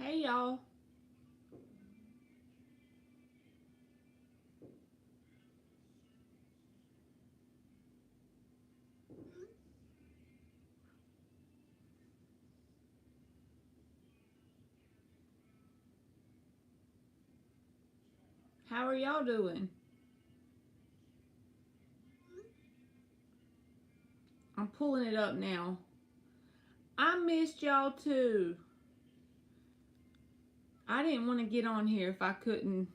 Hey y'all. How are y'all doing? I'm pulling it up now. I missed y'all too. I didn't want to get on here if I couldn't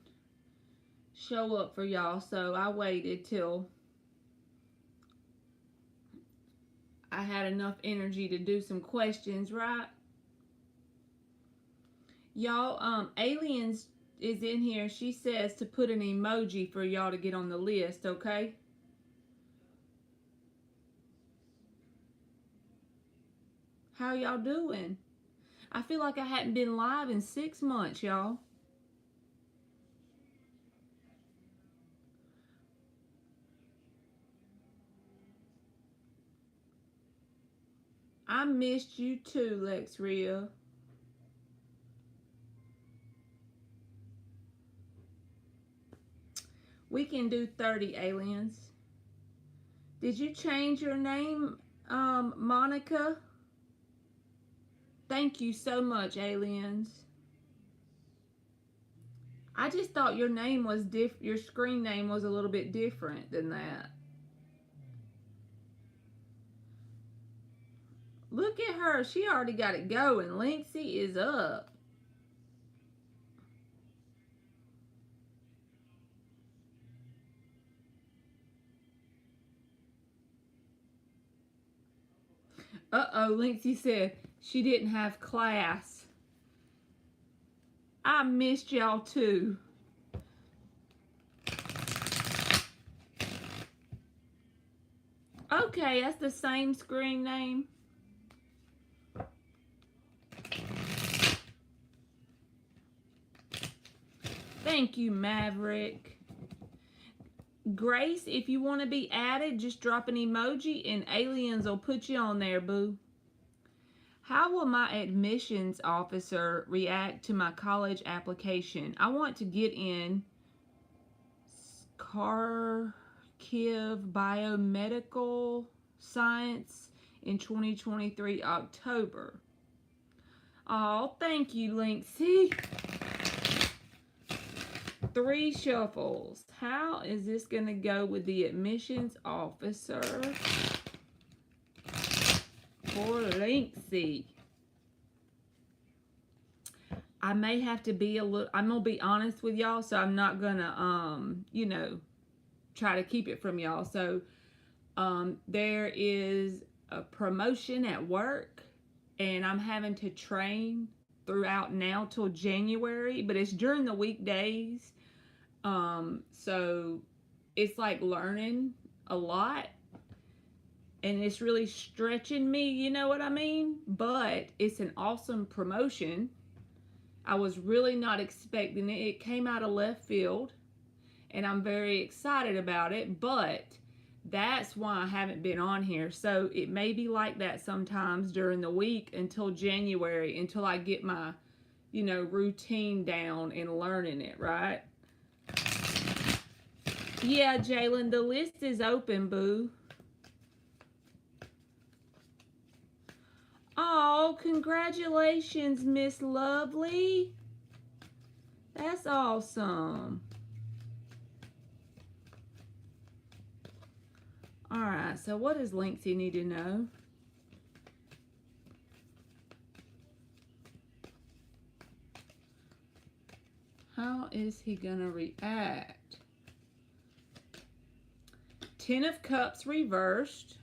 show up for y'all, so I waited till I had enough energy to do some questions, right? Y'all, Aliens is in here. She says to put an emoji for y'all to get on the list, okay? How y'all doing? I feel like I hadn't been live in 6 months, y'all. I missed you too, Lex Ria. We can do 30 aliens. Did you change your name, Monica? Thank you so much, aliens. I just thought your name was your screen name was a little bit different than that. Look at her. She already got it going. Linksay is up. Uh-oh, Linksay said she didn't have class. I missed y'all too. Okay, that's the same screen name. Thank you, Maverick. Grace, if you want to be added, just drop an emoji and aliens will put you on there, boo. How will my admissions officer react to my college application? I want to get in Kharkiv Biomedical Science in 2023 October. Oh, thank you, Linksay. 3 shuffles. How is this going to go with the admissions officer for Linksay? I may have to be a little, I'm going to be honest with y'all, so I'm not going to, try to keep it from y'all. So, there is a promotion at work, and I'm having to train throughout now till January, but it's during the weekdays. So it's like learning a lot, and it's really stretching me, you know what I mean? But it's an awesome promotion. I was really not expecting it. It came out of left field, and I'm very excited about it, but that's why I haven't been on here. So it may be like that sometimes during the week until January, until I get my, routine down and learning it, right? Yeah, Jalen, the list is open, boo. Oh, congratulations, Miss Lovely. That's awesome. All right, so what does Linksay need to know? How is he going to react? 10 of Cups reversed.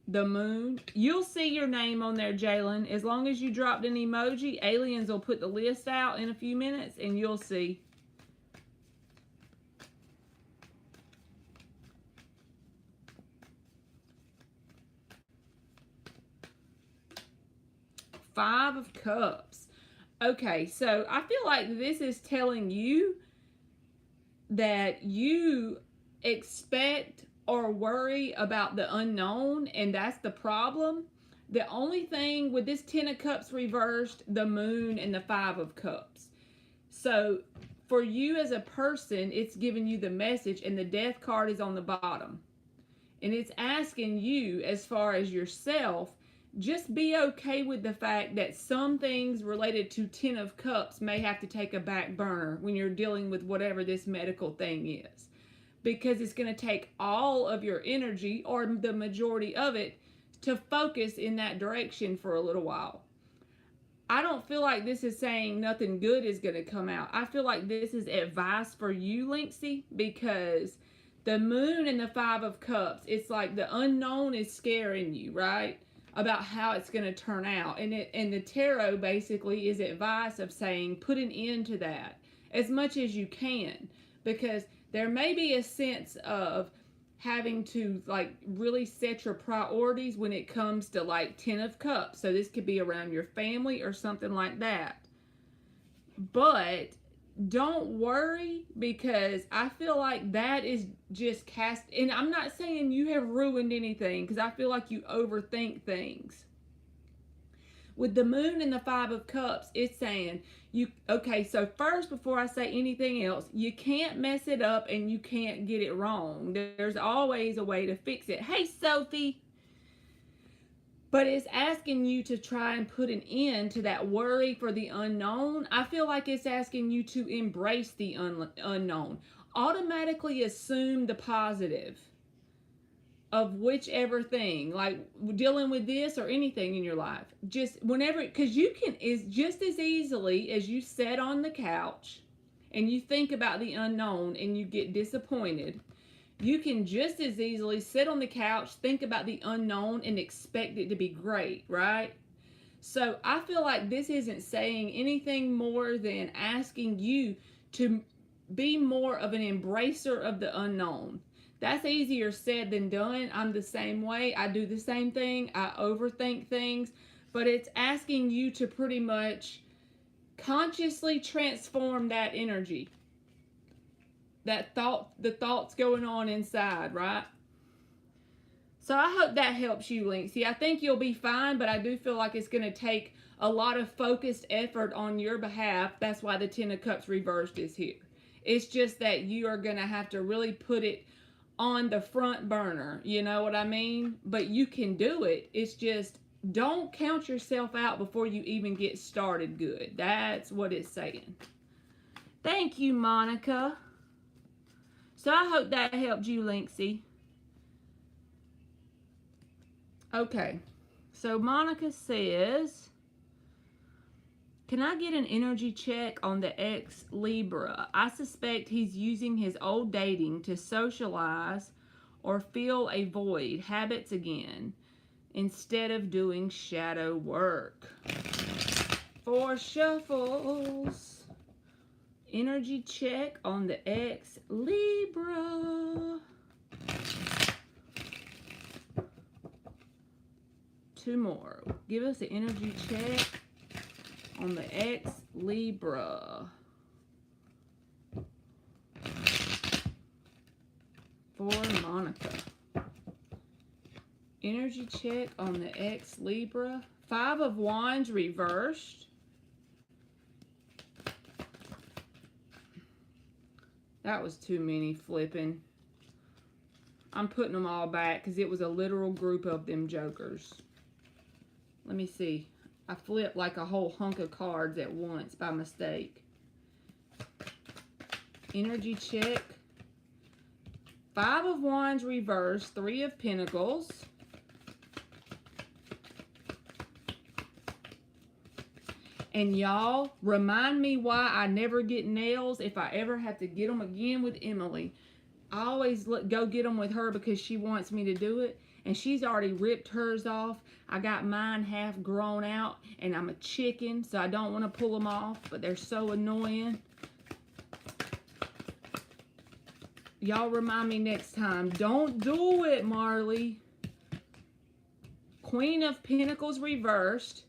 The Moon. You'll see your name on there, Jalen. As long as you dropped an emoji, aliens will put the list out in a few minutes, and you'll see. Five of Cups. Okay, so I feel like this is telling you that you expect or worry about the unknown, and that's the problem. The only thing with this Ten of Cups reversed, the Moon, and the Five of Cups. So for you as a person, it's giving you the message, and the Death card is on the bottom. And it's asking you, as far as yourself, just be okay with the fact that some things related to Ten of Cups may have to take a back burner when you're dealing with whatever this medical thing is. Because it's going to take all of your energy, or the majority of it, to focus in that direction for a little while. I don't feel like this is saying nothing good is going to come out. I feel like this is advice for you, Linksy, because the Moon and the Five of Cups, it's like the unknown is scaring you, right? About how it's going to turn out. And the tarot basically is advice of saying put an end to that as much as you can, because there may be a sense of having to like really set your priorities when it comes to like Ten of Cups. So this could be around your family or something like that. But don't worry, because I feel like that is just cast, and I'm not saying you have ruined anything, because I feel like you overthink things. With the Moon and the Five of Cups, it's saying okay, so first, before I say anything else, you can't mess it up and you can't get it wrong. There's always a way to fix it. Hey, Sophie. But it's asking you to try and put an end to that worry for the unknown. I feel like it's asking you to embrace the unknown. Automatically assume the positive of whichever thing, like dealing with this or anything in your life. Just whenever, because you can, is just as easily as you sit on the couch and you think about the unknown and you get disappointed, you can just as easily sit on the couch, think about the unknown, and expect it to be great, right? So I feel like this isn't saying anything more than asking you to be more of an embracer of the unknown. That's easier said than done. I'm the same way. I do the same thing. I overthink things. But it's asking you to pretty much consciously transform that energy. That thought, the thoughts going on inside, right? So I hope that helps you, Linksy. I think you'll be fine, but I do feel like it's going to take a lot of focused effort on your behalf. That's why the Ten of Cups reversed is here. It's just that you are going to have to really put it on the front burner, you know what I mean? But you can do it. It's just, don't count yourself out before you even get started good. That's what it's saying. Thank you, Monica. So I hope that helped you, Linksy. Okay, so Monica says, can I get an energy check on the ex-Libra? I suspect he's using his old dating to socialize or fill a void, habits again, instead of doing shadow work. 4 shuffles. Energy check on the ex-Libra. 2 more. Give us an energy check on the ex-Libra. For Monica. Energy check on the ex-Libra. 5 of Wands reversed. That was too many flipping. I'm putting them all back because it was a literal group of them jokers. Let me see. I flipped like a whole hunk of cards at once by mistake. Energy check. 5 of Wands reversed. 3 of Pentacles. And y'all, remind me why I never get nails if I ever have to get them again with Emily. I always go get them with her because she wants me to do it. And she's already ripped hers off. I got mine half grown out. And I'm a chicken, so I don't want to pull them off. But they're so annoying. Y'all remind me next time. Don't do it, Marley. Queen of Pentacles reversed.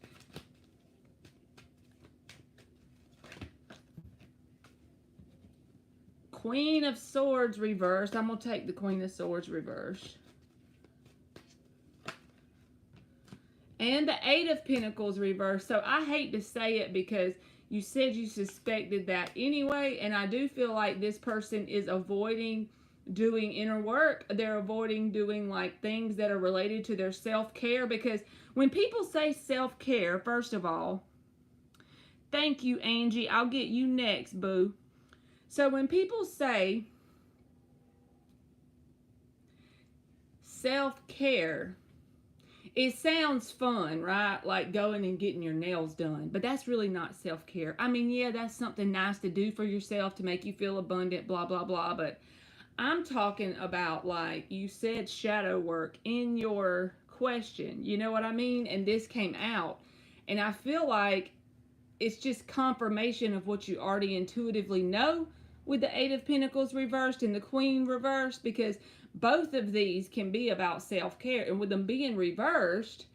Queen of Swords reversed. I'm going to take the Queen of Swords reversed. And the Eight of Pentacles reversed. So I hate to say it because you said you suspected that anyway. And I do feel like this person is avoiding doing inner work. They're avoiding doing like things that are related to their self-care. Because when people say self-care, first of all, thank you, Angie. I'll get you next, boo. So when people say self-care, it sounds fun, right? Like going and getting your nails done. But that's really not self-care. I mean, yeah, that's something nice to do for yourself to make you feel abundant, blah, blah, blah. But I'm talking about, like, you said shadow work in your question. You know what I mean? And this came out. And I feel like it's just confirmation of what you already intuitively know with the Eight of Pentacles reversed and the Queen reversed, because both of these can be about self-care. And with them being reversed,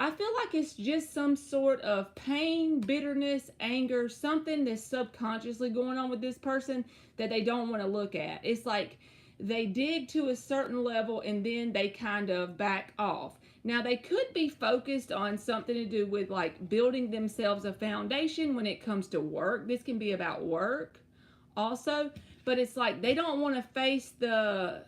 I feel like it's just some sort of pain, bitterness, anger, something that's subconsciously going on with this person that they don't want to look at. It's like they dig to a certain level and then they kind of back off. Now, they could be focused on something to do with like building themselves a foundation when it comes to work. This can be about work also, but it's like they don't want to face the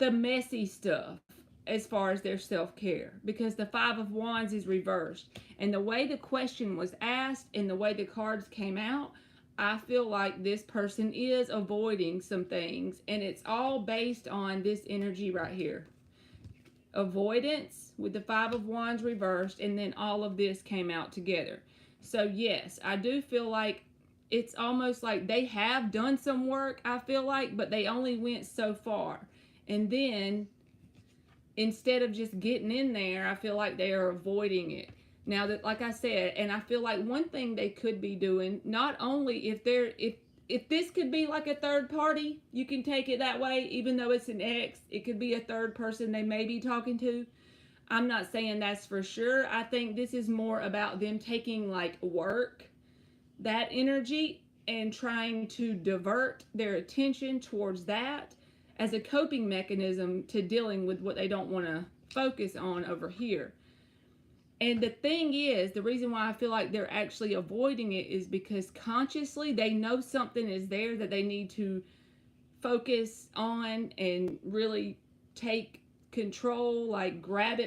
messy stuff as far as their self-care, because the Five of Wands is reversed. And the way the question was asked and the way the cards came out, I feel like this person is avoiding some things, and it's all based on this energy right here. Avoidance with the Five of Wands reversed, and then all of this came out together. So yes, I do feel like it's almost like they have done some work, I feel like, but they only went so far. And then instead of just getting in there, I feel like they are avoiding it. Now that, like I said, and I feel like one thing they could be doing, not only if this could be like a third party, you can take it that way, even though it's an ex, it could be a third person they may be talking to. I'm not saying that's for sure. I think this is more about them taking like work, that energy, and trying to divert their attention towards that as a coping mechanism to dealing with what they don't want to focus on over here. And the thing is, the reason why I feel like they're actually avoiding it is because consciously they know something is there that they need to focus on and really take control, like grab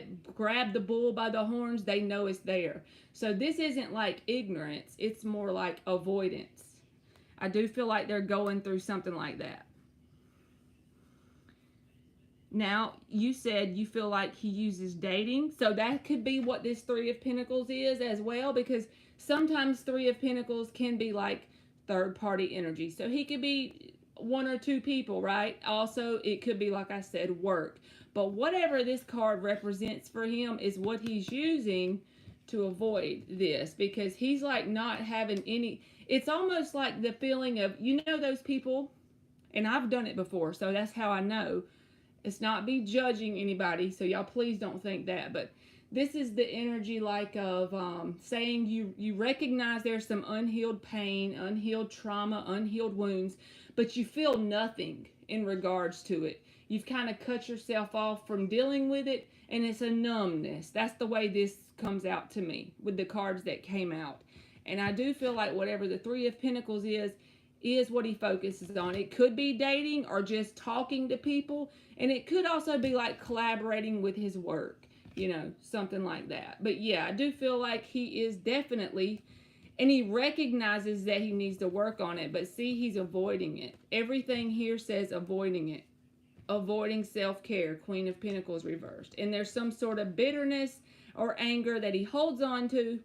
the bull by the horns. They know it's there. So this isn't like ignorance, it's more like avoidance. I do feel like they're going through something like that. Now, you said you feel like he uses dating. So that could be what this Three of Pentacles is as well, because sometimes Three of Pentacles can be like third party energy. So he could be one or two people, right? Also, it could be, like I said, work. But whatever this card represents for him is what he's using to avoid this, because he's like not having any, it's almost like the feeling of, you know, those people, and I've done it before, so that's how I know. It's not be judging anybody, so y'all please don't think that. But this is the energy like of saying you recognize there's some unhealed pain, unhealed trauma, unhealed wounds, but you feel nothing in regards to it. You've kind of cut yourself off from dealing with it, and it's a numbness. That's the way this comes out to me with the cards that came out. And I do feel like whatever the Three of Pentacles is what he focuses on. It could be dating or just talking to people. And it could also be like collaborating with his work, you know, something like that. But yeah, I do feel like he is definitely, and he recognizes that he needs to work on it. But see, he's avoiding it. Everything here says avoiding it. Avoiding self-care, Queen of Pentacles reversed. And there's some sort of bitterness or anger that he holds on to.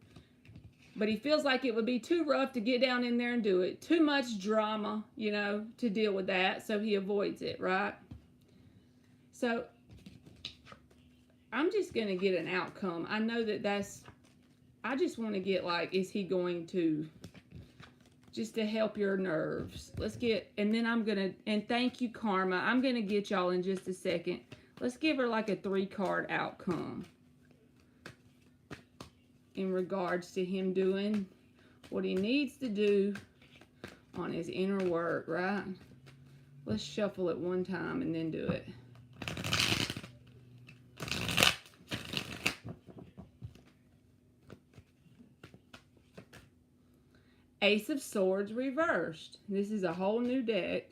But he feels like it would be too rough to get down in there and do it. Too much drama, you know, to deal with that. So he avoids it, right? So I'm just going to get an outcome. I know that I just want to get like, is he going to, just to help your nerves. Let's get, and then I'm going to, and thank you, Karma. I'm going to get y'all in just a second. Let's give her like a 3-card outcome in regards to him doing what he needs to do on his inner work, right? Let's shuffle it one time and then do it. Ace of Swords reversed. This is a whole new deck.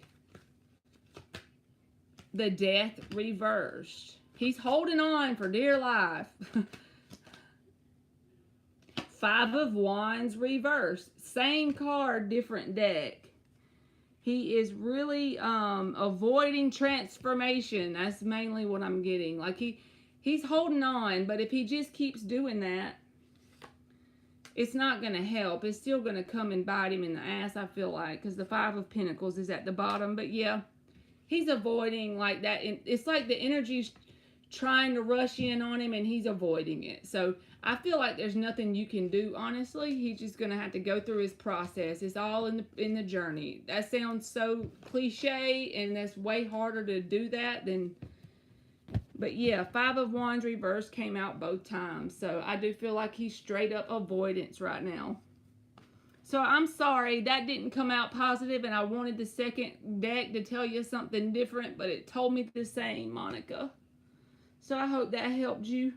The Death reversed. He's holding on for dear life. Five of Wands reversed. Same card, different deck. He is really avoiding transformation. That's mainly what I'm getting. Like he's holding on, but if he just keeps doing that, it's not going to help. It's still going to come and bite him in the ass, I feel like, because the Five of Pentacles is at the bottom. But yeah, he's avoiding like that. It's like the energy's trying to rush in on him and he's avoiding it. So I feel like there's nothing you can do, honestly. He's just going to have to go through his process. It's all in the journey. That sounds so cliche, and that's way harder to do that than... But yeah, Five of Wands reverse came out both times. So I do feel like he's straight up avoidance right now. So I'm sorry, that didn't come out positive, and I wanted the second deck to tell you something different, but it told me the same, Monica. So I hope that helped you.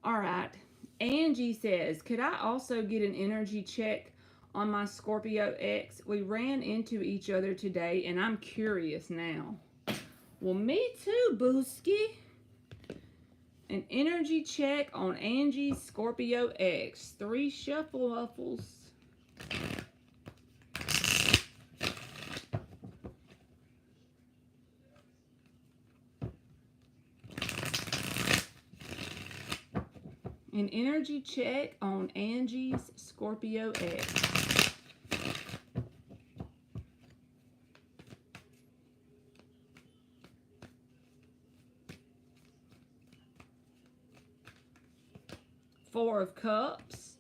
All right. Angie says, could I also get an energy check on my Scorpio ex? We ran into each other today, and I'm curious now. Well, me too, Booski. An energy check on Angie's Scorpio ex. 3 shuffle-uffles. An energy check on Angie's Scorpio ex. Four of Cups.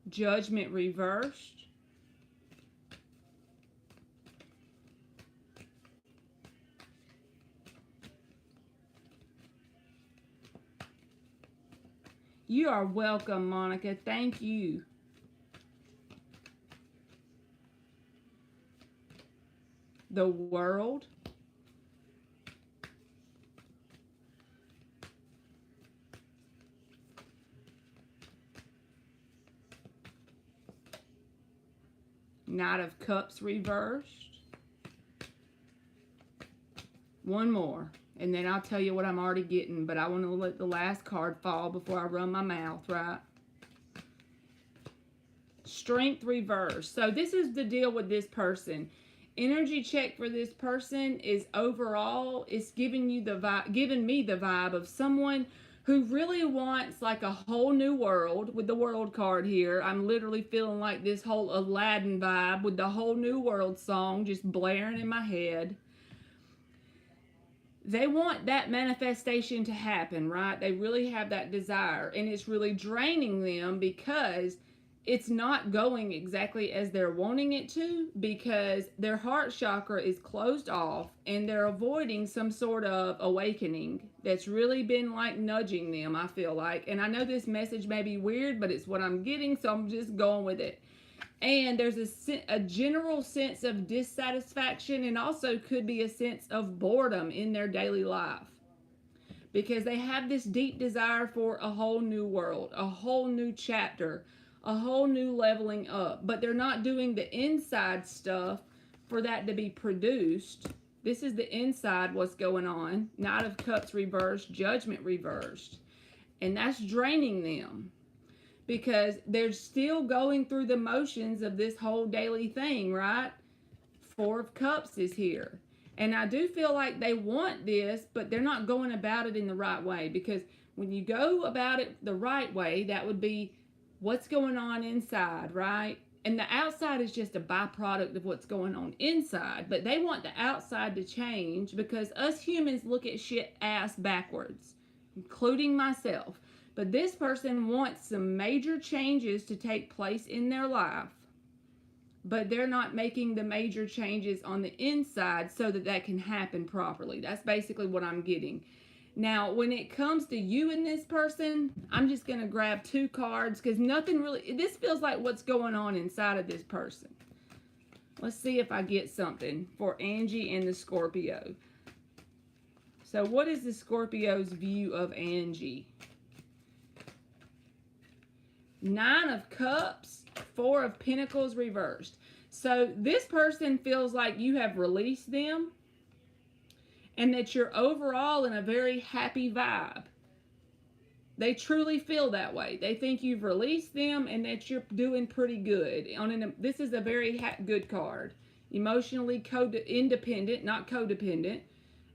Judgment reversed. You are welcome, Monica. Thank you. The World. Knight of Cups reversed. One more. And then I'll tell you what I'm already getting, but I want to let the last card fall before I run my mouth, right? Strength reverse. So this is the deal with this person. Energy check for this person is overall, it's giving you the vibe, giving me the vibe of someone who really wants like a whole new world with the World card here. I'm literally feeling like this whole Aladdin vibe with the whole new world song just blaring in my head. They want that manifestation to happen, right? They really have that desire, and it's really draining them because it's not going exactly as they're wanting it to, because their heart chakra is closed off and they're avoiding some sort of awakening that's really been like nudging them, I feel like. And I know this message may be weird, but it's what I'm getting, so I'm just going with it. And there's a general sense of dissatisfaction, and also could be a sense of boredom in their daily life, because they have this deep desire for a whole new world, a whole new chapter, a whole new leveling up, but they're not doing the inside stuff for that to be produced. This is the inside, what's going on. Knight of Cups reversed, Judgment reversed, and that's draining them, because they're still going through the motions of this whole daily thing, right? Four of Cups is here. And I do feel like they want this, but they're not going about it in the right way, because when you go about it the right way, that would be what's going on inside, right? And the outside is just a byproduct of what's going on inside. But they want the outside to change, because us humans look at shit ass backwards, including myself. But this person wants some major changes to take place in their life. but they're not making the major changes on the inside so that that can happen properly. That's basically what I'm getting. Now, when it comes to you and this person, I'm just going to grab 2 cards because nothing really, this feels like what's going on inside of this person. Let's see if I get something for Angie and the Scorpio. So what is the Scorpio's view of Angie? 9 of Cups, 4 of Pentacles reversed. So this person feels like you have released them and that you're overall in a very happy vibe. They truly feel that way. They think you've released them and that you're doing pretty good. This is a very good card. Emotionally independent, not codependent.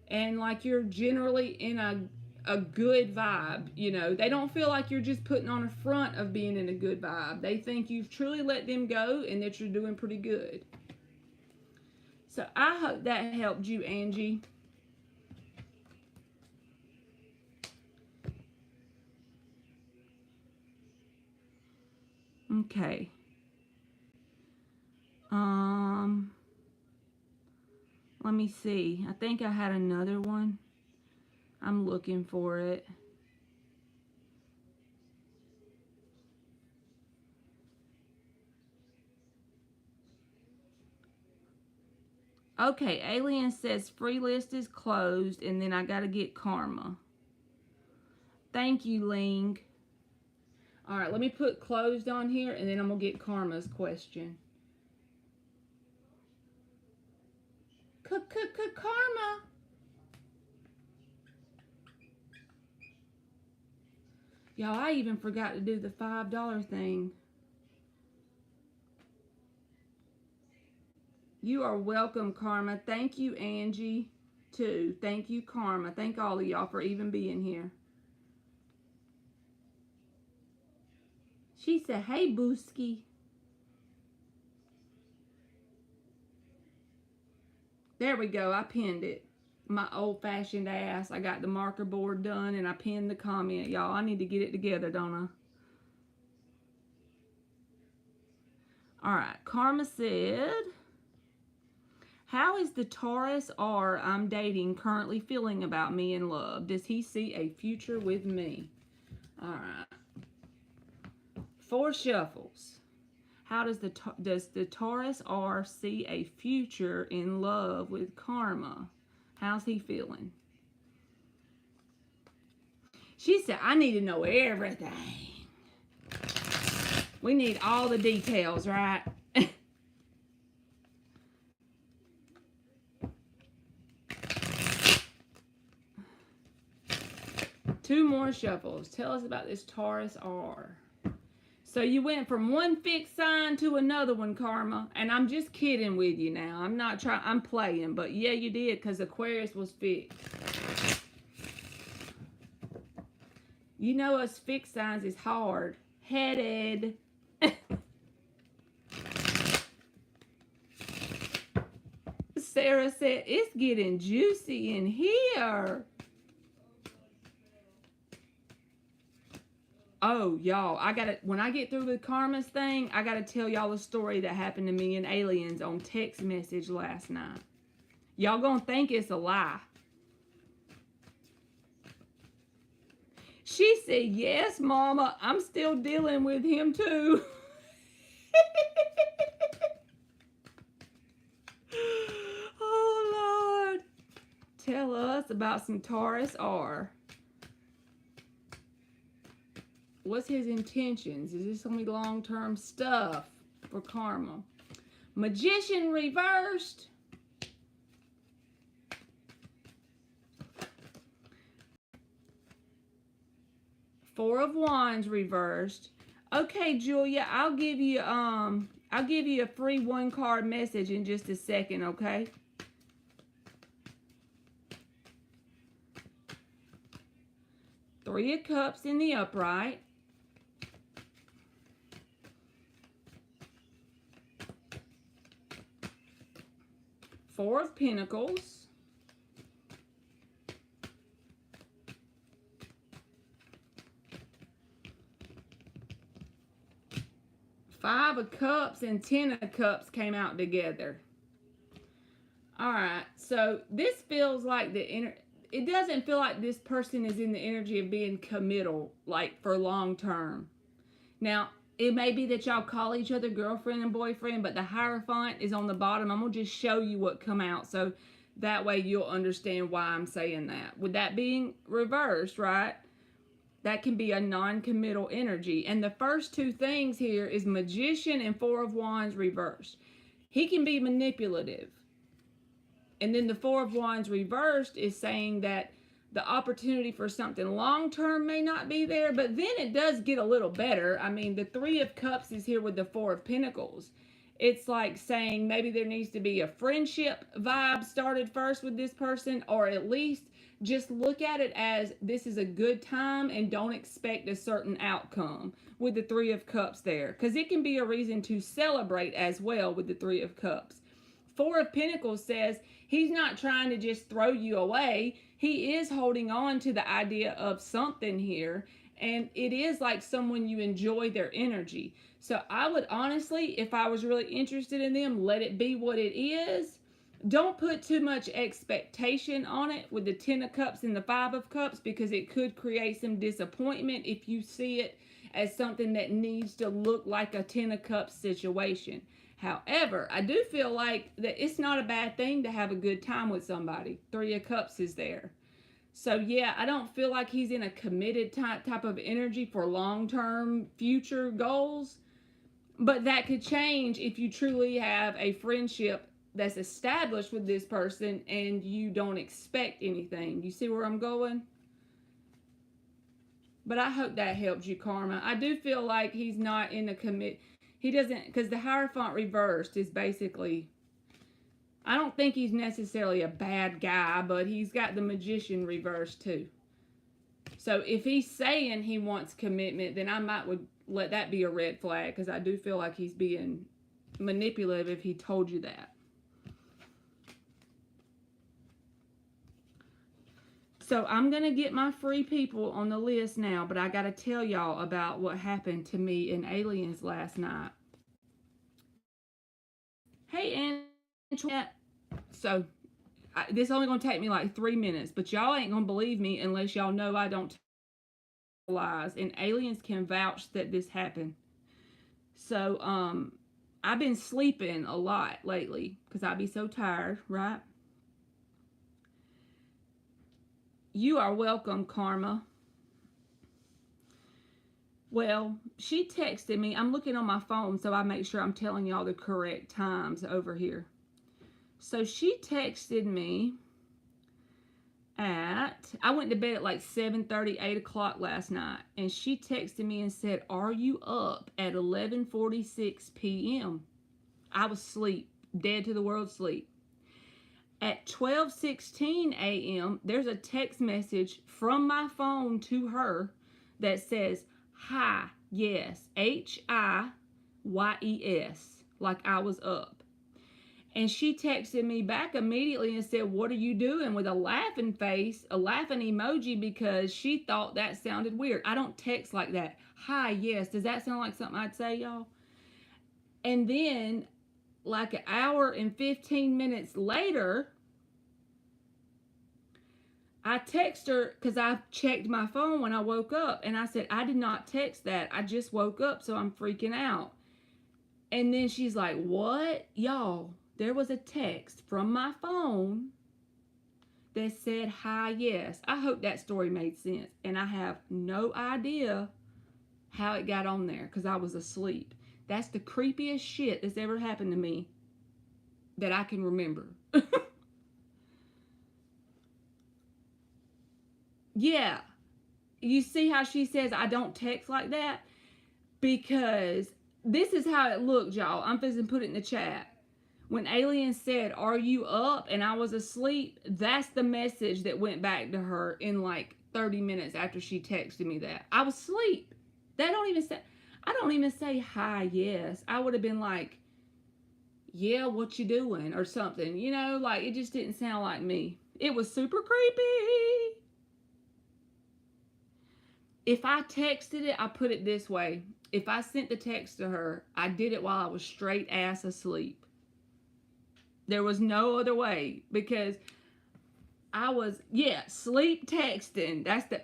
And like you're generally in a good vibe. You know, they don't feel like you're just putting on a front of being in a good vibe. They think you've truly let them go and that you're doing pretty good. So I hope that helped you, Angie. Okay. Let me see. I think I had another one. I'm looking for it. Okay, Alien says free list is closed and then I got to get karma. Thank you, Ling. All right, let me put closed on here and then I'm going to get karma's question. Karma. Y'all, I even forgot to do the $5 thing. You are welcome, Karma. Thank you, Angie, too. Thank you, Karma. Thank all of y'all for even being here. She said, hey, Booski. There we go. I pinned it. My old-fashioned ass. I got the marker board done, and I pinned the comment. Y'all, I need to get it together, don't I? All right. Karma said, how is the Taurus R I'm dating currently feeling about me and love? Does he see a future with me? All right. 4 shuffles. How does the Taurus R see a future in love with Karma? How's he feeling? She said, I need to know everything. We need all the details, right? 2 more shuffles. Tell us about this Taurus R. So you went from one fixed sign to another one, Karma. And I'm just kidding with you now. I'm not trying, I'm playing. But yeah, you did, because Aquarius was fixed. You know us fixed signs is hard. Headed. Sarah said, it's getting juicy in here. Oh, y'all, when I get through with Karma's thing, I gotta tell y'all a story that happened to me and Aliens on text message last night. Y'all gonna think it's a lie. She said, yes, Mama, I'm still dealing with him too. Oh, Lord. Tell us about some Taurus R. What's his intentions? Is this going to be long-term stuff for Karma? Magician reversed. Four of Wands reversed. Okay, Julia, I'll give you a free 1-card message in just a second, okay? Three of Cups in the upright. Four of Pentacles. Five of Cups and Ten of Cups came out together. All right, so this feels like it doesn't feel like this person is in the energy of being committal, like for long term. Now, it may be that y'all call each other girlfriend and boyfriend, but the Hierophant is on the bottom. I'm going to just show you what come out, so that way you'll understand why I'm saying that. With that being reversed, right, that can be a non-committal energy. And the first two things here is Magician and Four of Wands reversed. He can be manipulative. And then the Four of Wands reversed is saying that the opportunity for something long-term may not be there, but then it does get a little better. I mean, the Three of Cups is here with the Four of Pentacles. It's like saying maybe there needs to be a friendship vibe started first with this person, or at least just look at it as this is a good time and don't expect a certain outcome with the Three of Cups there, because it can be a reason to celebrate as well with the Three of Cups. Four of Pentacles says he's not trying to just throw you away. He is holding on to the idea of something here, and it is like someone you enjoy their energy. So I would honestly, if I was really interested in them, let it be what it is. Don't put too much expectation on it with the Ten of Cups and the Five of Cups, because it could create some disappointment if you see it as something that needs to look like a Ten of Cups situation. However, I do feel like that it's not a bad thing to have a good time with somebody. Three of Cups is there. So yeah, I don't feel like he's in a committed type of energy for long-term future goals. But that could change if you truly have a friendship that's established with this person and you don't expect anything. You see where I'm going? But I hope that helps you, Karma. I do feel like he's not in a he doesn't, because the Hierophant reversed is basically, I don't think he's necessarily a bad guy, but he's got the Magician reversed too. So if he's saying he wants commitment, then I would let that be a red flag, because I do feel like he's being manipulative if he told you that. So I'm going to get my free people on the list now, but I got to tell y'all about what happened to me in Aliens last night. Hey, Antoinette. So this is only going to take me like 3 minutes, but y'all ain't going to believe me unless y'all know I don't tell lies, and aliens can vouch that this happened. So I've been sleeping a lot lately because I be so tired, right? You are welcome, Karma. Well, she texted me. I'm looking on my phone so I make sure I'm telling y'all the correct times over here. So she texted me I went to bed at like 7:30, 8 o'clock last night. And she texted me and said, "Are you up?" at 11:46 p.m. I was asleep, dead to the world sleep. At 12:16 a.m., there's a text message from my phone to her that says, "Hi, yes, H-I-Y-E-S," like I was up. And she texted me back immediately and said, "What are you doing?" with a laughing face, a laughing emoji, because she thought that sounded weird. I don't text like that. Hi, yes. Does that sound like something I'd say, y'all? And then like an hour and 15 minutes later, I text her because I checked my phone when I woke up, and I said, "I did not text that. I just woke up, so I'm freaking out." And then she's like, "What?" Y'all, there was a text from my phone that said, "Hi, yes." I hope that story made sense, and I have no idea how it got on there because I was asleep. That's the creepiest shit that's ever happened to me that I can remember. Yeah. You see how she says I don't text like that? Because this is how it looked, y'all. I'm supposed to put it in the chat. When Alien said, "Are you up?" and I was asleep, that's the message that went back to her in like 30 minutes after she texted me that. I was asleep. I don't even say "Hi, yes." I would have been like, "Yeah, what you doing?" or something. You know, like it just didn't sound like me. It was super creepy. If I texted it, I put it this way. if I sent the text to her, I did it while I was straight ass asleep. There was no other way, because I was, sleep texting.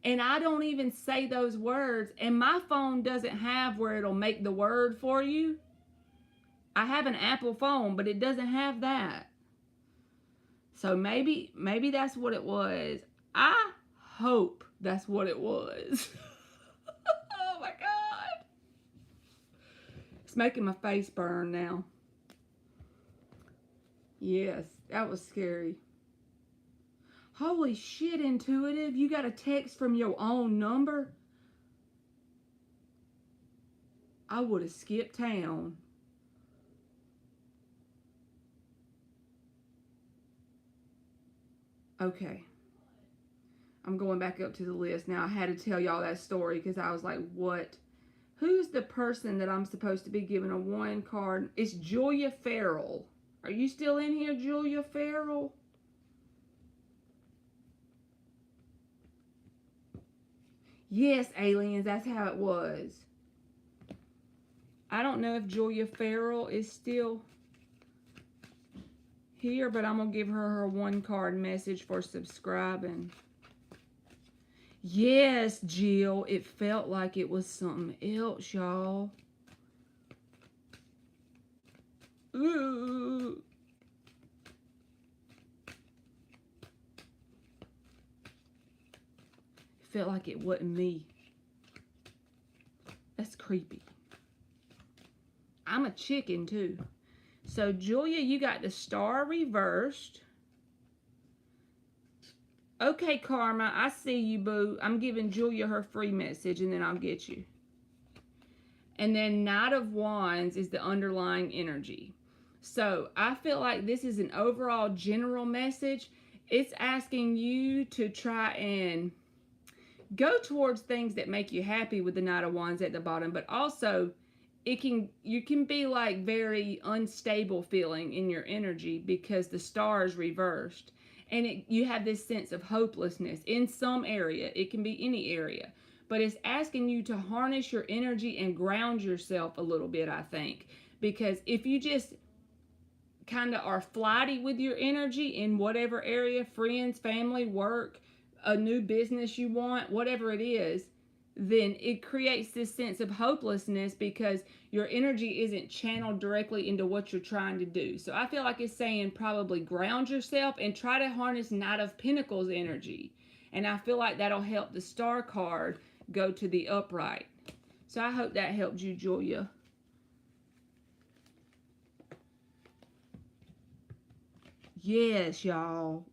And I don't even say those words. And my phone doesn't have where it'll make the word for you. I have an Apple phone, but it doesn't have that. So maybe that's what it was. I hope that's what it was. Oh my God. It's making my face burn now. Yes, that was scary. Holy shit, Intuitive. You got a text from your own number? I would have skipped town. Okay. I'm going back up to the list. Now, I had to tell y'all that story because I was like, what? Who's the person that I'm supposed to be giving a 1 card? It's Julia Farrell. Are you still in here, Julia Farrell? Yes, aliens, that's how it was. I don't know if Julia Farrell is still here, but I'm going to give her 1 card message for subscribing. Yes, Jill, it felt like it was something else, y'all. Ooh. It felt like it wasn't me. That's creepy. I'm a chicken, too. So, Julia, you got the star reversed. Okay, Karma, I see you, boo. I'm giving Julia her free message, and then I'll get you. And then Knight of Wands is the underlying energy. So, I feel like this is an overall general message. It's asking you to try and go towards things that make you happy with the Knight of Wands at the bottom, but also you can be like very unstable feeling in your energy because the star is reversed, and you have this sense of hopelessness in some area. It can be any area, but it's asking you to harness your energy and ground yourself a little bit, I think, because if you just kind of are flighty with your energy in whatever area, friends, family, work, a new business you want, whatever it is, then it creates this sense of hopelessness because your energy isn't channeled directly into what you're trying to do. So I feel like it's saying probably ground yourself and try to harness Knight of Pentacles energy. And I feel like that'll help the star card go to the upright. So I hope that helped you, Julia. Yes, y'all.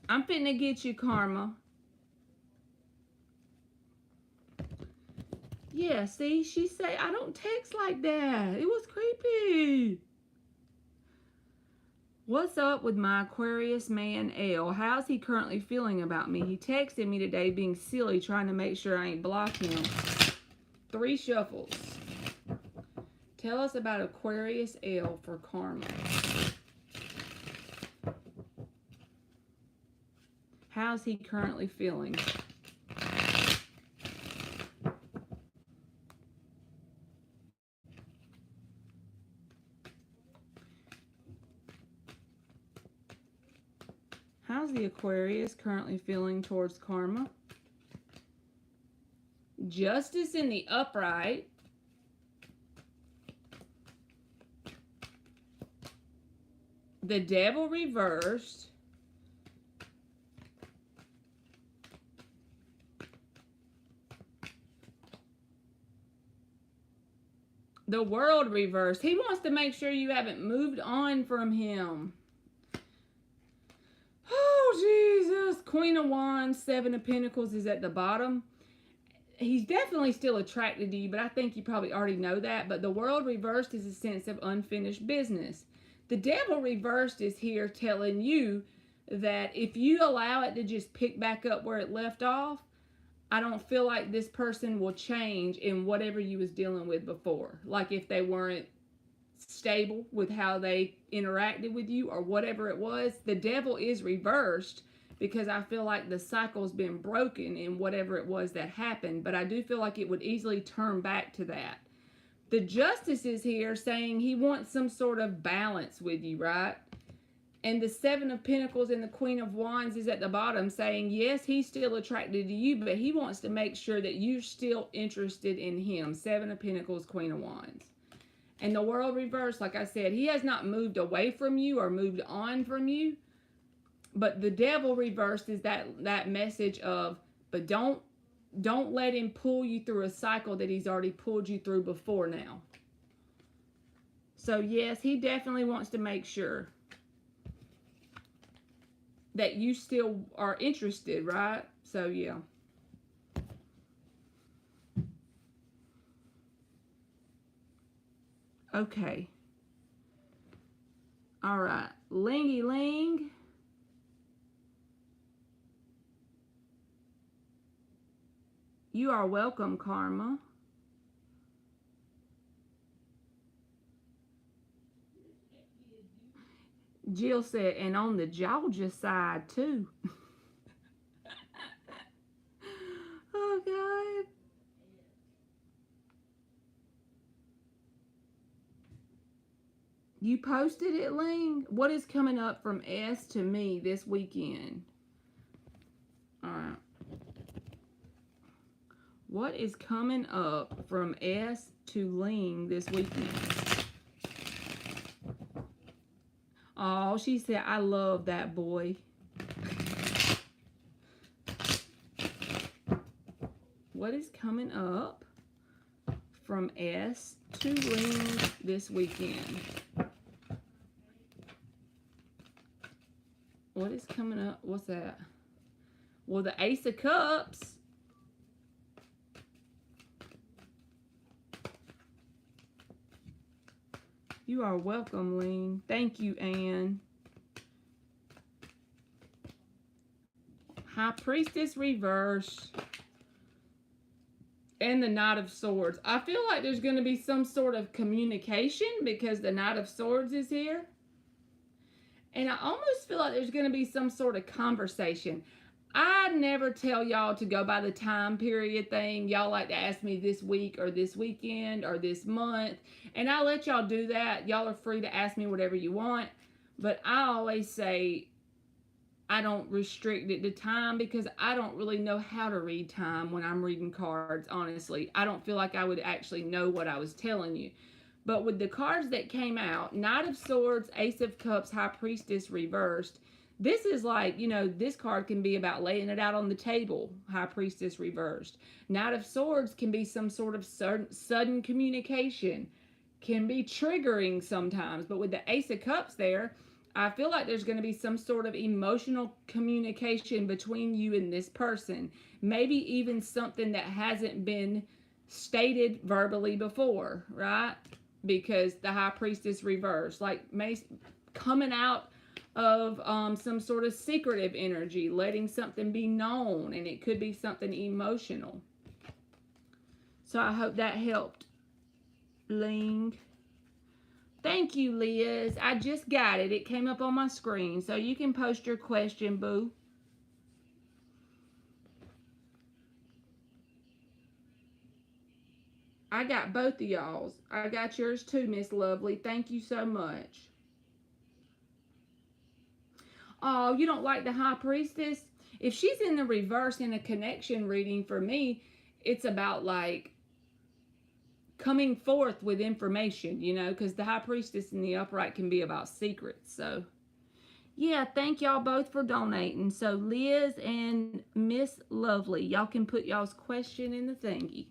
I'm finna get you, Karma. Yeah, see, she say, I don't text like that. It was creepy. What's up with my Aquarius man, L? How's he currently feeling about me? He texted me today being silly, trying to make sure I ain't blocked him. 3 shuffles. Tell us about Aquarius L for karma. How's he currently feeling? How's the Aquarius currently feeling towards karma? Justice in the upright. The Devil reversed. The World reversed. He wants to make sure you haven't moved on from him. Oh, Jesus. Queen of Wands, 7 of Pentacles is at the bottom. He's definitely still attracted to you, but I think you probably already know that. But the World reversed is a sense of unfinished business. The Devil reversed is here telling you that if you allow it to just pick back up where it left off, I don't feel like this person will change in whatever you was dealing with before. Like if they weren't stable with how they interacted with you or whatever it was, the Devil is reversed because I feel like the cycle's been broken in whatever it was that happened, but I do feel like it would easily turn back to that. The Justice is here saying he wants some sort of balance with you, right? And the Seven of Pentacles and the Queen of Wands is at the bottom saying, yes, he's still attracted to you, but he wants to make sure that you're still interested in him. Seven of Pentacles, Queen of Wands. And the World reversed, like I said, he has not moved away from you or moved on from you. But the Devil reversed is that message of, but don't let him pull you through a cycle that he's already pulled you through before now. So yes, he definitely wants to make sure that you still are interested, right? So yeah. Okay. All right. Lingy Ling. You are welcome, Karma. Jill said, and on the Georgia side too. Oh, God. You posted it, Ling? What is coming up from S to me this weekend? All right. What is coming up from S to Ling this weekend? Oh, she said, I love that boy. What is coming up from S to Ling this weekend? What is coming up? What's that? Well, the Ace of Cups. You are welcome, Ling. Thank you, Anne. High Priestess reverse. And the Knight of Swords. I feel like there's going to be some sort of communication because the Knight of Swords is here. And I almost feel like there's going to be some sort of conversation. I never tell y'all to go by the time period thing. Y'all like to ask me this week or this weekend or this month. And I let y'all do that. Y'all are free to ask me whatever you want. But I always say I don't restrict it to time because I don't really know how to read time when I'm reading cards, honestly. I don't feel like I would actually know what I was telling you. But with the cards that came out, Knight of Swords, Ace of Cups, High Priestess reversed, this is like, you know, this card can be about laying it out on the table, High Priestess reversed. Knight of Swords can be some sort of sudden communication, can be triggering sometimes. But with the Ace of Cups there, I feel like there's going to be some sort of emotional communication between you and this person. Maybe even something that hasn't been stated verbally before, right? Because the High Priestess reversed, like coming out of some sort of secretive energy, letting something be known, and it could be something emotional. So I hope that helped, Ling. Thank you, Liz. I just got it. It came up on my screen, so you can post your question, boo. I got both of y'all's. I got yours too, Miss Lovely. Thank you so much. Oh, you don't like the High Priestess? If she's in the reverse in a connection reading for me, it's about like coming forth with information, you know, because the High Priestess in the upright can be about secrets. So, yeah, thank y'all both for donating. So, Liz and Miss Lovely, y'all can put y'all's question in the thingy.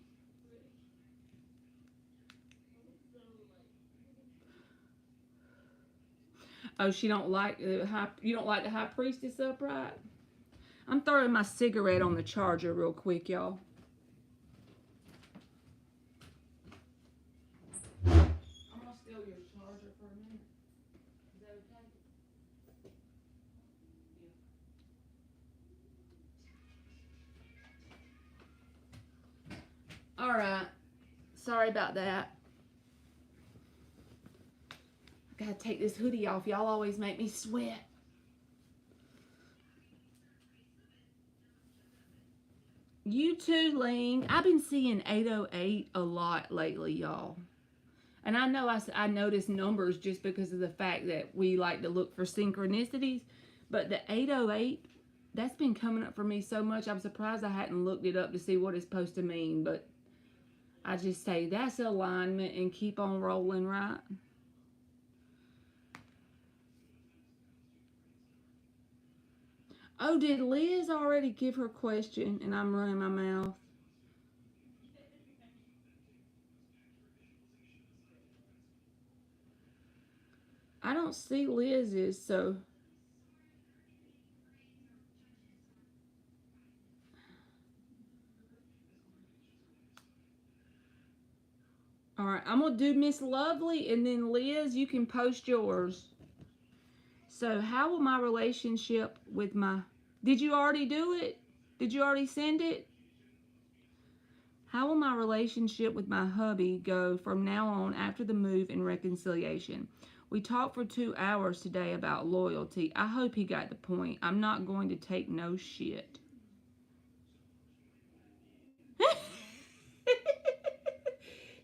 Oh, she don't like the you don't like the High Priestess upright? I'm throwing my cigarette on the charger real quick, y'all. I'm gonna steal your charger for a minute. Is that okay? All right. Sorry about that. I gotta take this hoodie off. Y'all always make me sweat. You too, Ling. I've been seeing 808 a lot lately, y'all. And I know I notice numbers just because of the fact that we like to look for synchronicities. But the 808, that's been coming up for me so much. I'm surprised I hadn't looked it up to see what it's supposed to mean. But I just say that's alignment and keep on rolling, right? Oh, did Liz already give her question and I'm running my mouth? I don't see Liz's, so. All right, I'm going to do Miss Lovely, and then Liz, you can post yours. So, how will my relationship with my. Did you already do it? Did you already send it? How will my relationship with my hubby go from now on after the move and reconciliation? We talked for 2 hours today about loyalty. I hope he got the point. I'm not going to take no shit.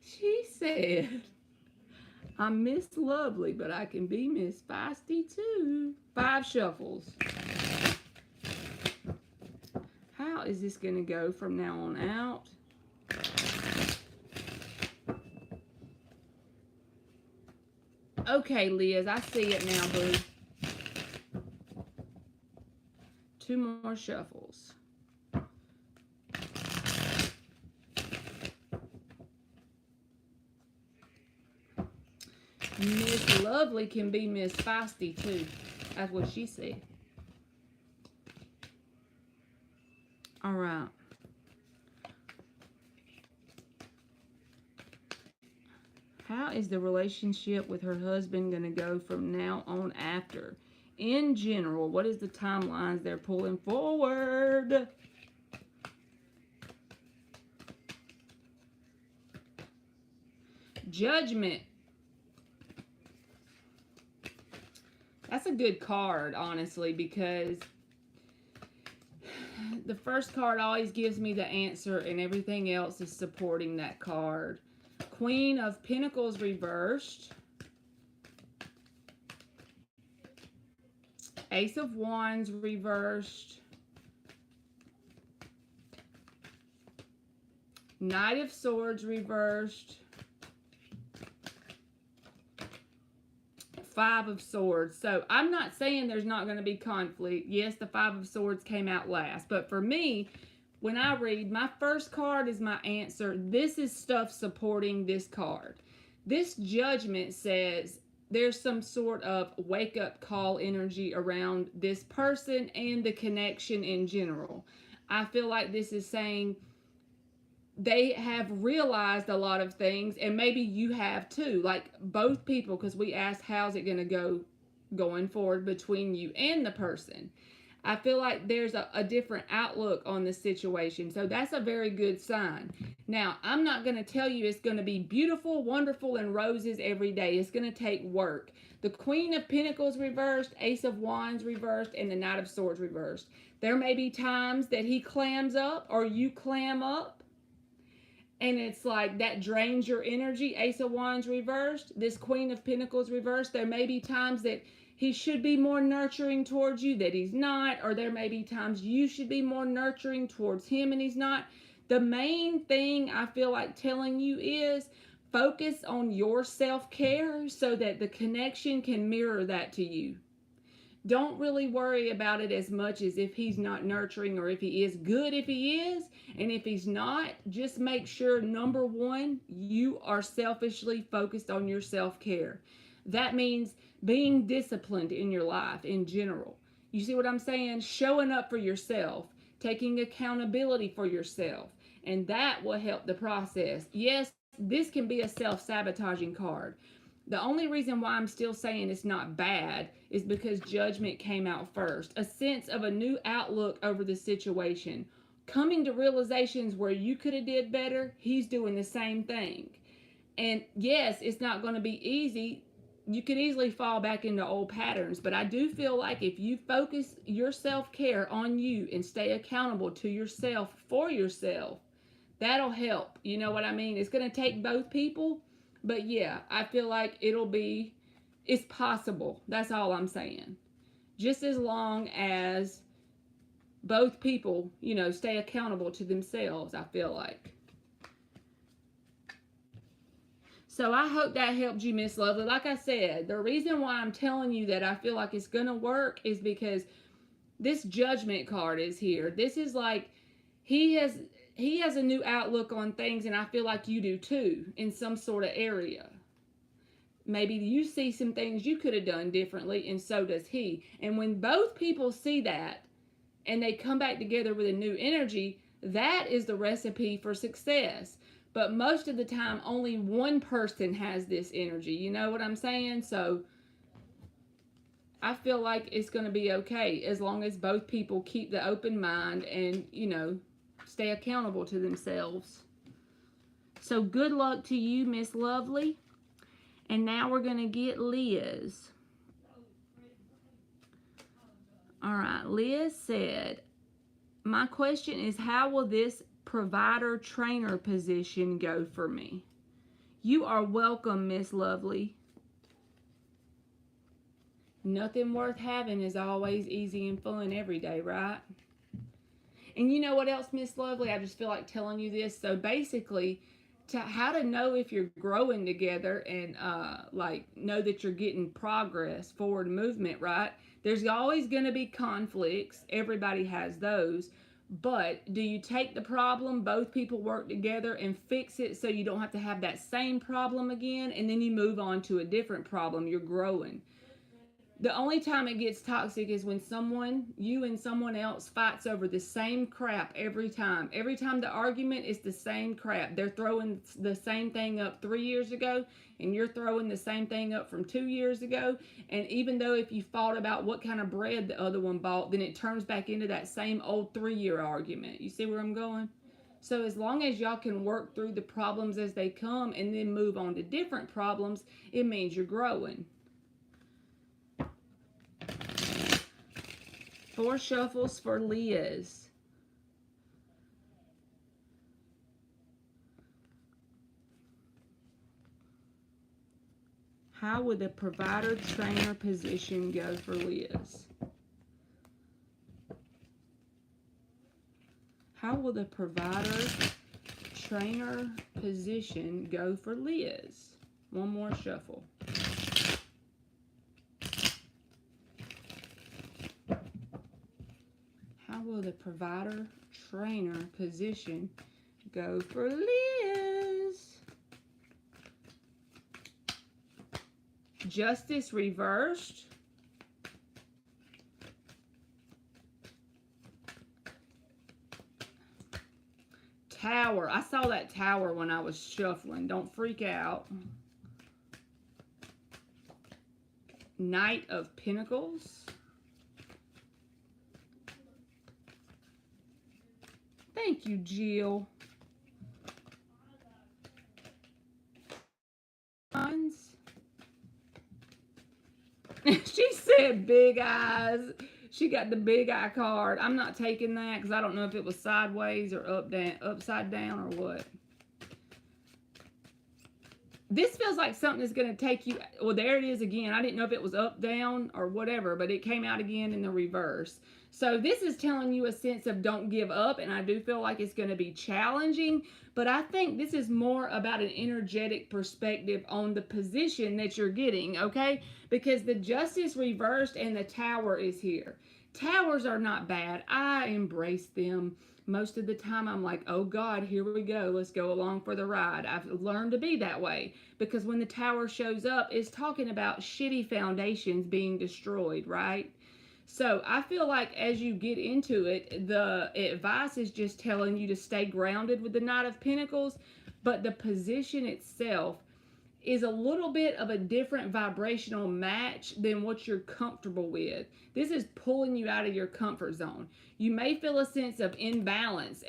She said, I'm Miss Lovely, but I can be Miss Feisty too. 5 shuffles. How is this going to go from now on out? Okay, Liz, I see it now, boo. 2 more shuffles. Miss Lovely can be Miss Feisty too. That's what she said. All right. How is the relationship with her husband going to go from now on after? In general, what is the timelines they're pulling forward? Judgment. That's a good card, honestly, because the first card always gives me the answer and everything else is supporting that card. Queen of Pentacles reversed. Ace of Wands reversed. Knight of Swords reversed. 5 of Swords. So I'm not saying there's not going to be conflict. Yes, the 5 of Swords came out last. But for me, when I read, my first card is my answer. This is stuff supporting this card. This Judgment says there's some sort of wake-up call energy around this person and the connection in general. I feel like this is saying they have realized a lot of things, and maybe you have too, like both people, because we asked how's it going to go going forward between you and the person. I feel like there's a different outlook on the situation, so that's a very good sign. Now, I'm not going to tell you it's going to be beautiful, wonderful, and roses every day. It's going to take work. The Queen of Pentacles reversed, Ace of Wands reversed, and the Knight of Swords reversed. There may be times that he clams up or you clam up, and it's like that drains your energy. Ace of Wands reversed. This Queen of Pentacles reversed. There may be times that he should be more nurturing towards you that he's not. Or there may be times you should be more nurturing towards him and he's not. The main thing I feel like telling you is focus on your self-care so that the connection can mirror that to you. Don't really worry about it as much as if he's not nurturing or if he is. Good if he is, and if he's not, just make sure, number one, you are selfishly focused on your self-care. That means being disciplined in your life in general. You see what I'm saying? Showing up for yourself, taking accountability for yourself, and that will help the process. Yes, this can be a self-sabotaging card. The only reason why I'm still saying it's not bad is because Judgment came out first. A sense of a new outlook over the situation. Coming to realizations where you could have did better, he's doing the same thing. And yes, it's not going to be easy. you could easily fall back into old patterns. But I do feel like if you focus your self-care on you and stay accountable to yourself for yourself, that'll help. You know what I mean? It's going to take both people, but yeah, I feel like it's possible. That's all I'm saying. Just as long as both people, stay accountable to themselves, I feel like. So I hope that helped you, Miss Lovely. Like I said, the reason why I'm telling you that I feel like it's going to work is because this Judgment card is here. This is like he has a new outlook on things, and I feel like you do too in some sort of area. Maybe you see some things you could have done differently, and so does he. And when both people see that and they come back together with a new energy, that is the recipe for success. But most of the time, only one person has this energy. You know what I'm saying? So I feel like it's going to be okay as long as both people keep the open mind and, stay accountable to themselves. So good luck to you, Miss Lovely. And now we're going to get Liz. All right, Liz said, my question is, how will this provider trainer position go for me? You are welcome, Miss Lovely. Nothing worth having is always easy and fun every day, right? And you know what else, Miss Lovely? I just feel like telling you this. So basically, how to know if you're growing together and know that you're getting progress, forward movement, right? There's always going to be conflicts. Everybody has those. But do you take the problem, both people work together and fix it so you don't have to have that same problem again, and then you move on to a different problem? You're growing. The only time it gets toxic is when you and someone else fights over the same crap every time. Every time the argument is the same crap. They're throwing the same thing up 3 years ago, and you're throwing the same thing up from 2 years ago. And even though if you fought about what kind of bread the other one bought, then it turns back into that same old 3-year argument. You see where I'm going? So as long as y'all can work through the problems as they come and then move on to different problems, it means you're growing. 4 shuffles for Liz. How would the provider trainer position go for Liz? How will the provider trainer position go for Liz? One more shuffle. How will the provider trainer position go for Liz? Justice reversed. Tower. I saw that tower when I was shuffling. Don't freak out. Knight of Pentacles. Thank you, Jill. She said big eyes. She got the big eye card. I'm not taking that because I don't know if it was sideways or upside down or what. This feels like something that's going to take you... Well, there it is again. I didn't know if it was up, down, or whatever, but it came out again in the reverse. So this is telling you a sense of don't give up, and I do feel like it's going to be challenging, but I think this is more about an energetic perspective on the position that you're getting, okay? Because the Justice reversed and the Tower is here. Towers are not bad. I embrace them. Most of the time I'm like, oh God, here we go. Let's go along for the ride. I've learned to be that way because when the Tower shows up, it's talking about shitty foundations being destroyed, right? So I feel like as you get into it, the advice is just telling you to stay grounded with the Knight of Pentacles, but the position itself is a little bit of a different vibrational match than what you're comfortable with. This is pulling you out of your comfort zone. You may feel a sense of imbalance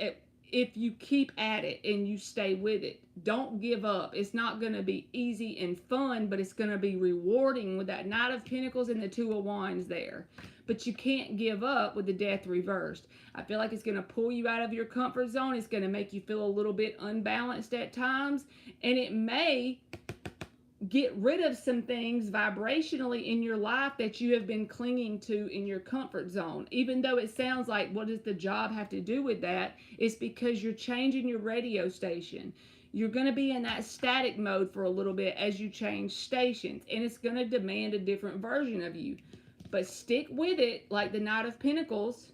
if you keep at it and you stay with it. Don't give up. It's not going to be easy and fun, but it's going to be rewarding with that Knight of Pentacles and the Two of Wands there. But you can't give up with the Death reversed. I feel like it's going to pull you out of your comfort zone. It's going to make you feel a little bit unbalanced at times. And it may get rid of some things vibrationally in your life that you have been clinging to in your comfort zone. Even though it sounds like, what does the job have to do with that? It's because you're changing your radio station. You're going to be in that static mode for a little bit as you change stations, and it's going to demand a different version of you. But stick with it like the Knight of Pentacles.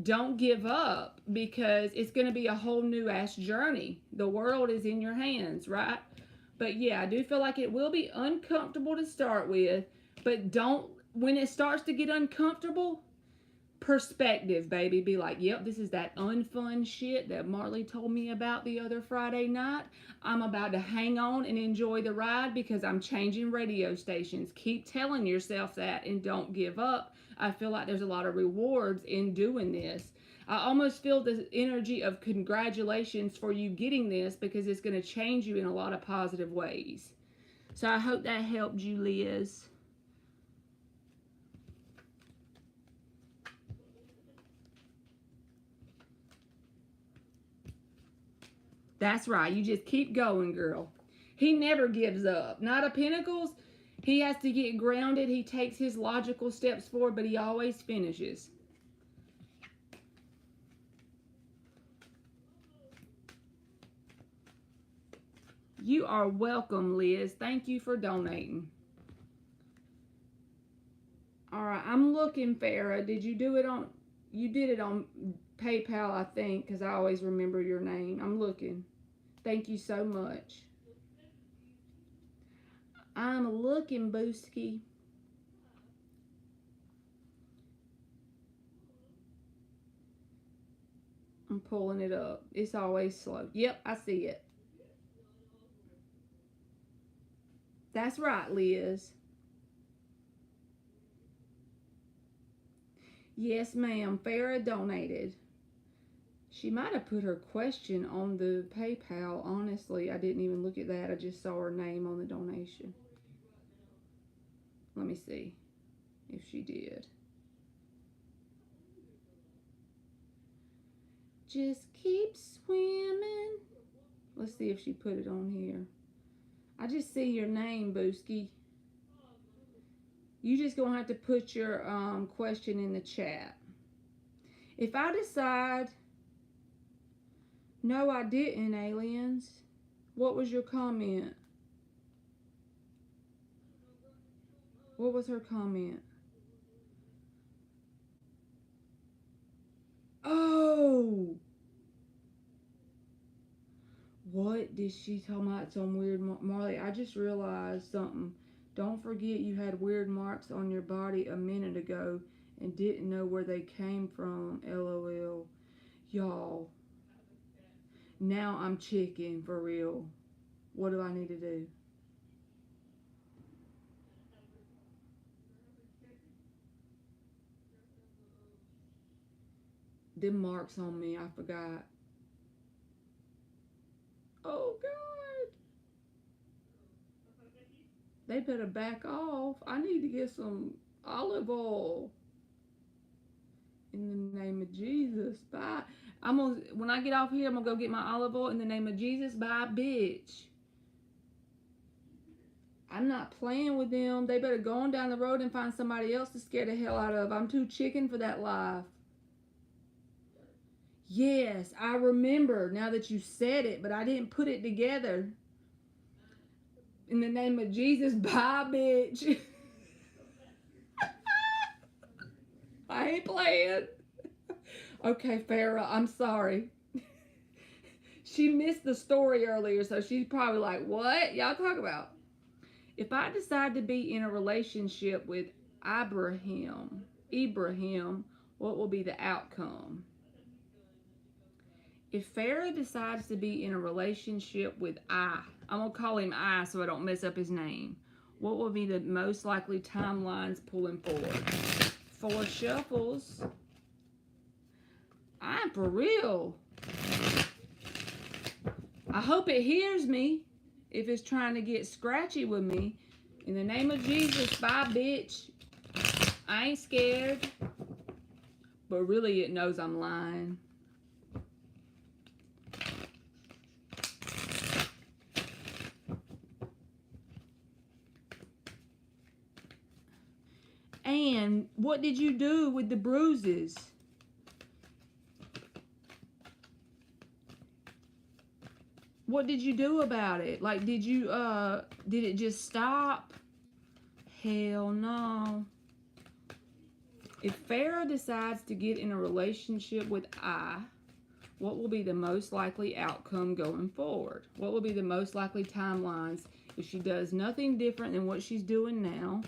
Don't give up, because it's going to be a whole new ass journey. The world is in your hands, right? But yeah, I do feel like it will be uncomfortable to start with, but don't, when it starts to get uncomfortable, perspective, baby. Be like, yep, this is that unfun shit that Marley told me about the other Friday night. I'm about to hang on and enjoy the ride because I'm changing radio stations. Keep telling yourself that and don't give up. I feel like there's a lot of rewards in doing this. I almost feel the energy of congratulations for you getting this, because it's going to change you in a lot of positive ways. So I hope that helped you, Liz. That's right. You just keep going, girl. He never gives up. Knight of Pentacles, he has to get grounded. He takes his logical steps forward, but he always finishes. You are welcome, Liz. Thank you for donating. All right, I'm looking, Farah. Did you do it on, you did it on PayPal, I think, because I always remember your name. I'm looking. Thank you so much. I'm looking, Booski. I'm pulling it up. It's always slow. Yep, I see it. That's right, Liz. Yes, ma'am. Farah donated. She might have put her question on the PayPal. Honestly, I didn't even look at that. I just saw her name on the donation. Let me see if she did. Just keep swimming. Let's see if she put it on here. I just see your name, Booski. You just gonna have to put your question in the chat. If I decide, no, I didn't, aliens. What was your comment? What was her comment? Oh! What did she talk about? Some weird, Marley, I just realized something. Don't forget you had weird marks on your body a minute ago and didn't know where they came from. LOL. Y'all. Now I'm chicken for real. What do I need to do? Them marks on me, I forgot. Oh God. They better back off. I need to get some olive oil. In the name of Jesus. Bye. When I get off here, I'm gonna go get my olive oil in the name of Jesus. Bye, bitch. I'm not playing with them. They better go on down the road and find somebody else to scare the hell out of. I'm too chicken for that life. Yes, I remember now that you said it, but I didn't put it together. In the name of Jesus, bye, bitch. I ain't playing. Okay, Farah, I'm sorry. She missed the story earlier, so she's probably like, what y'all talk about? If I decide to be in a relationship with Ibrahim, what will be the outcome? If Farah decides to be in a relationship with I'm going to call him I so I don't mess up his name. What will be the most likely timelines pulling forward? 4 shuffles. I'm for real. I hope it hears me if it's trying to get scratchy with me. In the name of Jesus, bye, bitch. I ain't scared. But really, it knows I'm lying. And what did you do with the bruises? What did you do about it? Like, did it just stop? Hell no. If Farrah decides to get in a relationship with I, what will be the most likely outcome going forward? What will be the most likely timelines if she does nothing different than what she's doing now?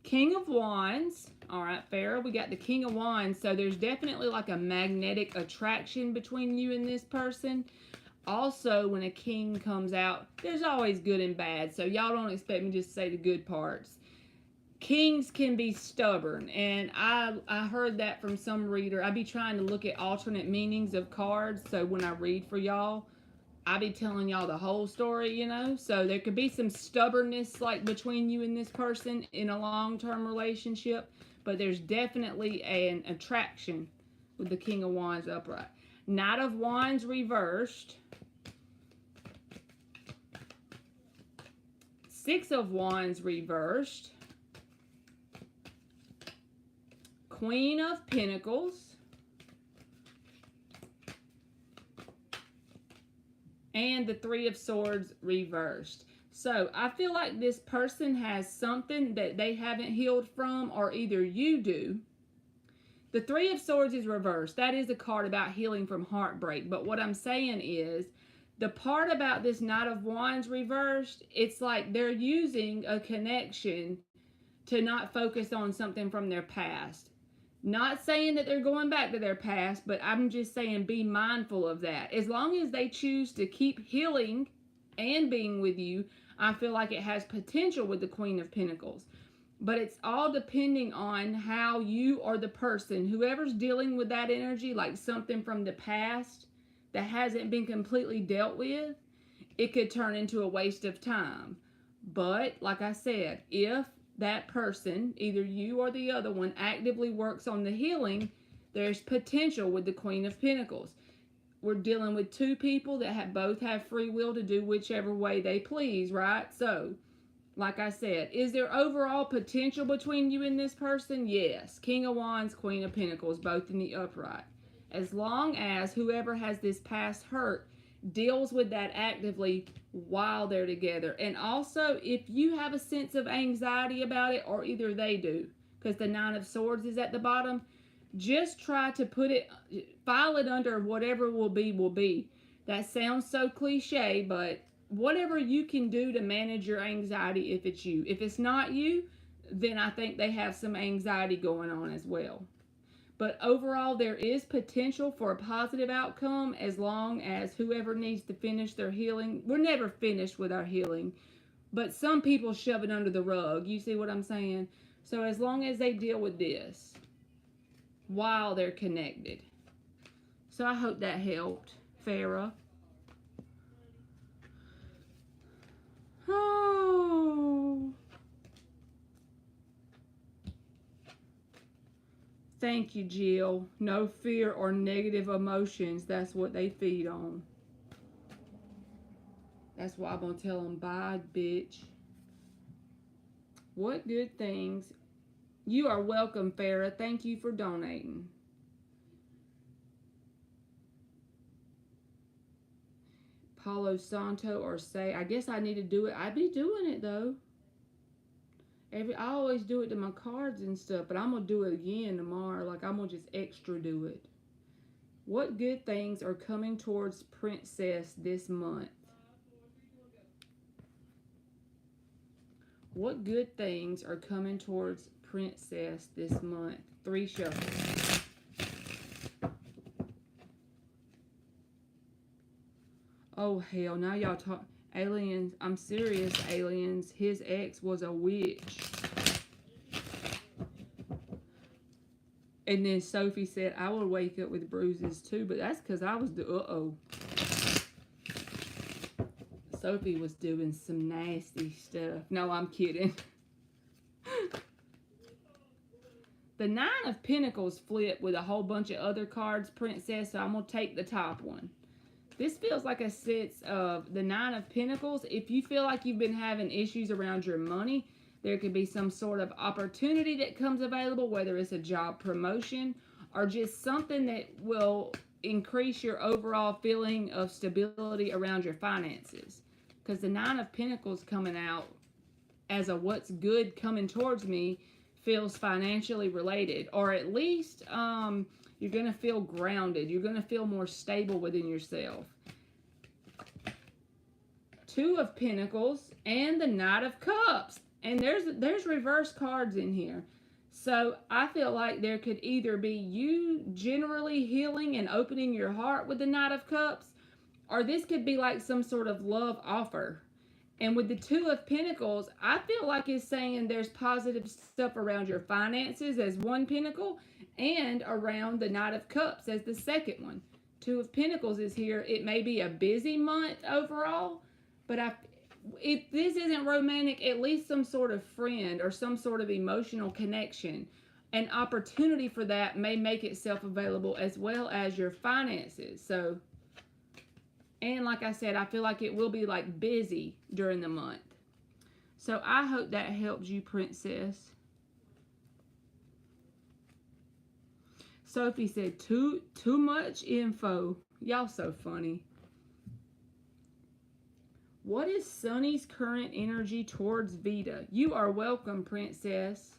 King of Wands. All right, Farrah, we got the King of Wands. So there's definitely like a magnetic attraction between you and this person. Also, when a king comes out, there's always good and bad. So y'all don't expect me just to say the good parts. Kings can be stubborn, and I heard that from some reader. I be trying to look at alternate meanings of cards, so when I read for y'all, I be telling y'all the whole story, you know? So there could be some stubbornness like between you and this person in a long-term relationship, but there's definitely an attraction with the King of Wands upright. Knight of Wands reversed. Six of Wands reversed. Queen of Pentacles. And the Three of Swords reversed. So I feel like this person has something that they haven't healed from, or either you do. The Three of Swords is reversed. That is a card about healing from heartbreak. But what I'm saying is, the part about this Knight of Wands reversed, it's like they're using a connection to not focus on something from their past. Not saying that they're going back to their past, but I'm just saying be mindful of that. As long as they choose to keep healing and being with you, I feel like it has potential with the Queen of Pentacles. But it's all depending on how you or the person, whoever's dealing with that energy, like something from the past that hasn't been completely dealt with, it could turn into a waste of time. But like I said, if that person, either you or the other one, actively works on the healing, there's potential with the Queen of Pentacles. We're dealing with two people that both have free will to do whichever way they please, right? So, like I said, is there overall potential between you and this person? Yes. King of Wands, Queen of Pentacles, both in the upright. As long as whoever has this past hurt deals with that actively while they're together. And also, if you have a sense of anxiety about it, or either they do, because the Nine of Swords is at the bottom, just try to file it under whatever will be, will be. That sounds so cliche, but whatever you can do to manage your anxiety if it's you. If it's not you, then I think they have some anxiety going on as well. But overall, there is potential for a positive outcome as long as whoever needs to finish their healing. We're never finished with our healing, but some people shove it under the rug. You see what I'm saying? So as long as they deal with this while they're connected. So I hope that helped, Farrah. Oh. Thank you, Jill. No fear or negative emotions. That's what they feed on. That's why I'm going to tell them, bye, bitch. What good things. You are welcome, Farrah. Thank you for donating. Palo Santo or say, I guess I need to do it. I be doing it, though. I always do it to my cards and stuff, but I'm going to do it again tomorrow. Like, I'm going to just extra do it. What good things are coming towards Princess this month? What good things are coming towards Princess this month? 3 shuffles. Oh, hell. Now y'all talk. Aliens. I'm serious, aliens. His ex was a witch. And then Sophie said, I would wake up with bruises too, but that's because I was Sophie was doing some nasty stuff. No, I'm kidding. The Nine of Pentacles flipped with a whole bunch of other cards, Princess, so I'm going to take the top one. This feels like a sense of the Nine of Pentacles. If you feel like you've been having issues around your money, there could be some sort of opportunity that comes available, whether it's a job promotion or just something that will increase your overall feeling of stability around your finances. Because the Nine of Pentacles coming out as a what's good coming towards me feels financially related, or at least you're going to feel grounded. You're going to feel more stable within yourself. Two of Pentacles and the Knight of Cups. And there's reverse cards in here. So I feel like there could either be you generally healing and opening your heart with the Knight of Cups, or this could be like some sort of love offer. And with the Two of Pentacles, I feel like it's saying there's positive stuff around your finances as one pentacle, and around the Knight of Cups as the second one. Two of Pentacles is here. It may be a busy month overall, but if this isn't romantic, at least some sort of friend or some sort of emotional connection. An opportunity for that may make itself available, as well as your finances. So, and like I said, I feel like it will be like busy during the month. So I hope that helps you, Princess. Sophie said, too much info. Y'all so funny. What is Sunny's current energy towards Vita? You are welcome, Princess.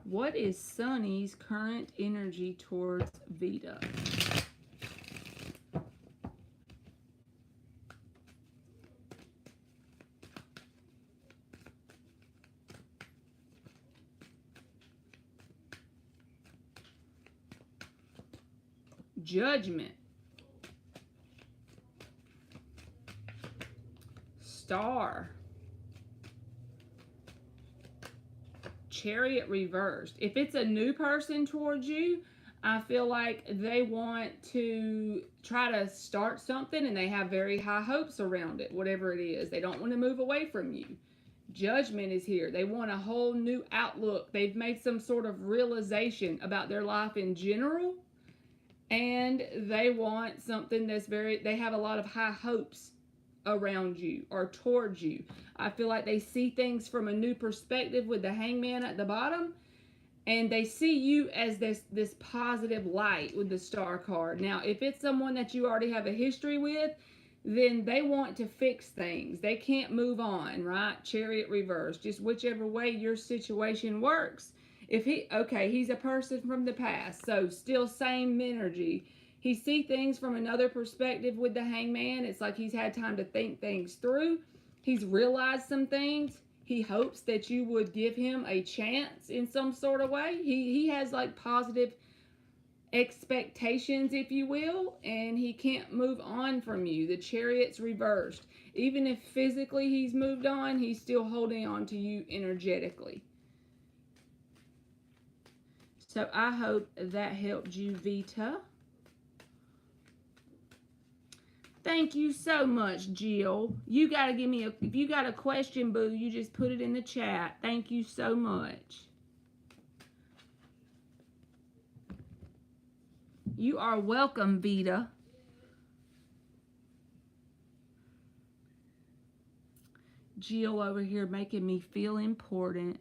What is Sunny's current energy towards Vita? Judgment. Star. Chariot reversed. If it's a new person towards you, I feel like they want to try to start something and they have very high hopes around it, whatever it is. They don't want to move away from you. Judgment is here. They want a whole new outlook. They've made some sort of realization about their life in general, and they want something that's they have a lot of high hopes around you or towards you. I feel like they see things from a new perspective with the Hangman at the bottom, and they see you as this positive light with the Star card. Now, if it's someone that you already have a history with, then they want to fix things. They can't move on, right? Chariot reverse. Just whichever way your situation works. If he's a person from the past, so still same energy. He sees things from another perspective with the Hangman. It's like he's had time to think things through. He's realized some things. He hopes that you would give him a chance in some sort of way. He has like positive expectations, if you will, and he can't move on from you. The Chariot's reversed. Even if physically he's moved on, he's still holding on to you energetically. So I hope that helped you, Vita. Thank you so much, Jill. You got to give me if you got a question, boo, you just put it in the chat. Thank you so much. You are welcome, Vita. Jill over here making me feel important.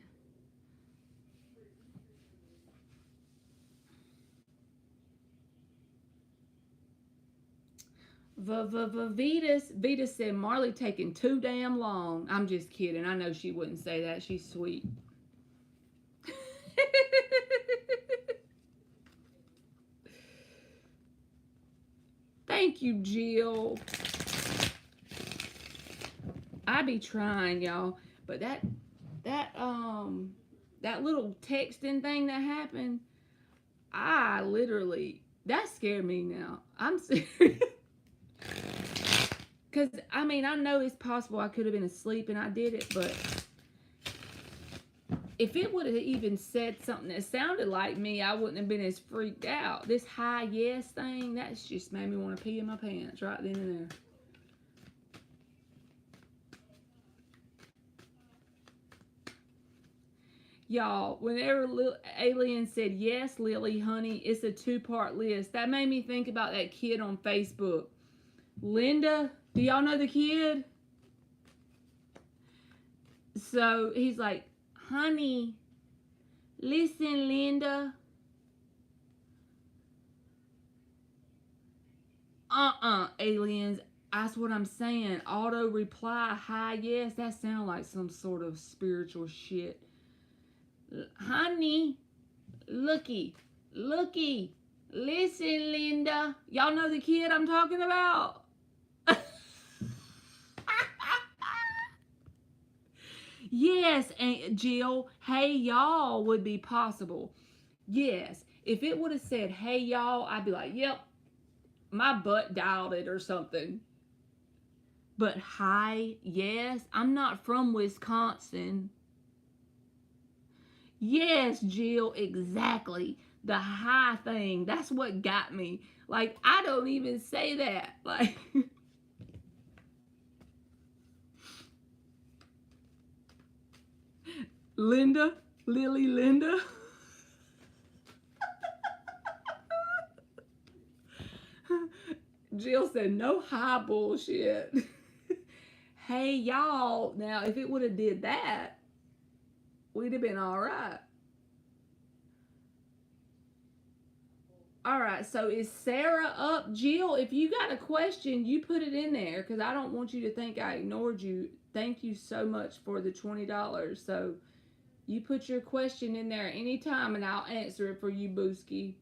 Vita said Marley taking too damn long. I'm just kidding. I know she wouldn't say that. She's sweet. Thank you, Jill. I be trying, y'all, but that little texting thing that happened, I literally, that scared me now. I'm serious. Because, I mean, I know it's possible I could have been asleep and I did it, but if it would have even said something that sounded like me, I wouldn't have been as freaked out. This hi yes thing, that's just made me want to pee in my pants right then and there. Y'all, whenever Alien said yes, Lily, honey, it's a 2-part list. That made me think about that kid on Facebook. Linda, do y'all know the kid? So he's like, honey, listen, Linda. Aliens. That's what I'm saying. Auto reply, hi, yes. That sounds like some sort of spiritual shit. Honey, looky, listen, Linda. Y'all know the kid I'm talking about? Yes, Aunt Jill, hey y'all would be possible. Yes, if it would have said hey y'all, I'd be like, yep, my butt dialed it or something. But hi, yes, I'm not from Wisconsin. Yes, Jill, exactly. The hi thing, that's what got me. Like, I don't even say that. Like, Linda, Lily, Linda. Jill said, no high bullshit. Hey, y'all. Now, if it would have did that, we'd have been all right. All right, so is Sarah up? Jill, if you got a question, you put it in there because I don't want you to think I ignored you. Thank you so much for the $20. So you put your question in there anytime and I'll answer it for you, Booski.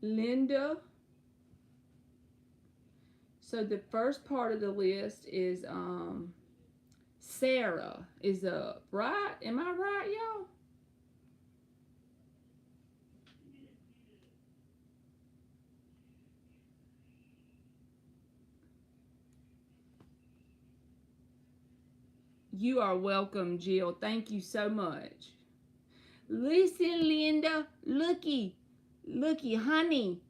Linda. So the first part of the list is Sarah is up, right? Am I right, y'all? You are welcome, Jill. Thank you so much. Listen, Linda, looky, honey.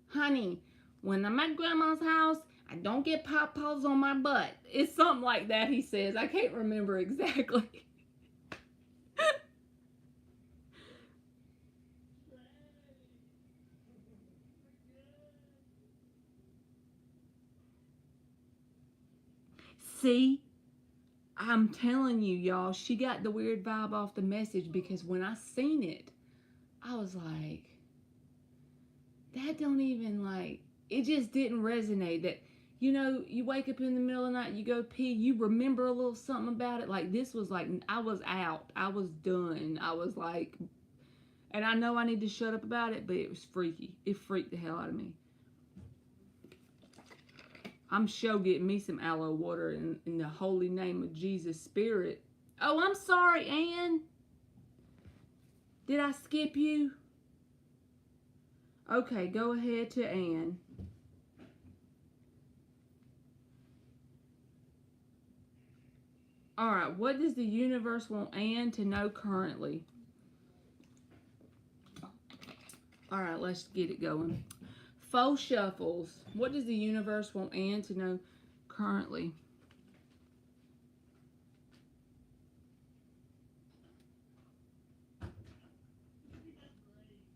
When I'm at grandma's house, I don't get pop-paws on my butt. It's something like that, he says. I can't remember exactly. See, I'm telling you, y'all, she got the weird vibe off the message because when I seen it, I was like, that don't even like, it just didn't resonate. That, you know, you wake up in the middle of the night, you go pee, you remember a little something about it. Like, this was like, I was out, I was done. I was like, and I know I need to shut up about it, but it was freaky. It freaked the hell out of me. I'm sure getting me some aloe water in the holy name of Jesus Spirit. Oh, I'm sorry, Ann. Did I skip you? Okay, go ahead to Ann. All right, what does the universe want Ann to know currently? All right, let's get it going. Faux shuffles. What does the universe want Ann to know currently?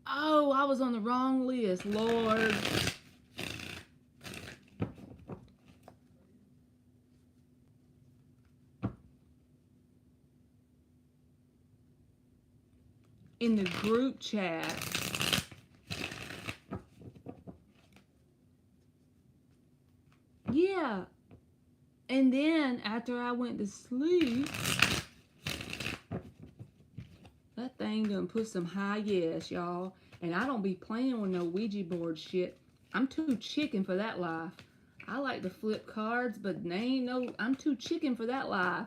Oh, I was on the wrong list, Lord. In the group chat, yeah. And then after I went to sleep, that thing done put some high yes, y'all. And I don't be playing with no Ouija board shit. I'm too chicken for that life. I like to flip cards, but they ain't no, I'm too chicken for that life.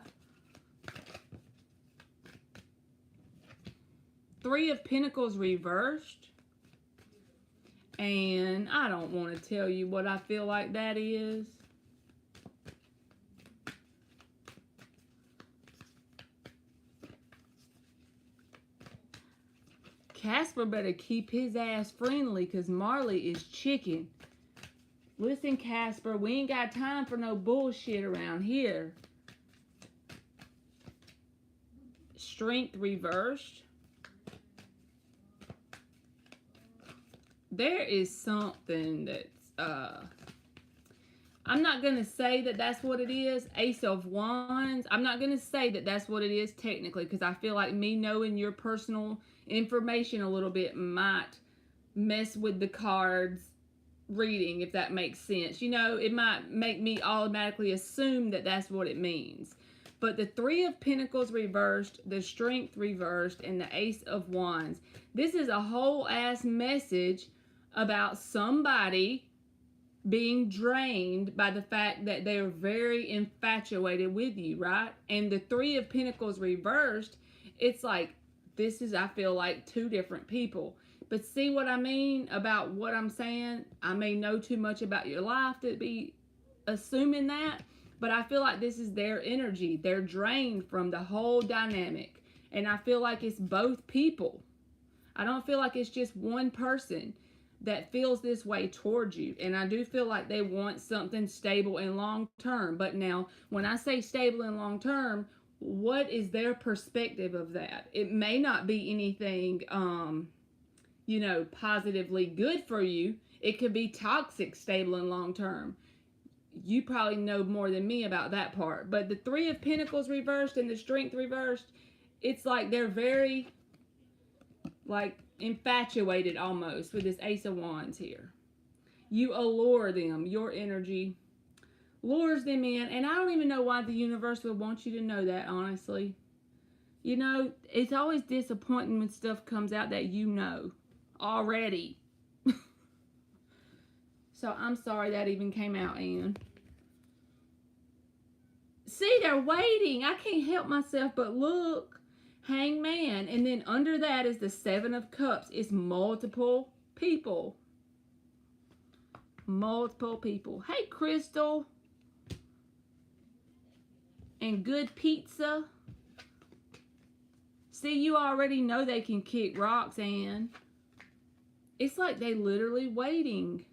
Three of Pentacles reversed. And I don't want to tell you what I feel like that is. Casper better keep his ass friendly because Marley is chicken. Listen, Casper, we ain't got time for no bullshit around here. Strength reversed. There is something that's, I'm not going to say that that's what it is. Ace of Wands. I'm not going to say that that's what it is technically because I feel like me knowing your personal information a little bit might mess with the cards reading, if that makes sense. You know, it might make me automatically assume that that's what it means. But the Three of Pentacles reversed, the Strength reversed, and the Ace of Wands. This is a whole ass message about somebody being drained by the fact that they're very infatuated with you, right? And the Three of Pentacles reversed, it's like, this is, I feel like, two different people. But see what I mean about what I'm saying? I may know too much about your life to be assuming that, but I feel like this is their energy. They're drained from the whole dynamic. And I feel like it's both people. I don't feel like it's just one person that feels this way towards you. And I do feel like they want something stable and long term. But now, when I say stable and long term, what is their perspective of that? It may not be anything, you know, positively good for you. It could be toxic, stable, and long term. You probably know more than me about that part. But the Three of Pentacles reversed and the Strength reversed, it's like they're very, like, infatuated almost with this Ace of Wands here. You allure them. Your energy lures them in. And I don't even know why the universe would want you to know that, honestly. You know, it's always disappointing when stuff comes out that you know already. So I'm sorry that even came out, Anne. See, they're waiting. I can't help myself but look. Hangman, and then under that is the Seven of Cups. It's multiple people. Multiple people. Hey, Crystal. And good pizza. See, you already know they can kick rocks, Anne. It's like they literally waiting.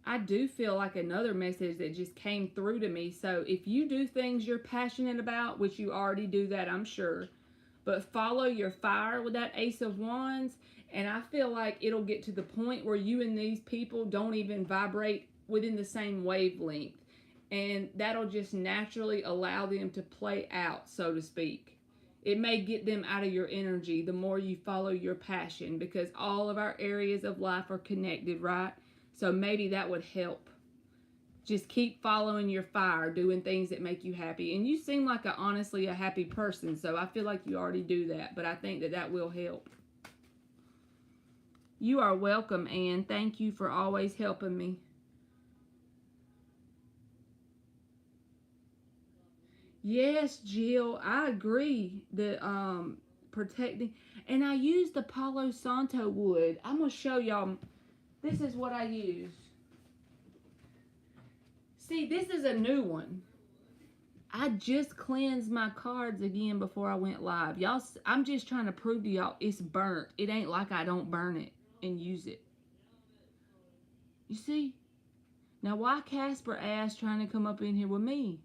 I do feel like another message that just came through to me. So if you do things you're passionate about, which you already do that, I'm sure, but follow your fire with that Ace of Wands, and I feel like it'll get to the point where you and these people don't even vibrate within the same wavelength, and that'll just naturally allow them to play out, so to speak. It may get them out of your energy the more you follow your passion, because all of our areas of life are connected, right? So maybe that would help. Just keep following your fire, doing things that make you happy. And you seem like honestly a happy person, so I feel like you already do that. But I think that that will help. You are welcome, Anne. Thank you for always helping me. Yes, Jill, I agree that protecting. And I used the Palo Santo wood. I'm going to show y'all. This is what I use. See, this is a new one. I just cleansed my cards again before I went live. Y'all, I'm just trying to prove to y'all it's burnt. It ain't like I don't burn it and use it. You see? Now, why Casper ass trying to come up in here with me?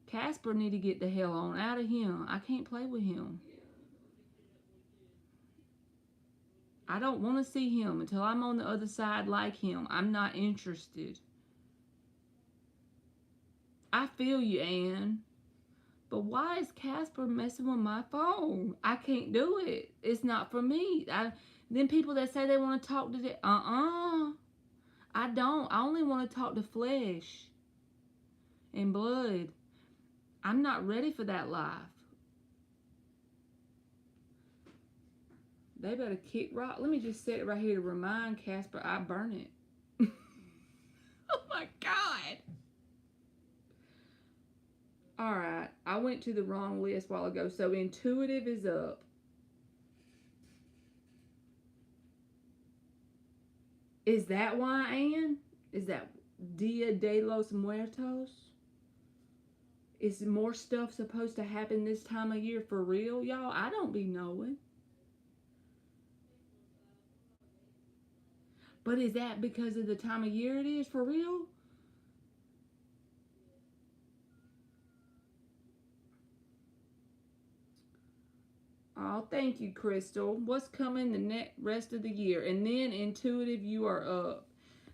Casper need to get the hell on out of him. I can't play with him. I don't want to see him until I'm on the other side like him. I'm not interested. I feel you, Anne. But why is Casper messing with my phone? I can't do it. It's not for me. Then people that say they want to talk to the... I don't. I only want to talk to flesh and blood. I'm not ready for that life. They better kick rock. Let me just set it right here to remind Casper I burn it. my God. All right. I went to the wrong list a while ago. So intuitive is up. Is that why, Anne? Is that Dia de los Muertos? Is more stuff supposed to happen this time of year for real, y'all? I don't be knowing. But is that because of the time of year it is for real? Oh, thank you, Crystal. What's coming the rest of the year? And then intuitive, you are up.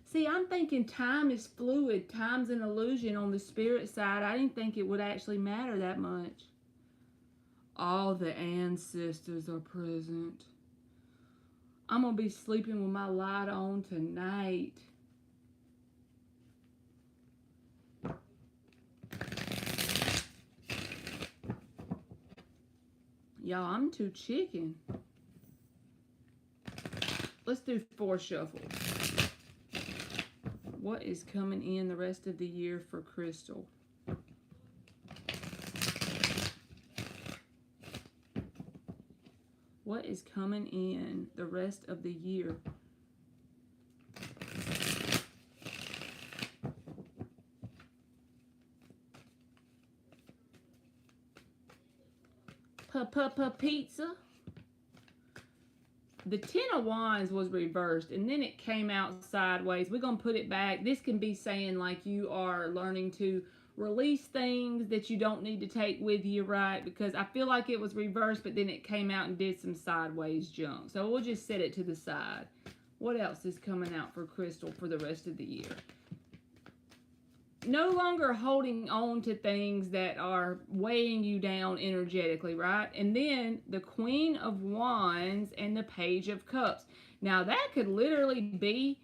See, I'm thinking time is fluid. Time's an illusion on the spirit side. I didn't think it would actually matter that much. All the ancestors are present. I'm going to be sleeping with my light on tonight. Y'all, I'm too chicken. Let's do 4 shuffles. What is coming in the rest of the year for Crystal? What is coming in the rest of the year? Pizza. The Ten of Wands was reversed and then it came out sideways. We're going to put it back. This can be saying like you are learning to release things that you don't need to take with you, right? Because I feel like it was reversed, but then it came out and did some sideways junk. So we'll just set it to the side. What else is coming out for Crystal for the rest of the year? No longer holding on to things that are weighing you down energetically, right? And then the Queen of Wands and the Page of Cups. Now that could literally be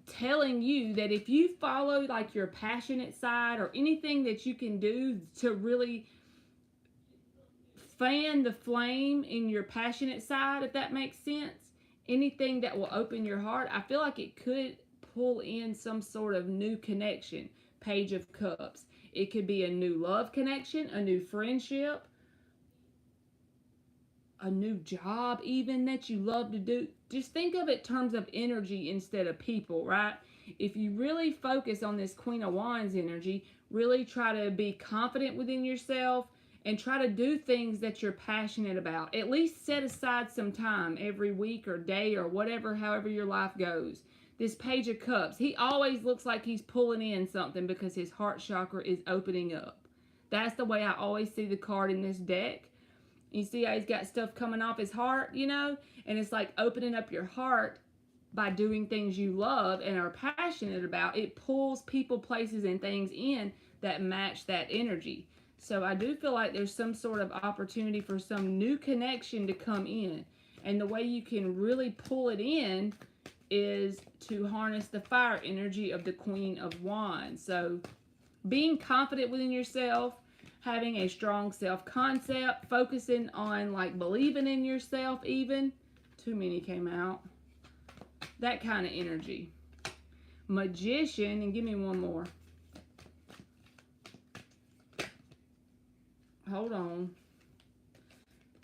telling you that if you follow like your passionate side or anything that you can do to really fan the flame in your passionate side, if that makes sense, anything that will open your heart, I feel like it could pull in some sort of new connection. Page of Cups. It could be a new love connection, a new friendship, a new job even that you love to do. Just think of it in terms of energy instead of people, right? If you really focus on this Queen of Wands energy, really try to be confident within yourself and try to do things that you're passionate about. At least set aside some time every week or day or whatever, however your life goes. This Page of Cups, he always looks like he's pulling in something because his heart chakra is opening up. That's the way I always see the card in this deck. You see how he's got stuff coming off his heart, you know? And it's like opening up your heart by doing things you love and are passionate about. It pulls people, places, and things in that match that energy. So I do feel like there's some sort of opportunity for some new connection to come in. And the way you can really pull it in is to harness the fire energy of the Queen of Wands. So being confident within yourself, having a strong self-concept, focusing on like believing in yourself even. Too many came out. That kind of energy. Magician, and give me one more. Hold on.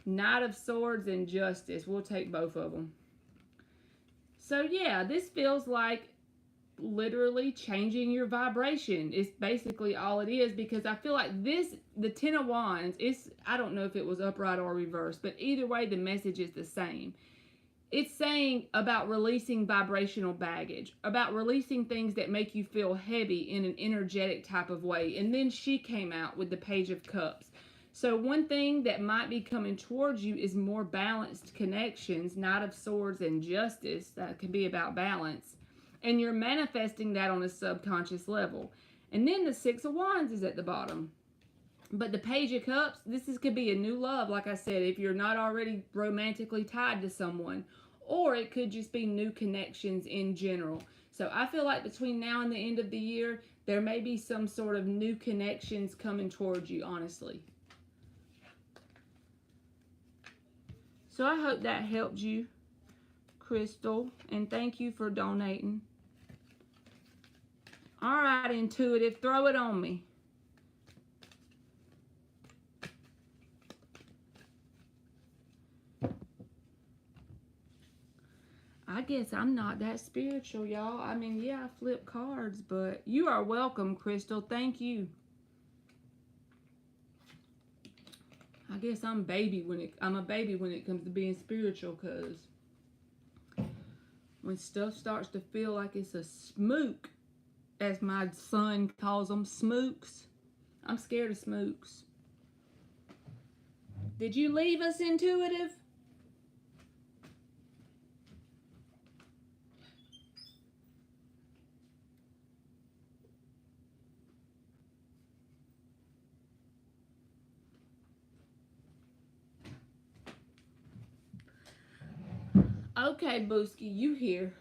Knight of Swords and Justice. We'll take both of them. So yeah, this feels like literally changing your vibration. It's basically all it is, because I feel like this, the Ten of Wands, I don't know if it was upright or reversed, but either way the message is the same. It's saying about releasing vibrational baggage, about releasing things that make you feel heavy in an energetic type of way. And then she came out with the Page of Cups. So one thing that might be coming towards you is more balanced connections, Knight of Swords and Justice. That can be about balance. And you're manifesting that on a subconscious level. And then the Six of Wands is at the bottom. But the Page of Cups, could be a new love, like I said, if you're not already romantically tied to someone. Or it could just be new connections in general. So I feel like between now and the end of the year, there may be some sort of new connections coming towards you, honestly. So I hope that helped you, Crystal. And thank you for donating. All right, intuitive, throw it on me. I guess I'm not that spiritual, y'all. I mean, yeah, I flip cards, but you are welcome, Crystal. Thank you. I guess I'm a baby when it comes to being spiritual, cause when stuff starts to feel like it's a smook, as my son calls them, smooks, I'm scared of smooks. Did you leave us, intuitive? Okay, Booski, you here.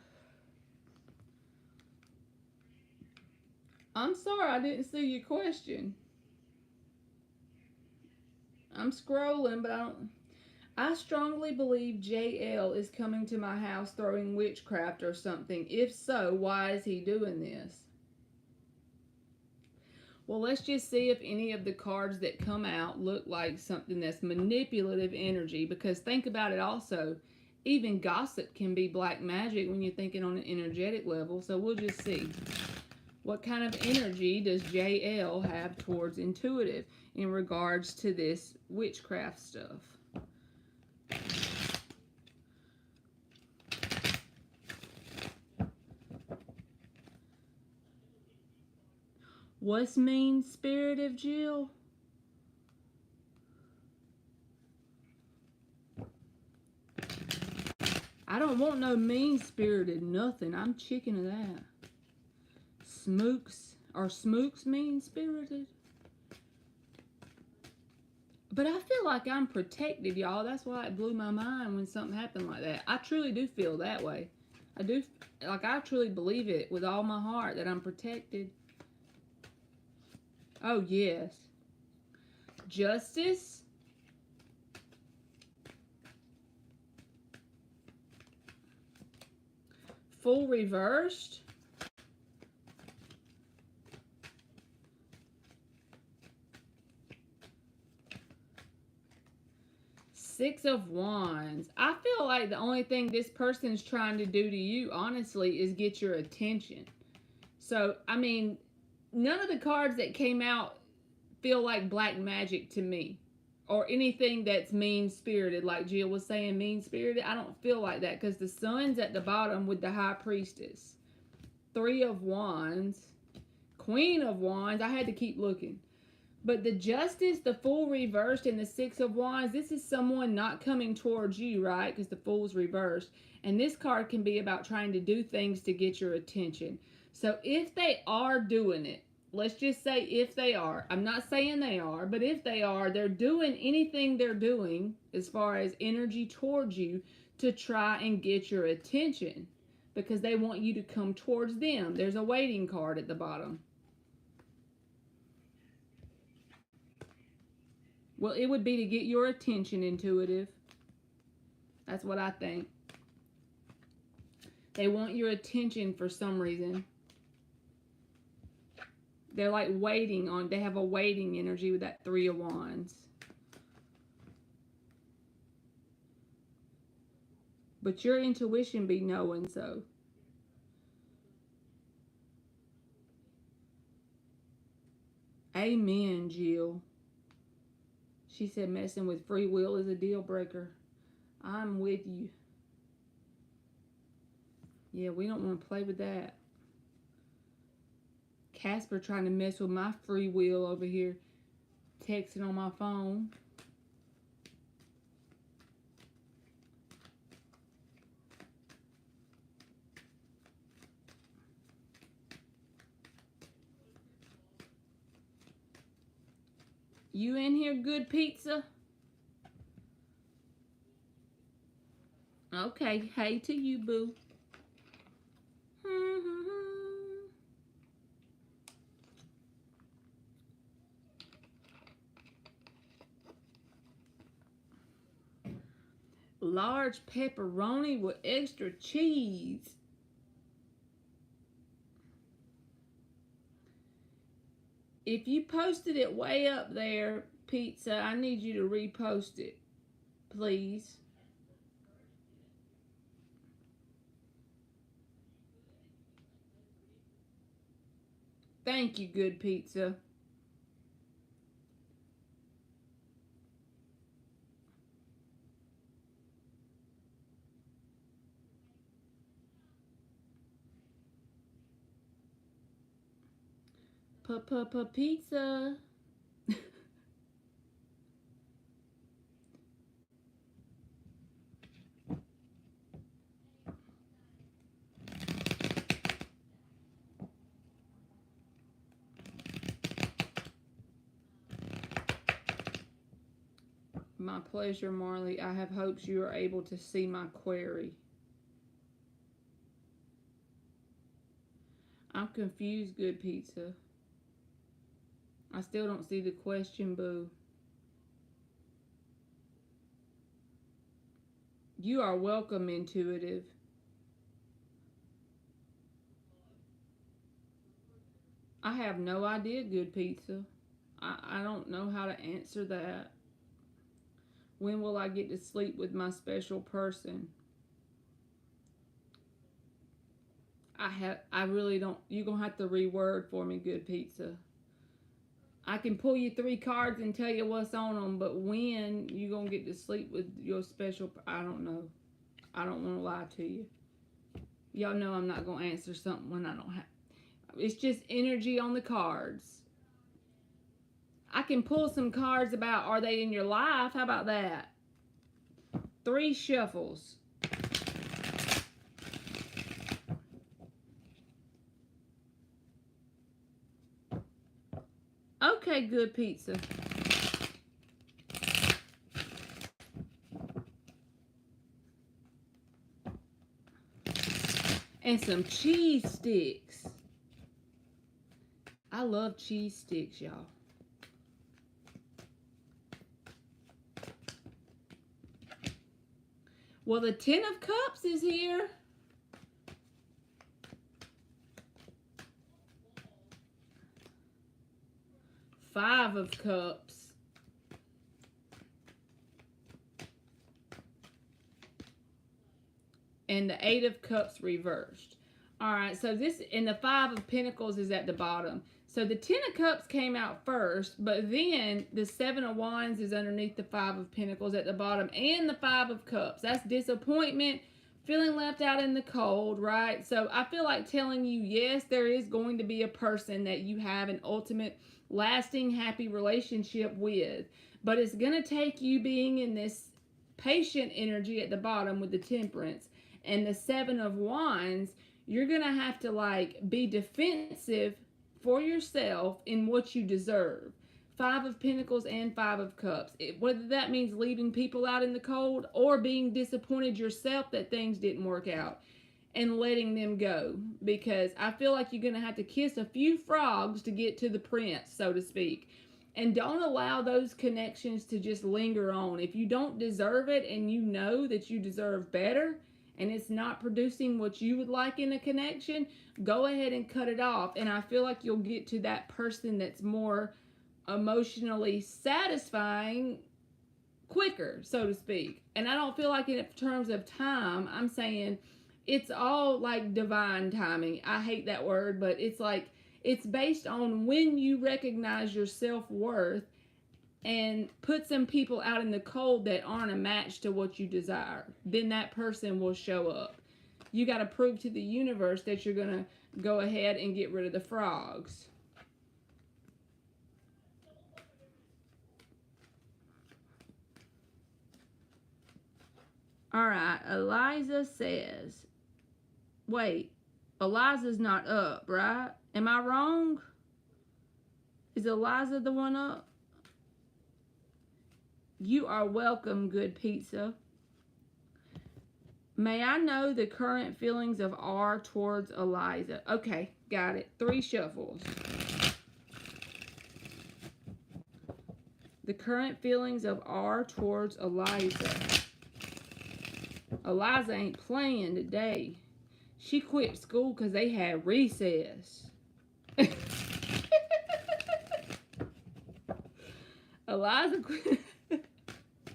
I'm sorry I didn't see your question. I'm scrolling, but I strongly believe JL is coming to my house throwing witchcraft or something. If so, why is he doing this? Well, let's just see if any of the cards that come out look like something that's manipulative energy, because think about it also. Even gossip can be black magic when you're thinking on an energetic level. So we'll just see. What kind of energy does JL have towards intuitive in regards to this witchcraft stuff? What's mean-spirited, Jill? I don't want no mean-spirited nothing. I'm chicken of that. Smooks. Are smooks mean-spirited? But I feel like I'm protected, y'all. That's why it blew my mind when something happened like that. I truly do feel that way. I do. Like, I truly believe it with all my heart that I'm protected. Oh, yes. Justice. Full reversed. Six of Wands. I feel like the only thing this person's trying to do to you, honestly, is get your attention. So, I mean, none of the cards that came out feel like black magic to me. Or anything that's mean-spirited, like Jill was saying, mean-spirited. I don't feel like that, because the sun's at the bottom with the High Priestess. Three of Wands. Queen of Wands. I had to keep looking. But the Justice, the Fool reversed, and the Six of Wands, this is someone not coming towards you, right? Because the Fool's reversed. And this card can be about trying to do things to get your attention. So if they are doing it, let's just say if they are. I'm not saying they are, but if they are, they're doing anything they're doing as far as energy towards you to try and get your attention. Because they want you to come towards them. There's a waiting card at the bottom. Well, it would be to get your attention, intuitive. That's what I think. They want your attention for some reason. They're like waiting on, they have a waiting energy with that Three of Wands. But your intuition be knowing so. Amen, Jill. She said messing with free will is a deal breaker. I'm with you. Yeah, we don't want to play with that. Casper trying to mess with my free will over here. Texting on my phone. You in here, good pizza? Okay, hey to you, boo. Large pepperoni with extra cheese. If you posted it way up there, Pizza, I need you to repost it, please. Thank you, Good Pizza. Pizza. My pleasure, Marley. I have hopes you are able to see my query. I'm confused, Good Pizza. I still don't see the question, boo. You are welcome, Intuitive. I have no idea, Good Pizza. I don't know how to answer that. When will I get to sleep with my special person? I really don't. You're gonna have to reword for me, Good Pizza. I can pull you 3 cards and tell you what's on them, but when you gonna get to sleep with your special, I don't know. I don't want to lie to you. Y'all know I'm not gonna answer something when I don't have. It's just energy on the cards. I can pull some cards about are they in your life? How about that? 3 shuffles. Okay, Good Pizza. And some cheese sticks. I love cheese sticks, y'all. Well, the 10 of Cups is here. Five of Cups. And the 8 of Cups reversed. All right, so this, and the 5 of Pentacles is at the bottom. So the 10 of Cups came out first, but then the 7 of Wands is underneath the 5 of Pentacles at the bottom, and the 5 of Cups. That's disappointment, feeling left out in the cold, right? So I feel like telling you, yes, there is going to be a person that you have an ultimate, lasting, happy relationship with, but it's going to take you being in this patient energy at the bottom with the Temperance and the 7 of Wands. You're going to have to like be defensive for yourself in what you deserve. 5 of Pentacles and 5 of Cups. Whether that means leaving people out in the cold or being disappointed yourself that things didn't work out and letting them go. Because I feel like you're going to have to kiss a few frogs to get to the prince, so to speak. And don't allow those connections to just linger on. If you don't deserve it and you know that you deserve better, and it's not producing what you would like in a connection, go ahead and cut it off. And I feel like you'll get to that person that's more emotionally satisfying quicker, so to speak. And I don't feel like in terms of time, I'm saying it's all like divine timing. I hate that word, but it's like it's based on when you recognize your self-worth and put some people out in the cold that aren't a match to what you desire. Then that person will show up. You got to prove to the universe that you're going to go ahead and get rid of the frogs. All right, Eliza says, wait, Eliza's not up, right? Am I wrong? Is Eliza the one up? You are welcome, Good Pizza. May I know the current feelings of R towards Eliza? Okay, got it. 3 shuffles. The current feelings of R towards Eliza. Eliza ain't playing today. She quit school because they had recess. Eliza,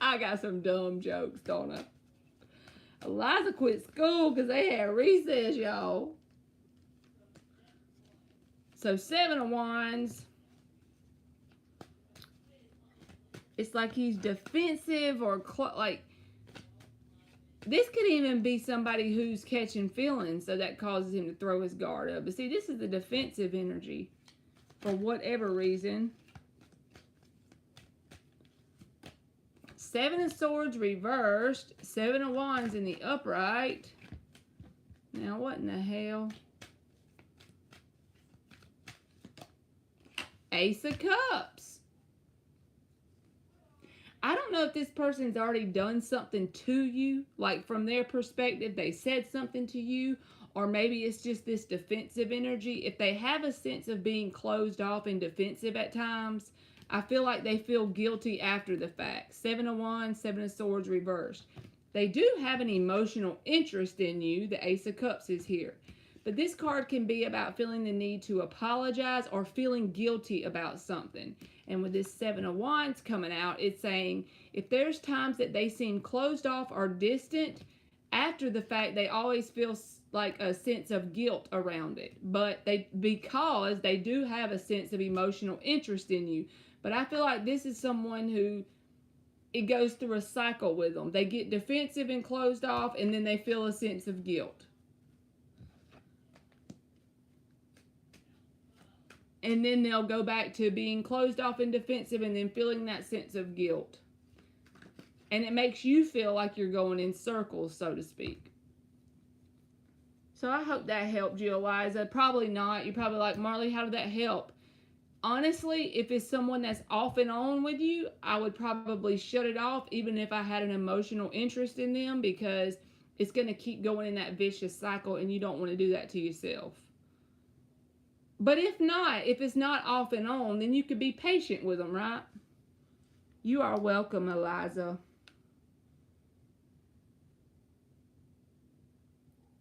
I got some dumb jokes, don't I? Eliza quit school because they had recess, y'all. So 7 of Wands. It's like he's defensive or like this could even be somebody who's catching feelings, so that causes him to throw his guard up. But see, this is the defensive energy for whatever reason. 7 of Swords reversed, 7 of Wands in the upright. Now, what in the hell? Ace of Cups. I don't know if this person's already done something to you, like from their perspective, they said something to you, or maybe it's just this defensive energy. If they have a sense of being closed off and defensive at times, I feel like they feel guilty after the fact. 7 of Wands, 7 of Swords reversed. They do have an emotional interest in you. The Ace of Cups is here. But this card can be about feeling the need to apologize or feeling guilty about something. And with this 7 of Wands coming out, it's saying if there's times that they seem closed off or distant, after the fact, they always feel like a sense of guilt around it. But because they do have a sense of emotional interest in you. But I feel like this is someone who it goes through a cycle with them. They get defensive and closed off, and then they feel a sense of guilt. And then they'll go back to being closed off and defensive and then feeling that sense of guilt. And it makes you feel like you're going in circles, so to speak. So I hope that helped you, Eliza. Probably not. You're probably like, Marley, how did that help? Honestly, if it's someone that's off and on with you, I would probably shut it off even if I had an emotional interest in them, because it's going to keep going in that vicious cycle and you don't want to do that to yourself. But if not, if it's not off and on, then you could be patient with them, right? You are welcome, Eliza.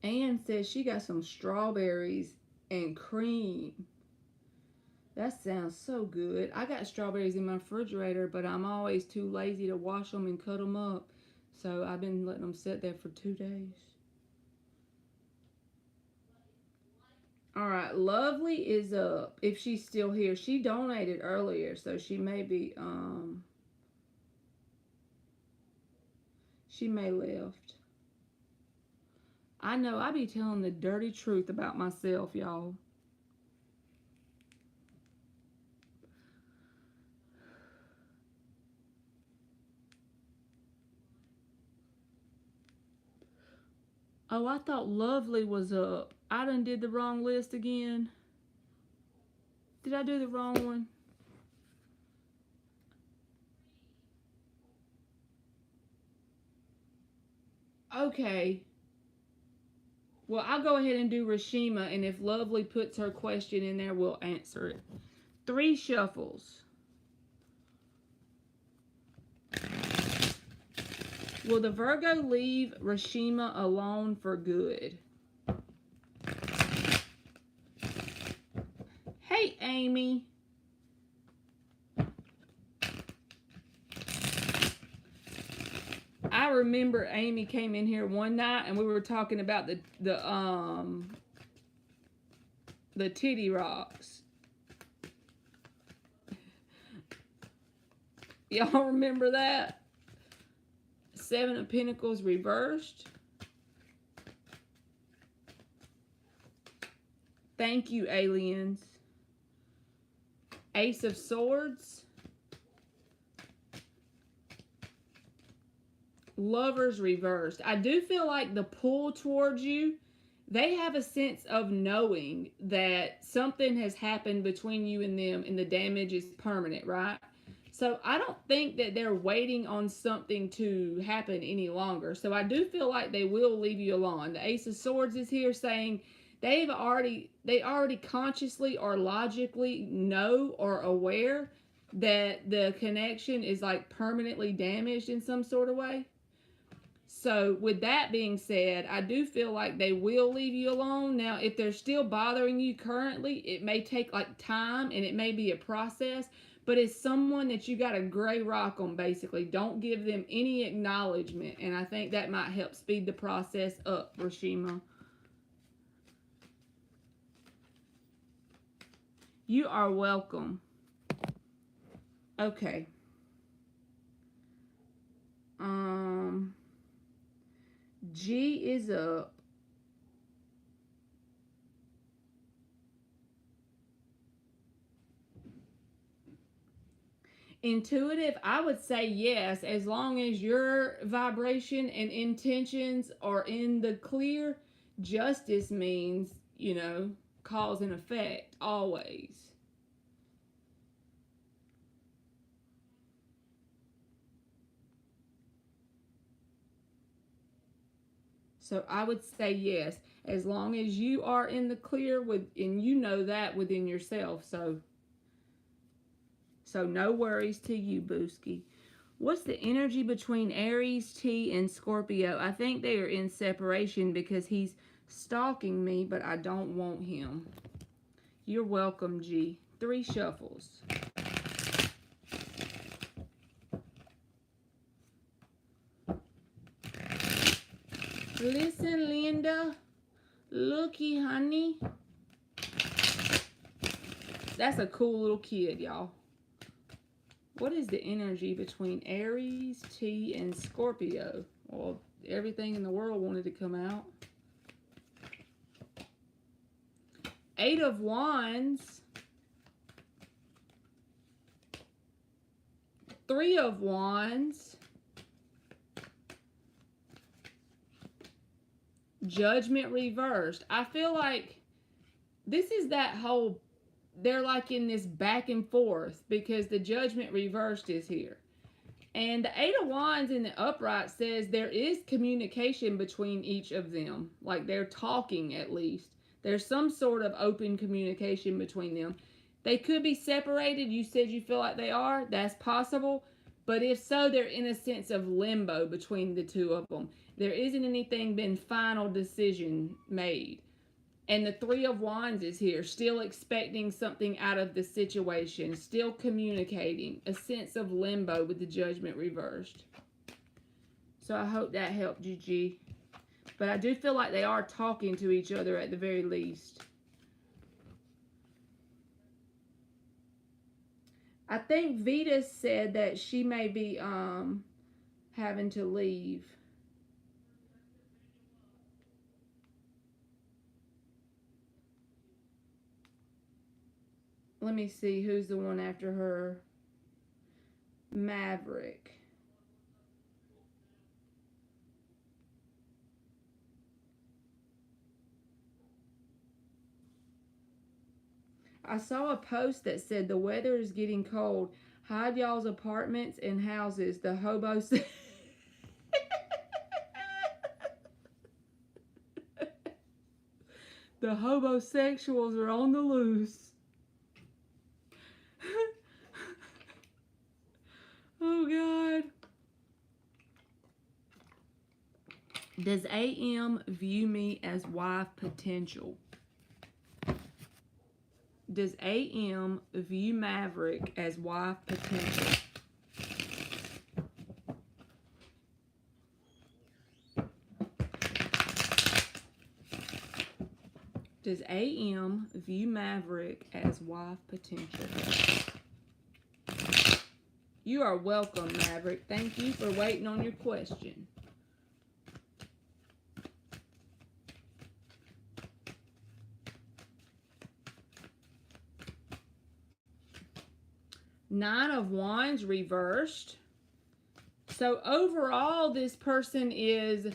Anne says she got some strawberries and cream. That sounds so good. I got strawberries in my refrigerator, but I'm always too lazy to wash them and cut them up. So I've been letting them sit there for 2 days. Alright, Lovely is up. If she's still here. She donated earlier, so she may be, she may left. I know, I be telling the dirty truth about myself, y'all. Oh, I thought Lovely was up. I done did the wrong list again. Did I do the wrong one? Okay. Well, I'll go ahead and do Rashima, and if Lovely puts her question in there, we'll answer it. 3 shuffles. Will the Virgo leave Rashima alone for good? Hey, Amy. I remember Amy came in here one night and we were talking about the titty rocks. Y'all remember that? 7 of Pentacles reversed. Thank you, aliens. Ace of Swords. Lovers reversed. I do feel like the pull towards you, they have a sense of knowing that something has happened between you and them and the damage is permanent, right? So I don't think that they're waiting on something to happen any longer. So I do feel like they will leave you alone. The Ace of Swords is here saying they already consciously or logically know or aware that the connection is like permanently damaged in some sort of way. So with that being said, I do feel like they will leave you alone. Now, if they're still bothering you currently, it may take like time and it may be a process. but it's someone that you got a gray rock on, basically. Don't give them any acknowledgement, and I think that might help speed the process up, Rashima. You are welcome. Okay. G is up. Intuitive, I would say yes, as long as your vibration and intentions are in the clear. Justice means, you know, cause and effect, always. So I would say yes, as long as you are in the clear with, and you know that within yourself. So no worries to you, Booski. What's the energy between Aries, T, and Scorpio? I think they are in separation because he's stalking me, but I don't want him. You're welcome, G. 3 shuffles. Listen, Linda. Looky, honey. That's a cool little kid, y'all. What is the energy between Aries, T, and Scorpio? Well, everything in the world wanted to come out. 8 of Wands. 3 of Wands. Judgment reversed. I feel like this is that whole, they're like in this back and forth because the Judgment reversed is here. And the 8 of Wands in the upright says there is communication between each of them. Like they're talking at least. There's some sort of open communication between them. They could be separated. You said you feel like they are. That's possible. But if so, they're in a sense of limbo between the two of them. There isn't anything been final decision made. And the 3 of Wands is here, still expecting something out of the situation, still communicating, a sense of limbo with the Judgment reversed. So I hope that helped you, G. But I do feel like they are talking to each other at the very least. I think Vita said that she may be having to leave. Let me see who's the one after her. Maverick. I saw a post that said the weather is getting cold. Hide y'all's apartments and houses. The hobos. The homosexuals are on the loose. Oh, God. Does AM view me as wife potential? Does AM view Maverick as wife potential? Does AM view Maverick as wife potential? You are welcome, Maverick. Thank you for waiting on your question. Nine of Wands reversed. So overall, this person is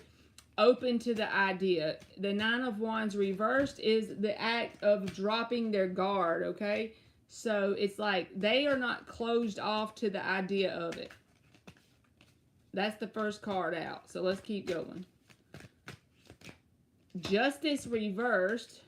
open to the idea. The Nine of Wands reversed is the act of dropping their guard, okay? So it's like they are not closed off to the idea of it. That's the first card out. So let's keep going. Justice reversed.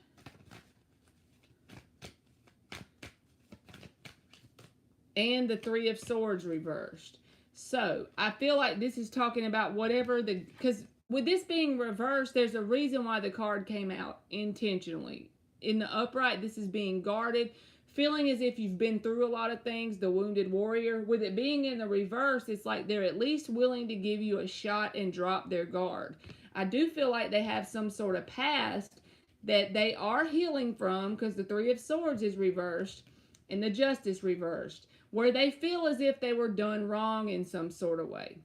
And the Three of Swords reversed. So I feel like this is talking about whatever the, because with this being reversed, there's a reason why the card came out intentionally. In the upright, this is being guarded feeling as if you've been through a lot of things, the wounded warrior. With it being in the reverse, it's like they're at least willing to give you a shot and drop their guard. I do feel like they have some sort of past that they are healing from, because the Three of Swords is reversed and the Justice reversed, where they feel as if they were done wrong in some sort of way.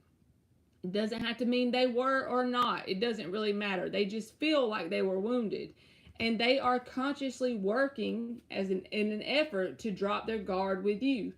It doesn't have to mean they were or not. It doesn't really matter. They just feel like they were wounded. And they are consciously working in an effort to drop their guard with you.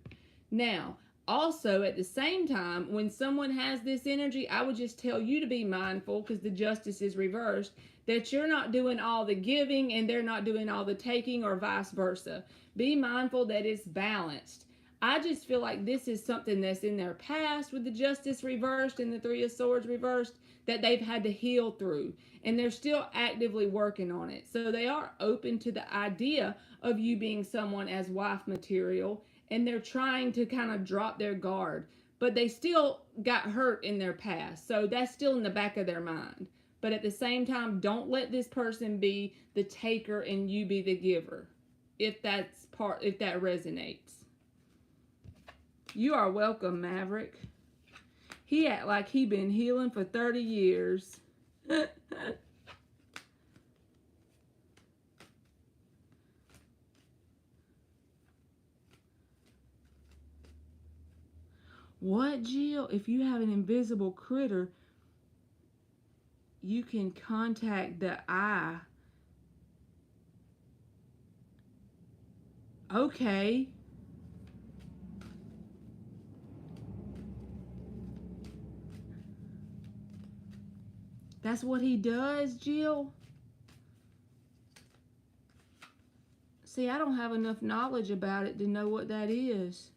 Now, also at the same time, when someone has this energy, I would just tell you to be mindful, because the Justice is reversed, that you're not doing all the giving and they're not doing all the taking, or vice versa. Be mindful that it's balanced. I just feel like this is something that's in their past with the Justice reversed and the Three of Swords reversed that they've had to heal through. And they're still actively working on it. So they are open to the idea of you being someone as wife material. And they're trying to kind of drop their guard. But they still got hurt in their past. So that's still in the back of their mind. But at the same time, don't let this person be the taker and you be the giver. If that resonates. You are welcome, Maverick. He act like he been healing for 30 years. What, Jill? If you have an invisible critter, you can contact the eye. Okay. That's what he does, Jill? See, I don't have enough knowledge about it to know what that is.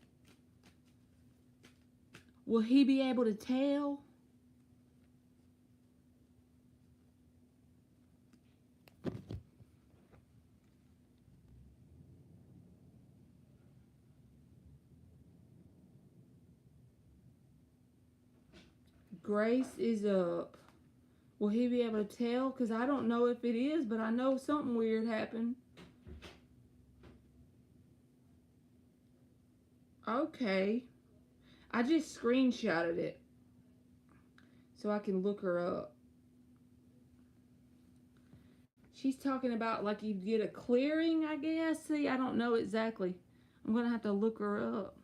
Will he be able to tell? Grace is up. Will he be able to tell? Because I don't know if it is, but I know something weird happened. Okay. I just screenshotted it so I can look her up. She's talking about like you get a clearing, I guess. See, I don't know exactly. I'm going to have to look her up.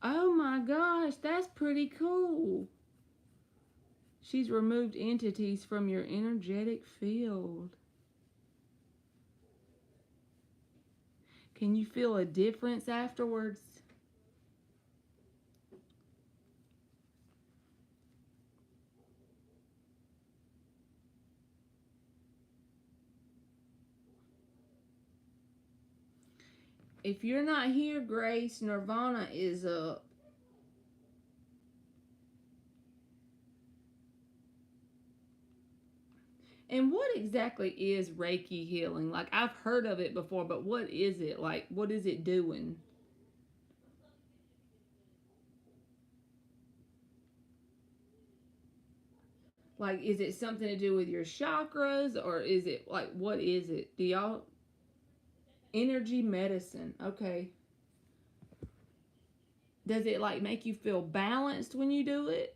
Oh my gosh, that's pretty cool. She's removed entities from your energetic field. Can you feel a difference afterwards? If you're not here, Grace, Nirvana is up. And what exactly is Reiki healing? Like, I've heard of it before, but what is it? Like, what is it doing? Like, is it something to do with your chakras, or is it, like, what is it? Do y'all... Energy medicine. Okay. Does it, like, make you feel balanced when you do it?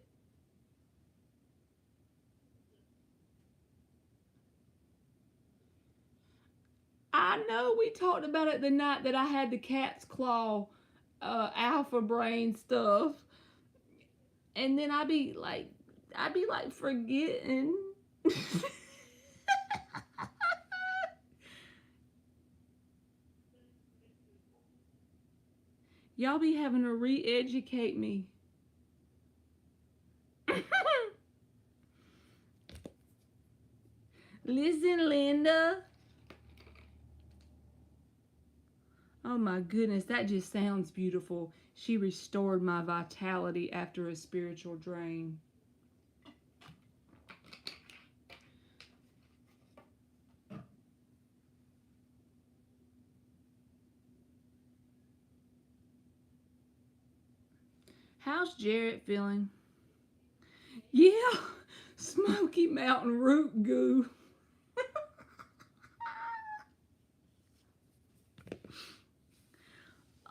I know we talked about it the night that I had the cat's claw alpha brain stuff. And then I'd be like forgetting. Y'all be having to re-educate me. Listen, Linda. Oh my goodness, that just sounds beautiful. She restored my vitality after a spiritual drain. How's Jarrett feeling? Yeah, Smoky Mountain root goo.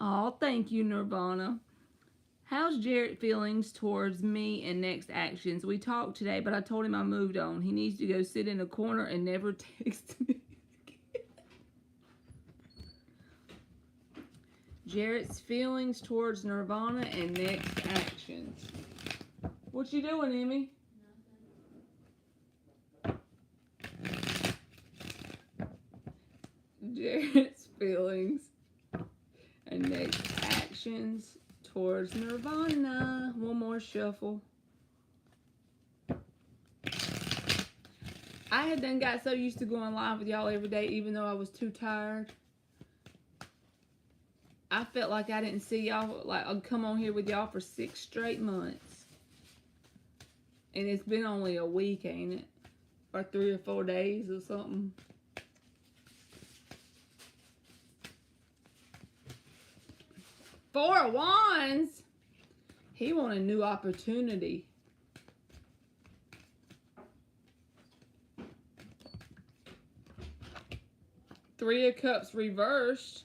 Oh, thank you, Nirvana. How's Jarrett feelings towards me and next actions? We talked today, but I told him I moved on. He needs to go sit in a corner and never text me. Jarrett's feelings towards Nirvana and next actions. What you doing, Emmy? Jarrett's feelings and next actions towards Nirvana. One more shuffle. I had done got so used to going live with y'all every day, even though I was too tired. I felt like I didn't see y'all, like I'd come on here with y'all for 6 straight months. And it's been only a week, ain't it? Or 3 or 4 days or something. Four of Wands. He want a new opportunity. Three of Cups reversed.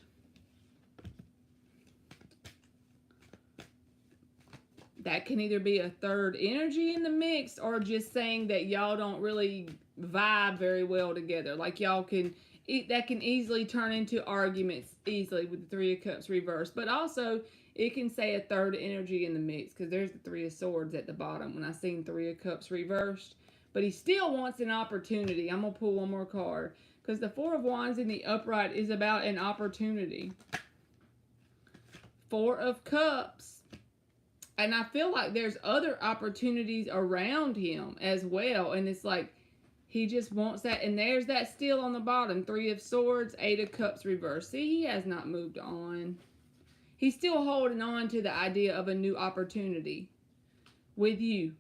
That can either be a third energy in the mix or just saying that y'all don't really vibe very well together. Like y'all can, that can easily turn into arguments easily with the Three of Cups reversed. But also, it can say a third energy in the mix because there's the Three of Swords at the bottom when I seen Three of Cups reversed. But he still wants an opportunity. I'm going to pull one more card because the Four of Wands in the upright is about an opportunity. Four of Cups. And I feel like there's other opportunities around him as well. And it's like, he just wants that. And there's that still on the bottom. Three of Swords, Eight of Cups reversed. See, he has not moved on. He's still holding on to the idea of a new opportunity with you.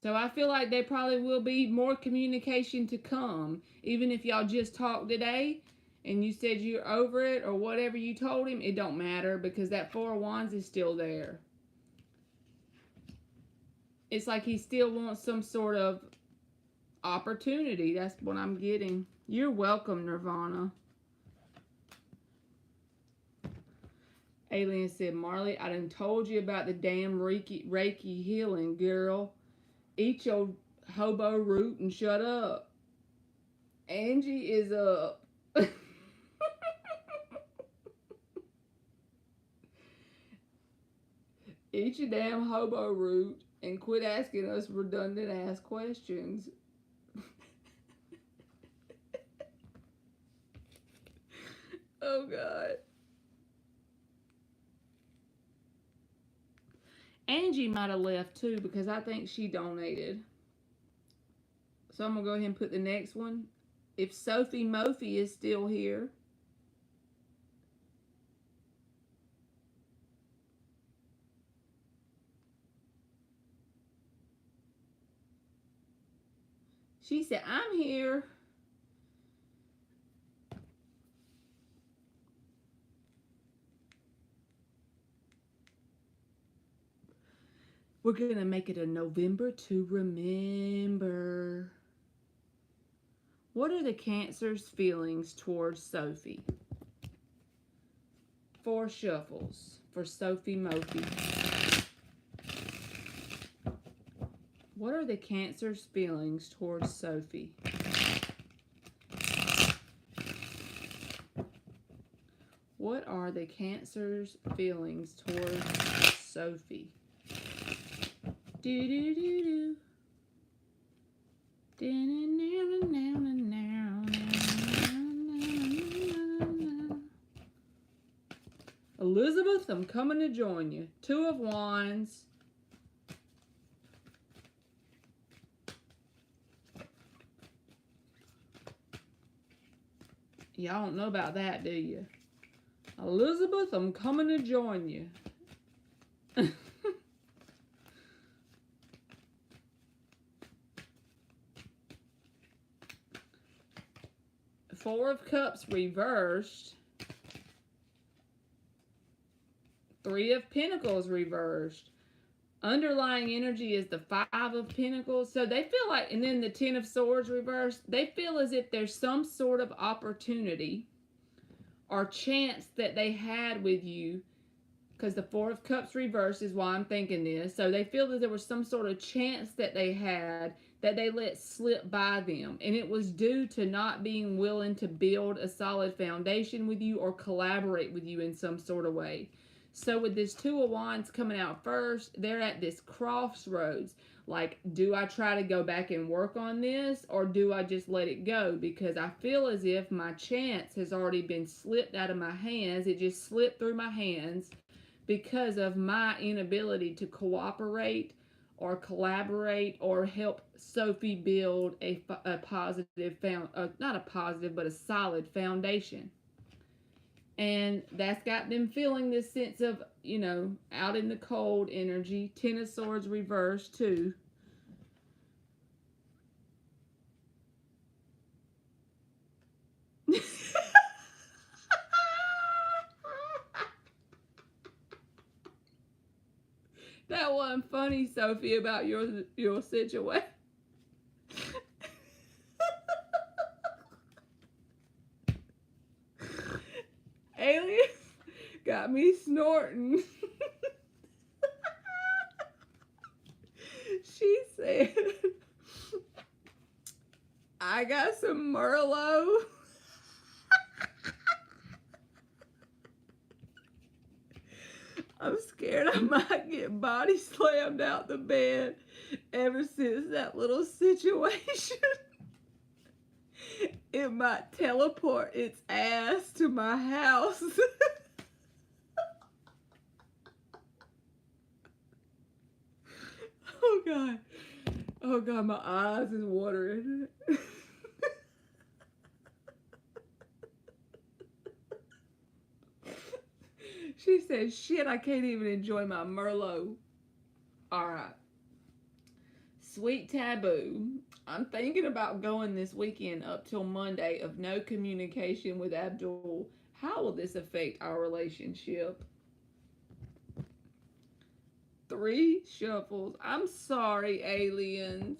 So I feel like there probably will be more communication to come. Even if y'all just talked today and you said you're over it or whatever you told him, it don't matter because that Four of Wands is still there. It's like he still wants some sort of opportunity. That's what I'm getting. You're welcome, Nirvana. Alien said, Marley, I done told you about the damn Reiki healing, girl. Eat your hobo root and shut up. Angie is up. Eat your damn hobo root and quit asking us redundant ass questions. Oh, God. Angie might have left, too, because I think she donated. So I'm going to go ahead and put the next one. If Sophie Mophy is still here. She said, I'm here. We're going to make it a November to remember. What are the Cancer's feelings towards Sophie? 4 shuffles for Sophie Mophy. What are the Cancer's feelings towards Sophie? What are the Cancer's feelings towards Sophie? Do-do-do-do. Elizabeth, I'm coming to join you. 2 of Wands. Y'all don't know about that, do you? Elizabeth, I'm coming to join you. 4 of Cups reversed. Three of Pentacles reversed. Underlying energy is the Five of Pentacles. So they feel like, and then the Ten of Swords reversed, they feel as if there's some sort of opportunity or chance that they had with you, because the Four of Cups reversed is why I'm thinking this. So they feel that there was some sort of chance that they had that they let slip by them. And it was due to not being willing to build a solid foundation with you or collaborate with you in some sort of way. So with this Two of Wands coming out first, they're at this crossroads. Like, do I try to go back and work on this, or do I just let it go? Because I feel as if my chance has already been slipped out of my hands. It just slipped through my hands because of my inability to cooperate or collaborate or help Sophie build a positive, not a positive, but a solid foundation. And that's got them feeling this sense of, you know, out in the cold energy. Ten of Swords reversed too. That wasn't funny, Sophie, about your situation. Alias got me snorting. She said, I got some Merlot. I'm scared I might get body slammed out the bed ever since that little situation. It might teleport its ass to my house. Oh God. Oh God, my eyes is watering. She said, shit, I can't even enjoy my Merlot. Alright. Sweet taboo. I'm thinking about going this weekend up till Monday of no communication with Abdul. How will this affect our relationship? 3 shuffles. I'm sorry, aliens.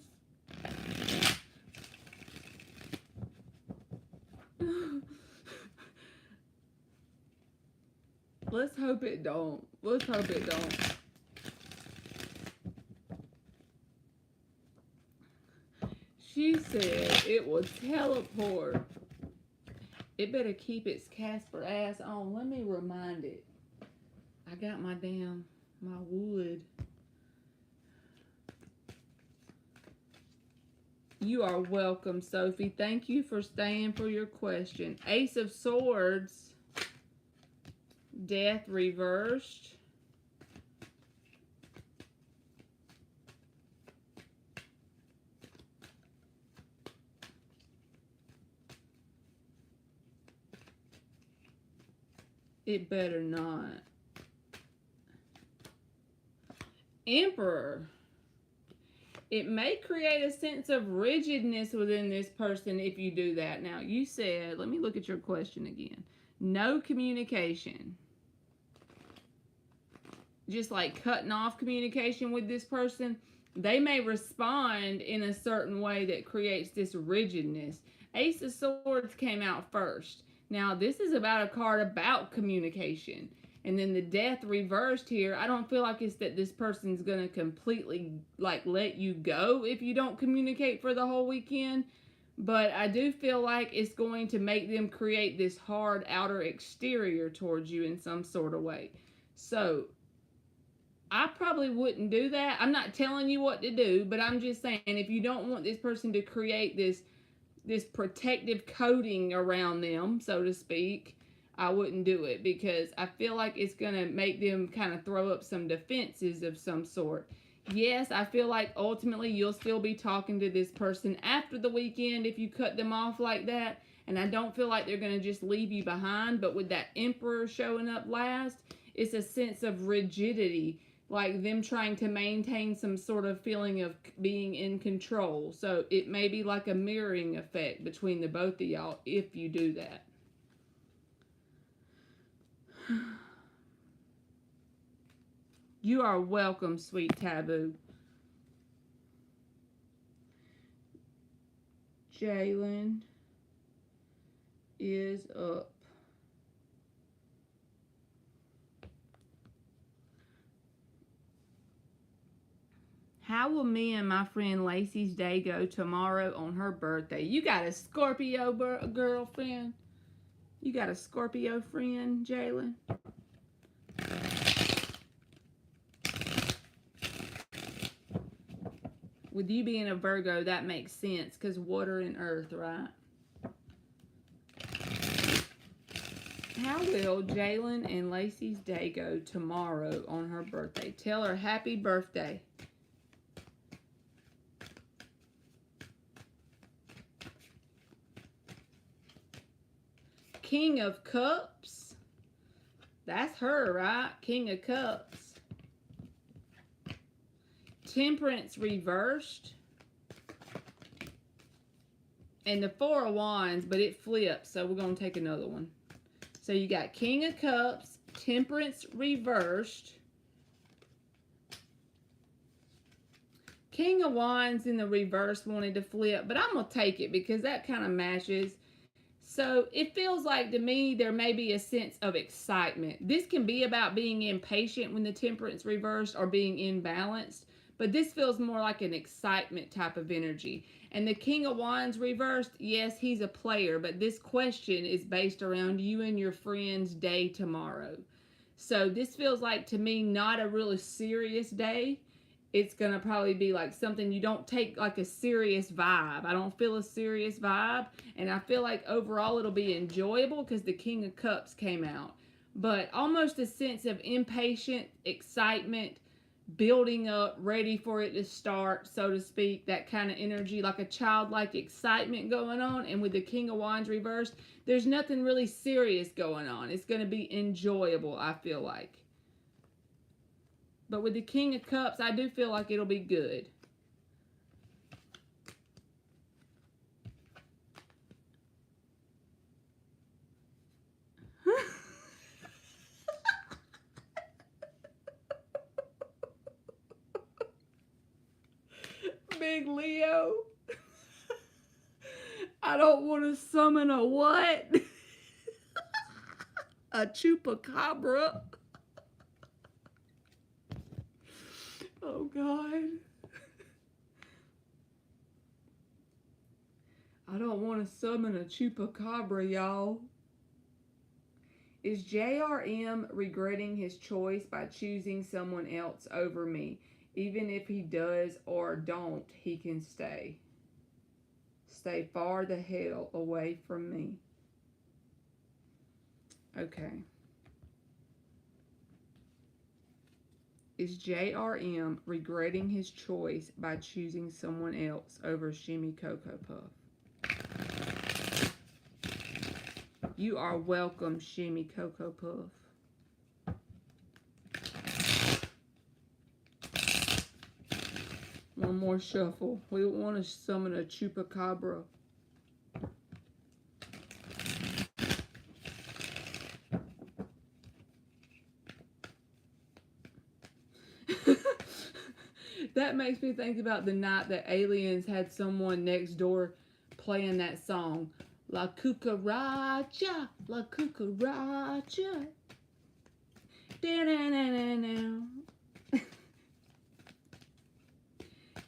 Let's hope it don't. Let's hope it don't. She said it will teleport. It better keep its Casper ass on. Let me remind it. I got my wood. You are welcome, Sophie. Thank you for staying for your question. Ace of Swords. Death reversed. It better not. Emperor. It may create a sense of rigidness within this person if you do that. Now, you said, let me look at your question again. No communication. Just like cutting off communication with this person. They may respond in a certain way that creates this rigidness. Ace of Swords came out first. Now, this is about a card about communication. And then the Death reversed here. I don't feel like it's that this person's going to completely, like, let you go if you don't communicate for the whole weekend. But I do feel like it's going to make them create this hard outer exterior towards you in some sort of way. So, I probably wouldn't do that. I'm not telling you what to do, but I'm just saying if you don't want this person to create this protective coating around them, so to speak, I wouldn't do it, because I feel like it's going to make them kind of throw up some defenses of some sort. Yes, I feel like ultimately you'll still be talking to this person after the weekend if you cut them off like that, and I don't feel like they're going to just leave you behind, but with that Emperor showing up last, it's a sense of rigidity, like them trying to maintain some sort of feeling of being in control. So it may be like a mirroring effect between the both of y'all if you do that. You are welcome, sweet taboo. Jalen is up. How will me and my friend Lacey's day go tomorrow on her birthday? You got a Scorpio girlfriend? You got a Scorpio friend, Jalen? With you being a Virgo, that makes sense because water and earth, right? How will Jalen and Lacey's day go tomorrow on her birthday? Tell her happy birthday. King of Cups. That's her, right? King of Cups. Temperance reversed. And the Four of Wands, but it flips, so we're going to take another one. So you got King of Cups, Temperance reversed. King of Wands in the reverse wanted to flip, but I'm going to take it because that kind of matches. So it feels like to me there may be a sense of excitement. This can be about being impatient when the Temperance reversed or being imbalanced, but this feels more like an excitement type of energy. And the King of Wands reversed, yes, he's a player, but this question is based around you and your friend's day tomorrow. So this feels like to me not a really serious day. It's going to probably be like something you don't take like a serious vibe. I don't feel a serious vibe. And I feel like overall it'll be enjoyable because the King of Cups came out. But almost a sense of impatient excitement, building up, ready for it to start, so to speak. That kind of energy, like a childlike excitement going on. And with the King of Wands reversed, there's nothing really serious going on. It's going to be enjoyable, I feel like. But with the King of Cups, I do feel like it'll be good. Big Leo. I don't want to summon a what? A chupacabra. Oh, God. I don't want to summon a chupacabra, y'all. Is JRM regretting his choice by choosing someone else over me? Even if he does or don't, he can stay. Stay far the hell away from me. Okay. Is JRM regretting his choice by choosing someone else over Shimmy Cocoa Puff? You are welcome, Shimmy Cocoa Puff. One more shuffle. We don't want to summon a chupacabra. That makes me think about the night that aliens had someone next door playing that song. La cucaracha, la cucaracha.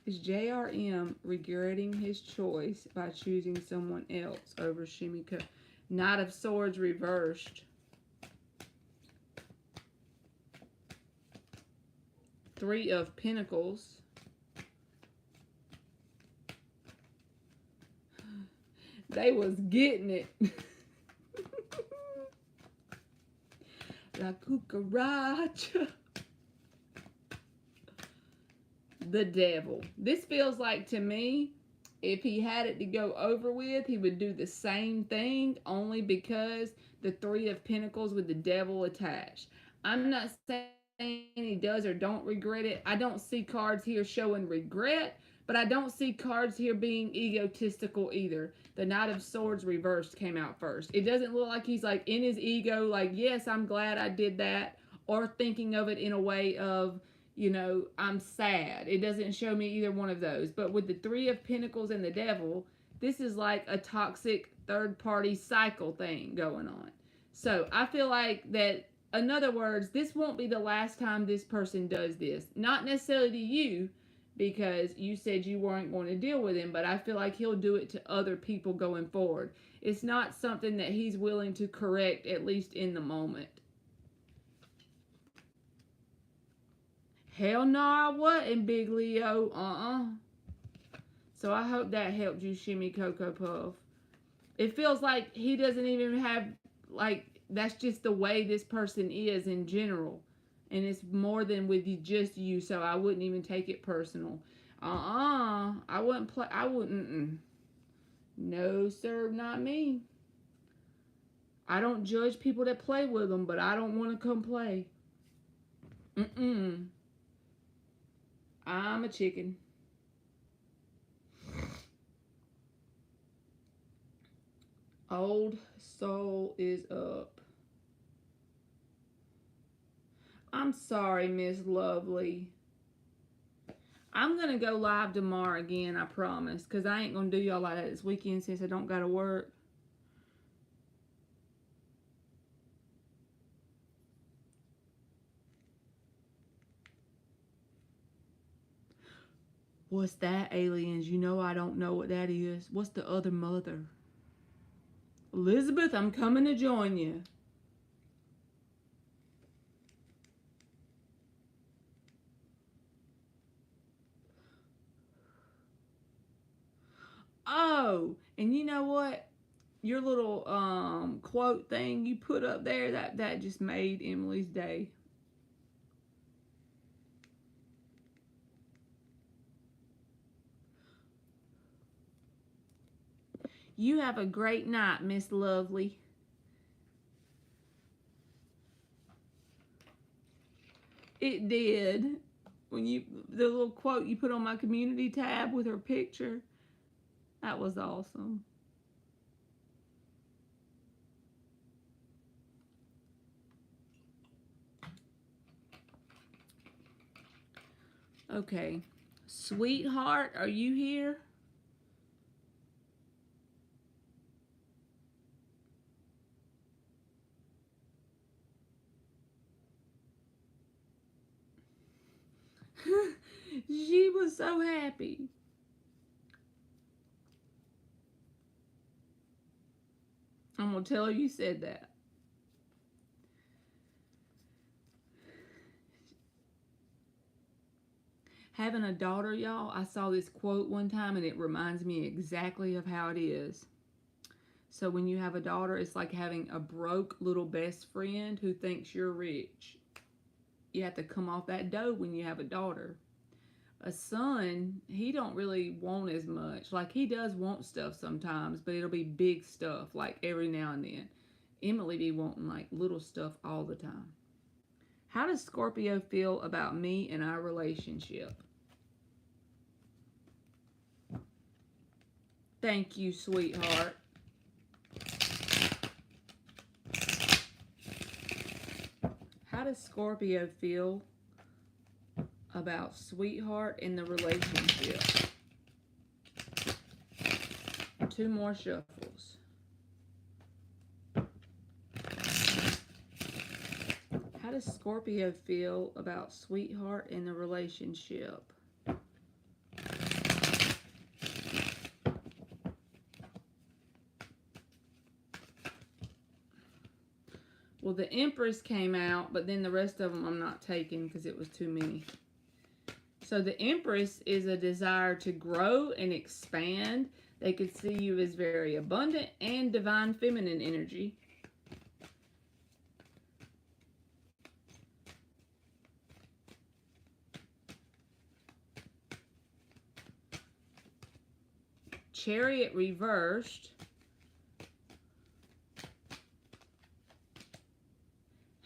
Is JRM regretting his choice by choosing someone else over Shimiko? Knight of Swords reversed. Three of Pentacles. They was getting it. La cucaracha. The Devil. This feels like to me, if he had it to go over with, he would do the same thing, only because the Three of Pentacles with the Devil attached. I'm not saying he does or don't regret it. I don't see cards here showing regret, but I don't see cards here being egotistical either. The Knight of Swords reversed came out first. It doesn't look like he's like in his ego, like, yes, I'm glad I did that, or thinking of it in a way of, I'm sad. It doesn't show me either one of those. But with the Three of Pentacles and the Devil, this is like a toxic third party cycle thing going on. So I feel like that, in other words, this won't be the last time this person does this. Not necessarily to you, because you said you weren't going to deal with him, but I feel like he'll do it to other people going forward. It's not something that he's willing to correct, at least in the moment. Hell no, I wasn't, Big Leo. So I hope that helped you, Shimmy Cocoa Puff. It feels like he doesn't even have, like, that's just the way this person is in general. And it's more than with just you, so I wouldn't even take it personal. I wouldn't. No, sir, not me. I don't judge people that play with them, but I don't want to come play. I'm a chicken. Old soul is up. I'm sorry, Miss Lovely. I'm going to go live tomorrow again, I promise. Because I ain't going to do y'all like that this weekend since I don't got to work. What's that, aliens? You know I don't know what that is. What's the other mother? Elizabeth, I'm coming to join you. Oh, and you know what? Your little quote thing you put up there, that just made Emily's day. You have a great night, Miss Lovely. It did. When the little quote you put on my community tab with her picture, that was awesome. Okay. Sweetheart, are you here? She was so happy. I'm going to tell her you said that. Having a daughter, y'all, I saw this quote one time and it reminds me exactly of how it is. So when you have a daughter, it's like having a broke little best friend who thinks you're rich. You have to come off that dough when you have a daughter. A son, he don't really want as much. Like, he does want stuff sometimes, but it'll be big stuff, like every now and then. Emily be wanting like little stuff all the time. How does Scorpio feel about me and our relationship? Thank you, sweetheart. How does Scorpio feel about sweetheart in the relationship? 2 more shuffles. How does Scorpio feel about sweetheart in the relationship? Well, the Empress came out, but then the rest of them I'm not taking because it was too many. So the Empress is a desire to grow and expand. They could see you as very abundant and divine feminine energy. Chariot reversed.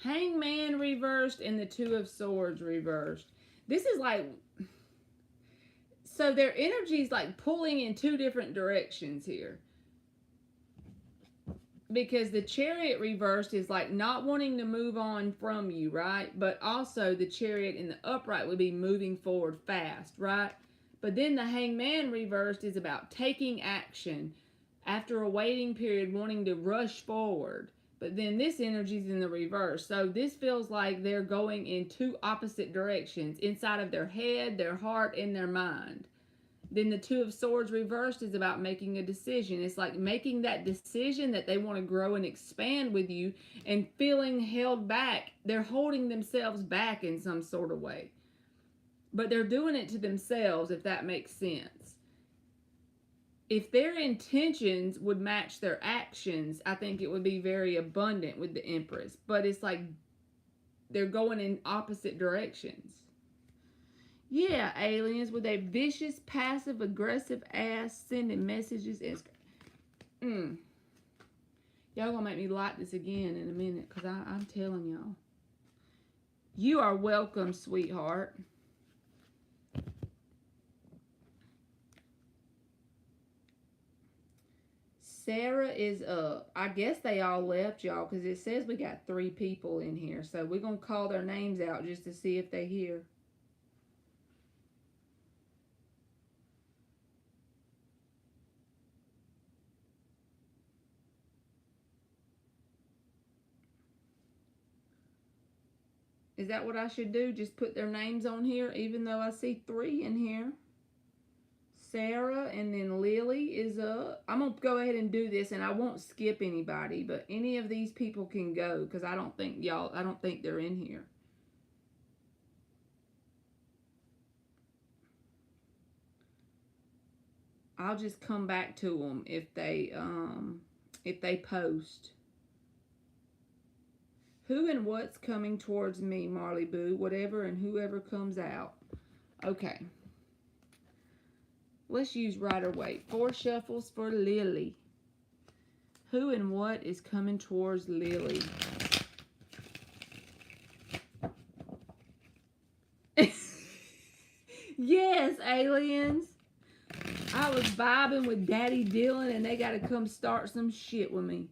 Hangman reversed and the 2 of Swords reversed. This is like, so their energy is like pulling in 2 different directions here. because the Chariot reversed is like not wanting to move on from you, right? But also the Chariot in the upright would be moving forward fast, right? But then the Hangman reversed is about taking action after a waiting period, wanting to rush forward. But then this energy is in the reverse. So this feels like they're going in two opposite directions inside of their head, their heart, and their mind. Then the Two of Swords reversed is about making a decision. It's like making that decision that they want to grow and expand with you and feeling held back. They're holding themselves back in some sort of way. But they're doing it to themselves, if that makes sense. If their intentions would match their actions, I think it would be very abundant with the Empress. But it's like they're going in opposite directions. Yeah, aliens with a vicious, passive-aggressive ass sending messages. Y'all gonna make me like this again in a minute, because I'm telling y'all. You are welcome, sweetheart. Sarah is up. I guess they all left, y'all, because it says we got 3 people in here. So we're going to call their names out just to see if they're here. Is that what I should do? Just put their names on here, even though I see 3 in here? Sarah, and then Lily is up. I'm going to go ahead and do this, and I won't skip anybody, but any of these people can go, because I don't think they're in here. I'll just come back to them if they post. Who and what's coming towards me, Marley Boo? Whatever and whoever comes out. Okay. Let's use Rider Waite. 4 shuffles for Lily. Who and what is coming towards Lily? Yes, aliens. I was vibing with Daddy Dylan and they got to come start some shit with me.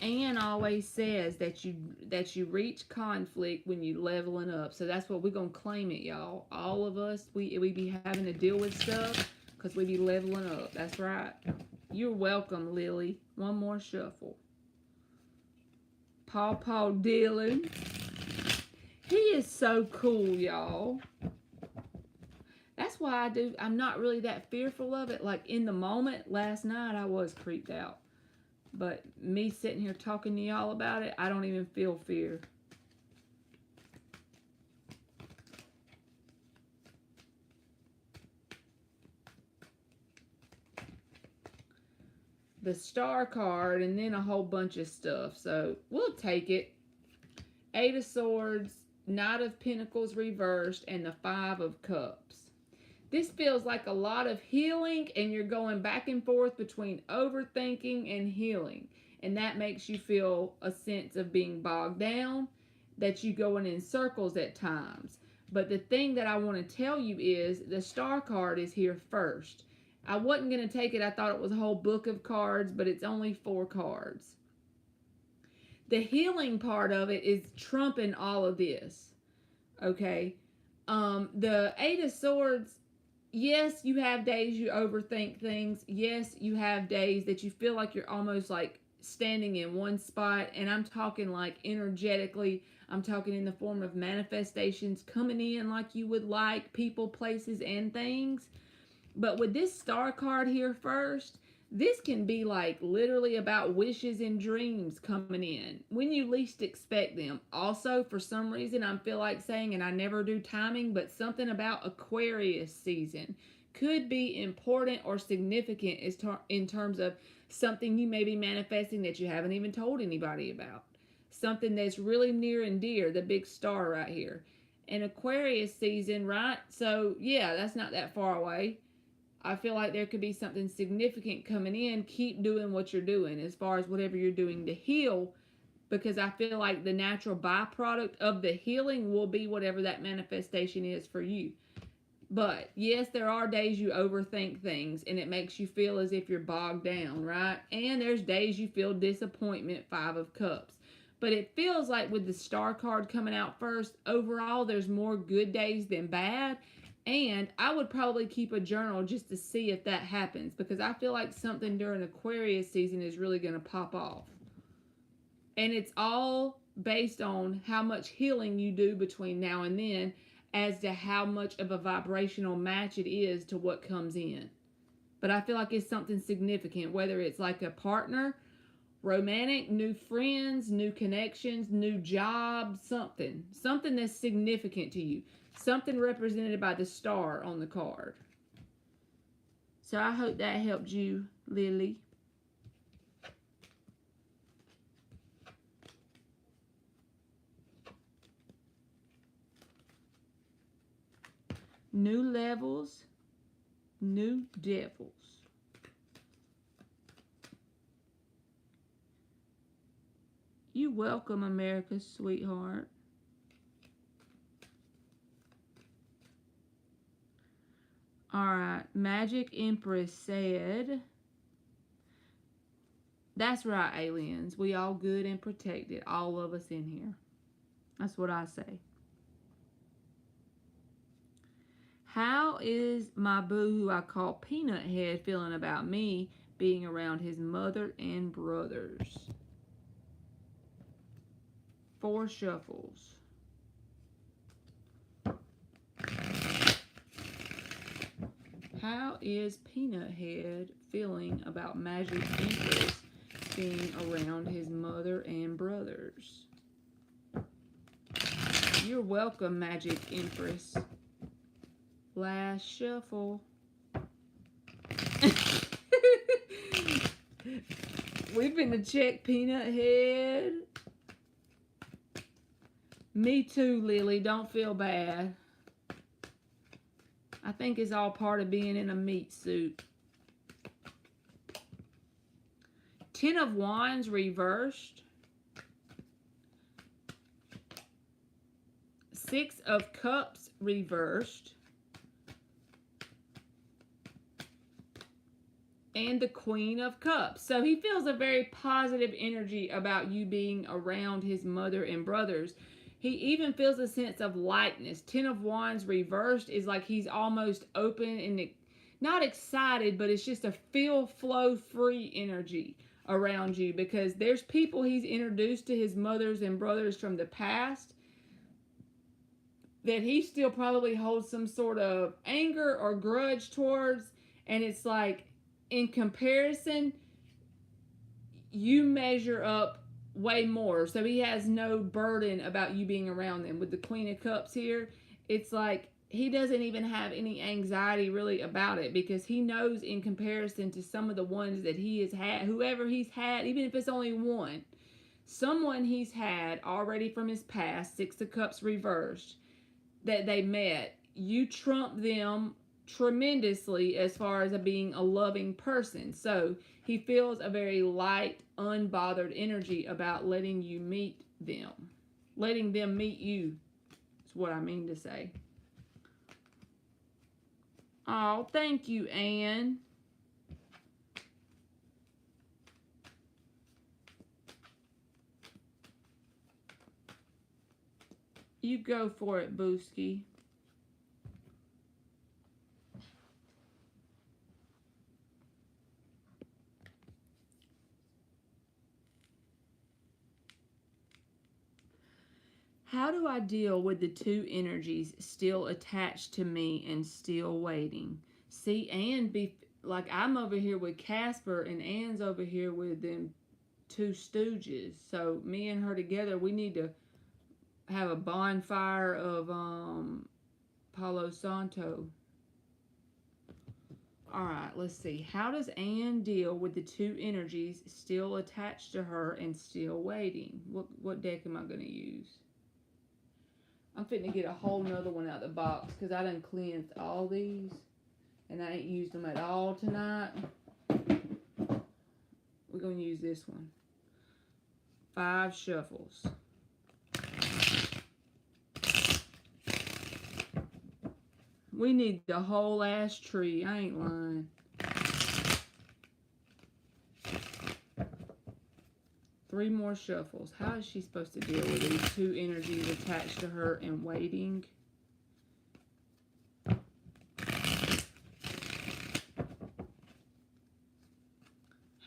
Anne always says that you reach conflict when you leveling up. So that's what we're going to claim it, y'all. All of us, we be having to deal with stuff because we be leveling up. That's right. You're welcome, Lily. One more shuffle. Paw Dylan. He is so cool, y'all. That's why I'm not really that fearful of it. Like in the moment, last night I was creeped out. But me sitting here talking to y'all about it, I don't even feel fear. The Star card and then a whole bunch of stuff. So we'll take it. 8 of Swords, Knight of Pentacles reversed, and the 5 of Cups. This feels like a lot of healing, and you're going back and forth between overthinking and healing. And that makes you feel a sense of being bogged down, that you're going in circles at times. But the thing that I want to tell you is the Star card is here first. I wasn't going to take it. I thought it was a whole book of cards, but it's only 4 cards. The healing part of it is trumping all of this. Okay? The 8 of Swords... Yes, you have days you overthink things. Yes, you have days that you feel like you're almost like standing in one spot. And I'm talking like energetically. I'm talking in the form of manifestations coming in like you would like, people, places, and things. But with this Star card here first, this can be like literally about wishes and dreams coming in when you least expect them. Also, for some reason, I feel like saying, and I never do timing, but something about Aquarius season could be important or significant in terms of something you may be manifesting that you haven't even told anybody about. Something that's really near and dear, the big star right here. And Aquarius season, right? So, yeah, that's not that far away. I feel like there could be something significant coming in. Keep doing what you're doing as far as whatever you're doing to heal, because I feel like the natural byproduct of the healing will be whatever that manifestation is for you. But yes, there are days you overthink things and it makes you feel as if you're bogged down, right? And there's days you feel disappointment, Five of Cups. But it feels like with the Star card coming out first, overall there's more good days than bad. And I would probably keep a journal just to see if that happens, because I feel like something during Aquarius season is really going to pop off. And it's all based on how much healing you do between now and then, as to how much of a vibrational match it is to what comes in. But I feel like it's something significant, whether it's like a partner, romantic, new friends, new connections, new job, something that's significant to you, something represented by the star on the card. So I hope that helped you, Lily. New levels, new devils. You welcome, America's sweetheart. Alright, Magic Empress said, that's right, aliens. We all good and protected. All of us in here. That's what I say. How is my boo, who I call Peanut Head, feeling about me being around his mother and brothers? 4 shuffles. How is Peanut Head feeling about Magic Empress being around his mother and brothers? You're welcome, Magic Empress. Last shuffle. We've been to check Peanut Head. Me too, Lily. Don't feel bad. I think it's all part of being in a meat suit. 10 of Wands reversed. 6 of Cups reversed. And the Queen of Cups. So he feels a very positive energy about you being around his mother and brothers. He even feels a sense of lightness. 10 of Wands reversed is like he's almost open and not excited, but it's just a feel, flow, free energy around you, because there's people he's introduced to his mothers and brothers from the past that he still probably holds some sort of anger or grudge towards. And it's like, in comparison, you measure up way more. So he has no burden about you being around them. With the Queen of Cups here, it's like he doesn't even have any anxiety really about it, because he knows in comparison to some of the ones that he has had, whoever he's had, even if it's only one, someone he's had already from his past, 6 of Cups reversed, that they met, you trump them tremendously as far as being a loving person. So he feels a very light, unbothered energy about letting you meet them. Letting them meet you is what I mean to say. Oh, thank you, Anne. You go for it, Booski. How do I deal with the 2 energies still attached to me and still waiting? See, Anne like, I'm over here with Casper and Anne's over here with them 2 stooges. So me and her together, we need to have a bonfire of Palo Santo. Alright, let's see. How does Anne deal with the 2 energies still attached to her and still waiting? What deck am I going to use? I'm fitting to get a whole nother one out of the box, because I done cleansed all these and I ain't used them at all tonight. We're going to use this one. 5 shuffles. We need the whole ass tree. I ain't lying. Three more shuffles. How is she supposed to deal with these two energies attached to her and waiting?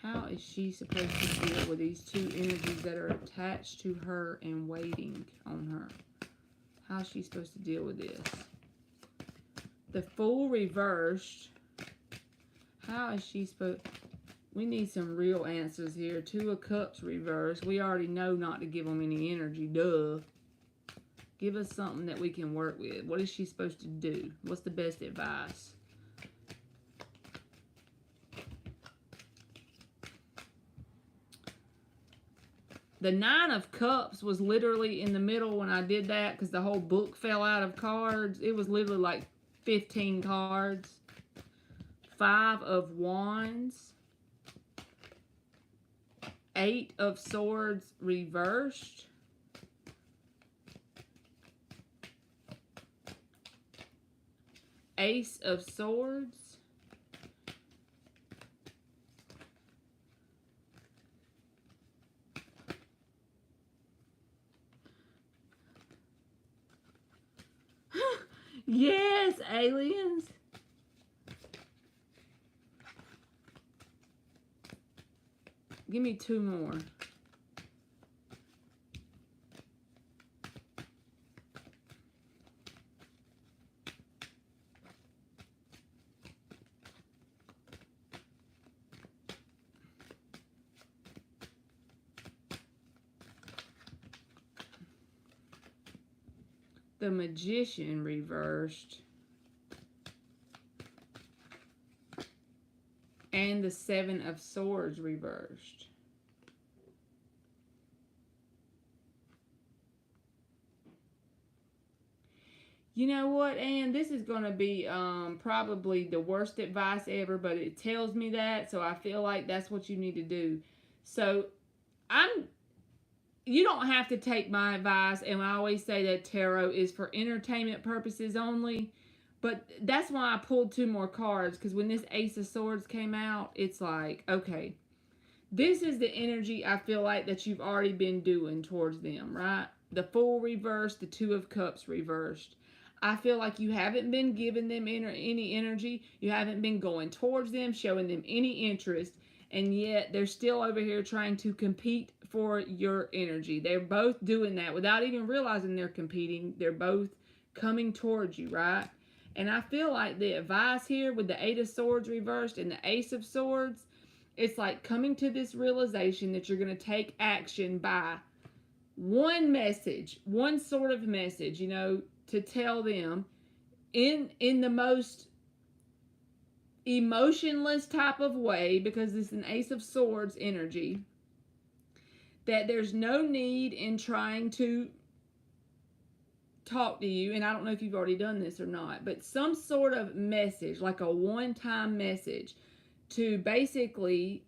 How is she supposed to deal with these two energies that are attached to her and waiting on her? How is she supposed to deal with this? The Fool reversed. How is she supposed... We need some real answers here. Two of Cups reversed. We already know not to give them any energy. Duh. Give us something that we can work with. What is she supposed to do? What's the best advice? The Nine of Cups was literally in the middle when I did that because the whole book fell out of cards. It was literally like 15 cards. Five of Wands. Eight of Swords reversed. Ace of Swords. Yes, aliens. Give me two more. The Magician reversed. And the Seven of Swords reversed. You know what, Anne? This is going to be probably the worst advice ever, but it tells me that, so I feel like that's what you need to do. So, you don't have to take my advice, and I always say that tarot is for entertainment purposes only, but that's why I pulled two more cards, because when this Ace of Swords came out, it's like, okay, this is the energy I feel like that you've already been doing towards them, right? The Fool reversed, the Two of Cups reversed. I feel like you haven't been giving them any energy. You haven't been going towards them, showing them any interest. And yet they're still over here trying to compete for your energy. They're both doing that without even realizing they're competing. They're both coming towards you, right? And I feel like the advice here with the Eight of Swords reversed and the Ace of Swords, it's like coming to this realization that you're going to take action by one message, one sort of message, you know, to tell them in the most emotionless type of way, because it's an Ace of Swords energy, that there's no need in trying to talk to you. And I don't know if you've already done this or not, but some sort of message, like a one-time message to basically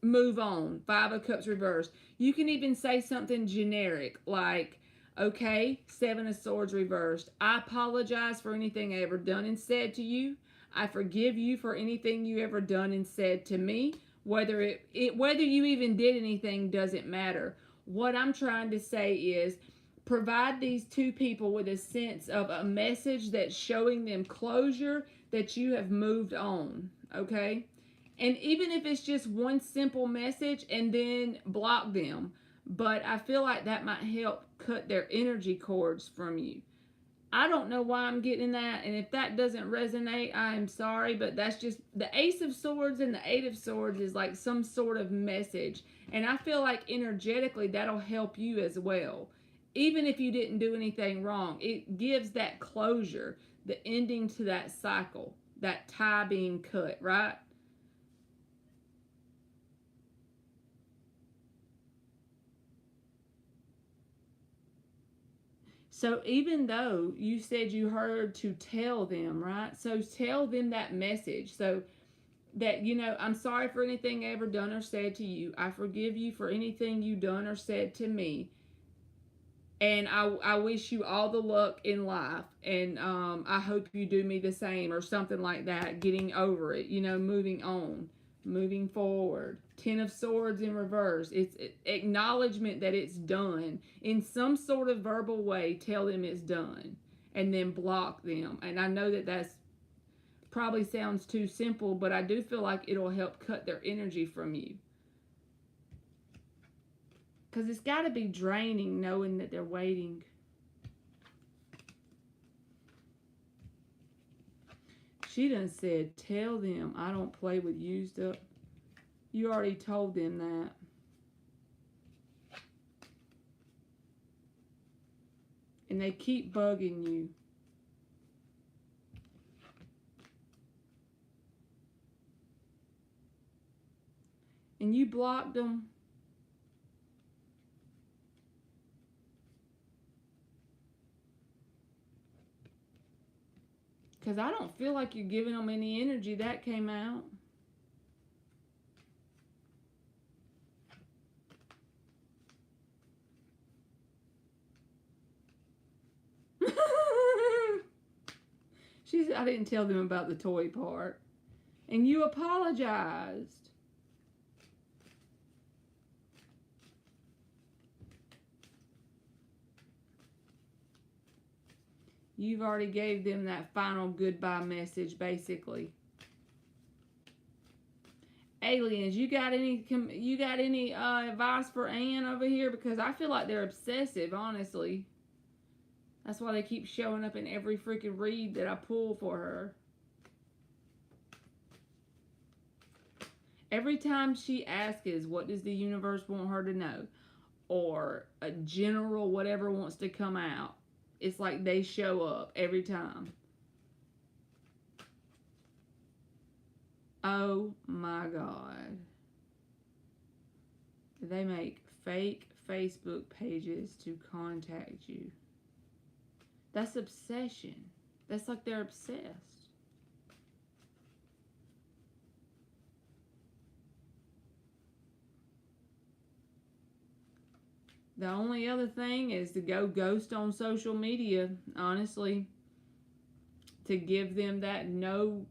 move on. Five of Cups reversed. You can even say something generic like, okay, Seven of Swords reversed. I apologize for anything I ever done and said to you. I forgive you for anything you ever done and said to me. Whether whether you even did anything doesn't matter. What I'm trying to say is provide these two people with a sense of a message that's showing them closure, that you have moved on, okay? And even if it's just one simple message, and then block them. But I feel like that might help cut their energy cords from you. I don't know why I'm getting that, and if that doesn't resonate, I am sorry, but that's just the Ace of Swords and the Eight of Swords is like some sort of message, and I feel like energetically that'll help you as well. Even if you didn't do anything wrong, it gives that closure, the ending to that cycle, that tie being cut, right? So even though you said you heard to tell them, right? So tell them that message. So that, you know, I'm sorry for anything I ever done or said to you. I forgive you for anything you done or said to me. And I wish you all the luck in life, and I hope you do me the same, or something like that. Getting over it, moving on, moving forward. Ten of Swords in reverse. It's acknowledgement that it's done in some sort of verbal way. Tell them it's done, and then block them. And I know that that's probably sounds too simple, but I do feel like it'll help cut their energy from you. Because it's got to be draining knowing that they're waiting. She done said, tell them I don't play with used up. You already told them that. And they keep bugging you. And you blocked them. Because I don't feel like you're giving them any energy. That came out. She said, I didn't tell them about the toy part. And you apologized. You've already gave them that final goodbye message, basically. Aliens, you got any advice for Anne over here? Because I feel like they're obsessive, honestly. That's why they keep showing up in every freaking read that I pull for her. Every time she asks, what does the universe want her to know? Or a general whatever wants to come out. It's like they show up every time. Oh my God. They make fake Facebook pages to contact you. That's obsession. That's like they're obsessed. The only other thing is to go ghost on social media, honestly. To give them that no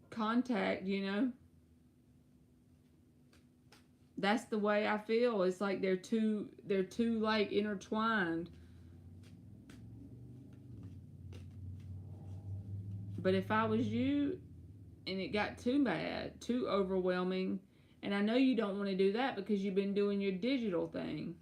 contact, That's the way I feel. It's like they're too like intertwined. But if I was you and it got too bad, too overwhelming, and I know you don't want to do that because you've been doing your digital thing.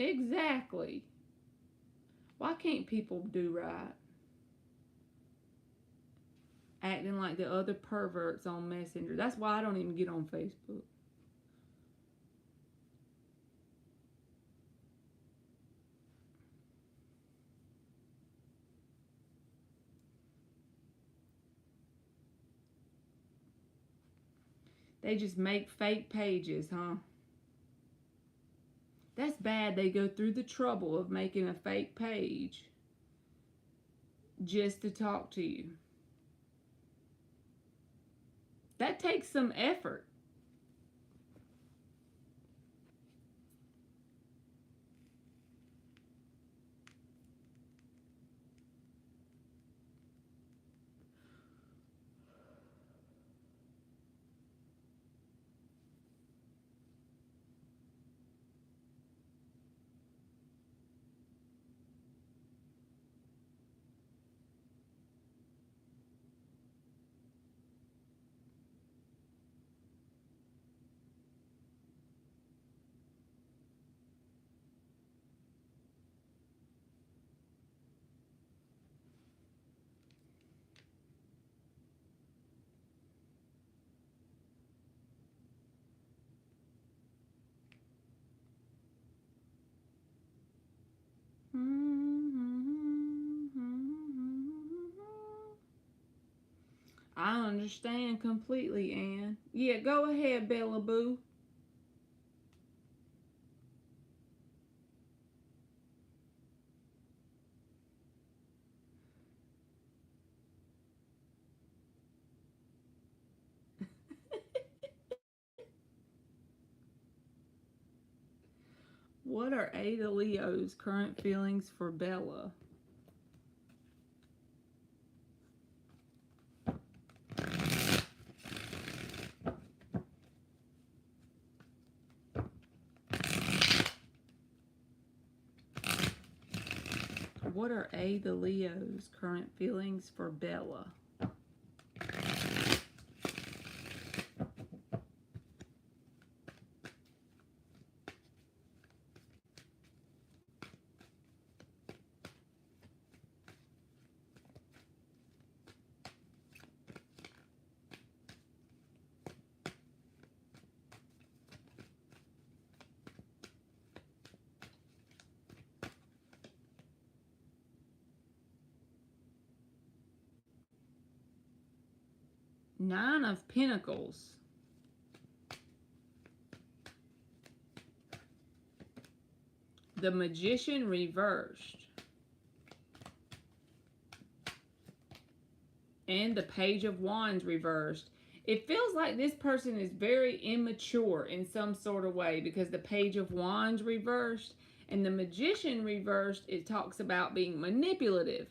Exactly. Why can't people do right? Acting like the other perverts on Messenger. That's why I don't even get on Facebook. They just make fake pages, huh? That's bad. They go through the trouble of making a fake page just to talk to you. That takes some effort. I understand completely, Anne. Yeah, go ahead, Bella Boo. What are Ada Leo's current feelings for Bella? What are Ada Leo's current feelings for Bella? Nine of Pentacles. The Magician reversed. And the Page of Wands reversed. It feels like this person is very immature in some sort of way, because the Page of Wands reversed and the Magician reversed, it talks about being manipulative.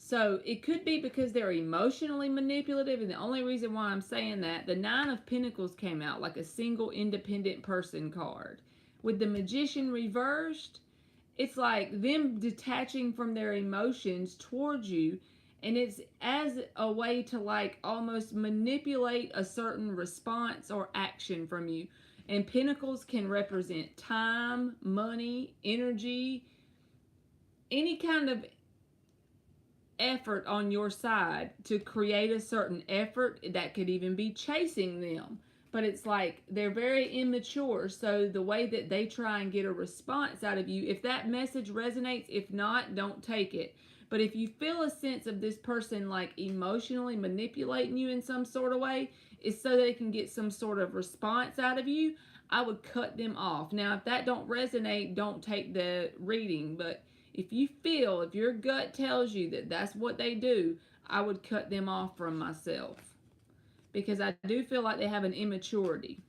So it could be because they're emotionally manipulative, and the only reason why I'm saying that, the Nine of Pentacles came out like a single independent person card. With the Magician reversed, it's like them detaching from their emotions towards you, and it's as a way to like almost manipulate a certain response or action from you. And Pentacles can represent time, money, energy, any kind of effort on your side to create a certain effort. That could even be chasing them. But it's like they're very immature, so the way that they try and get a response out of you, if that message resonates, if not, don't take it. But if you feel a sense of this person like emotionally manipulating you in some sort of way, it's so they can get some sort of response out of you, I would cut them off. Now, if that don't resonate, don't take the reading. But if you feel, if your gut tells you that that's what they do, I would cut them off from myself. Because I do feel like they have an immaturity.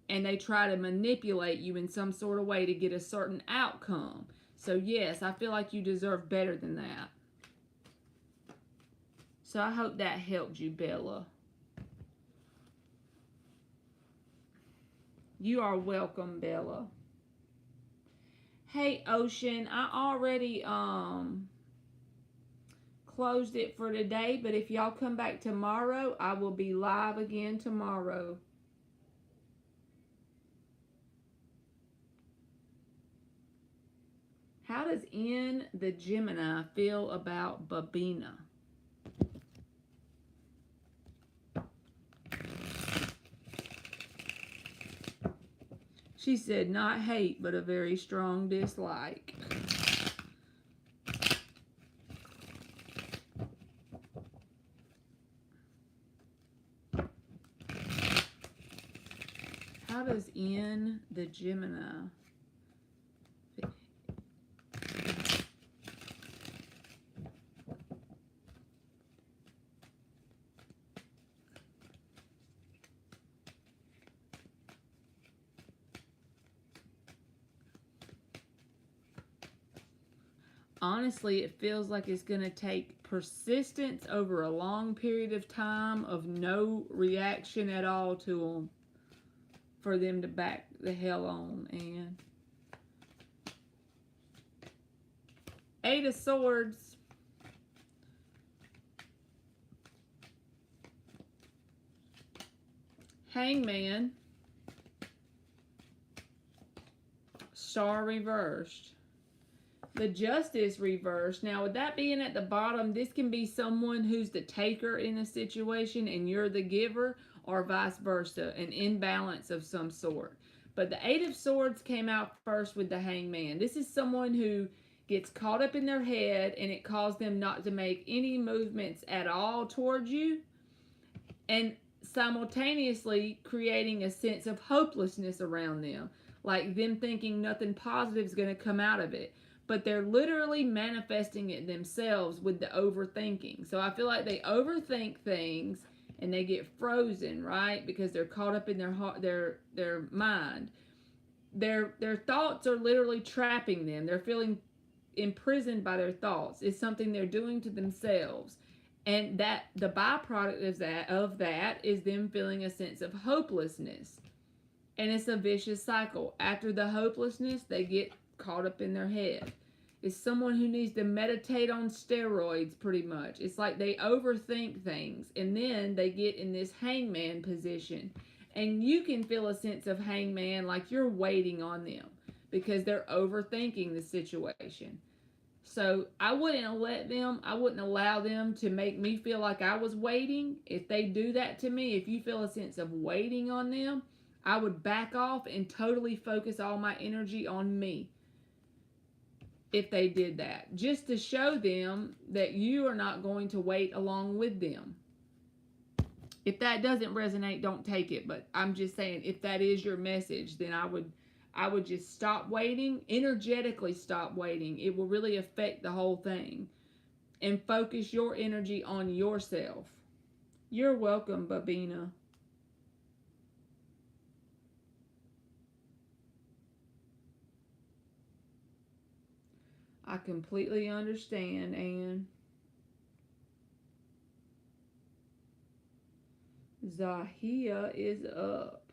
And they try to manipulate you in some sort of way to get a certain outcome. So yes, I feel like you deserve better than that. So I hope that helped you, Bella. You are welcome, Bella. Hey, Ocean, I already closed it for today, but if y'all come back tomorrow, I will be live again tomorrow. How does N the Gemini feel about Babina? She said, not hate, but a very strong dislike. How does N the Gemini? Honestly, it feels like it's going to take persistence over a long period of time of no reaction at all to them for them to back the hell on. And Eight of Swords. Hangman. Star reversed. The Justice reversed. Now, with that being at the bottom, this can be someone who's the taker in a situation and you're the giver, or vice versa, an imbalance of some sort. But the Eight of Swords came out first with the Hangman. This is someone who gets caught up in their head, and it caused them not to make any movements at all towards you, and simultaneously creating a sense of hopelessness around them, like them thinking nothing positive is going to come out of it. But they're literally manifesting it themselves with the overthinking. So I feel like they overthink things and they get frozen, right? Because they're caught up in their mind. their thoughts are literally trapping them. They're feeling imprisoned by their thoughts. It's something they're doing to themselves. And that the byproduct of that is them feeling a sense of hopelessness. And it's a vicious cycle. After the hopelessness, they get caught up in their head. It's someone who needs to meditate on steroids, pretty much. It's like they overthink things, and then they get in this hangman position. And you can feel a sense of hangman, like you're waiting on them because they're overthinking the situation. So I wouldn't allow them to make me feel like I was waiting. If they do that to me, if you feel a sense of waiting on them, I would back off and totally focus all my energy on me. If they did that, just to show them that you are not going to wait along with them. If that doesn't resonate, don't take it. But I'm just saying, if that is your message, then I would just stop waiting, energetically stop waiting. It will really affect the whole thing. And focus your energy on yourself. You're welcome, Babina. I completely understand, Anne. Zahia is up.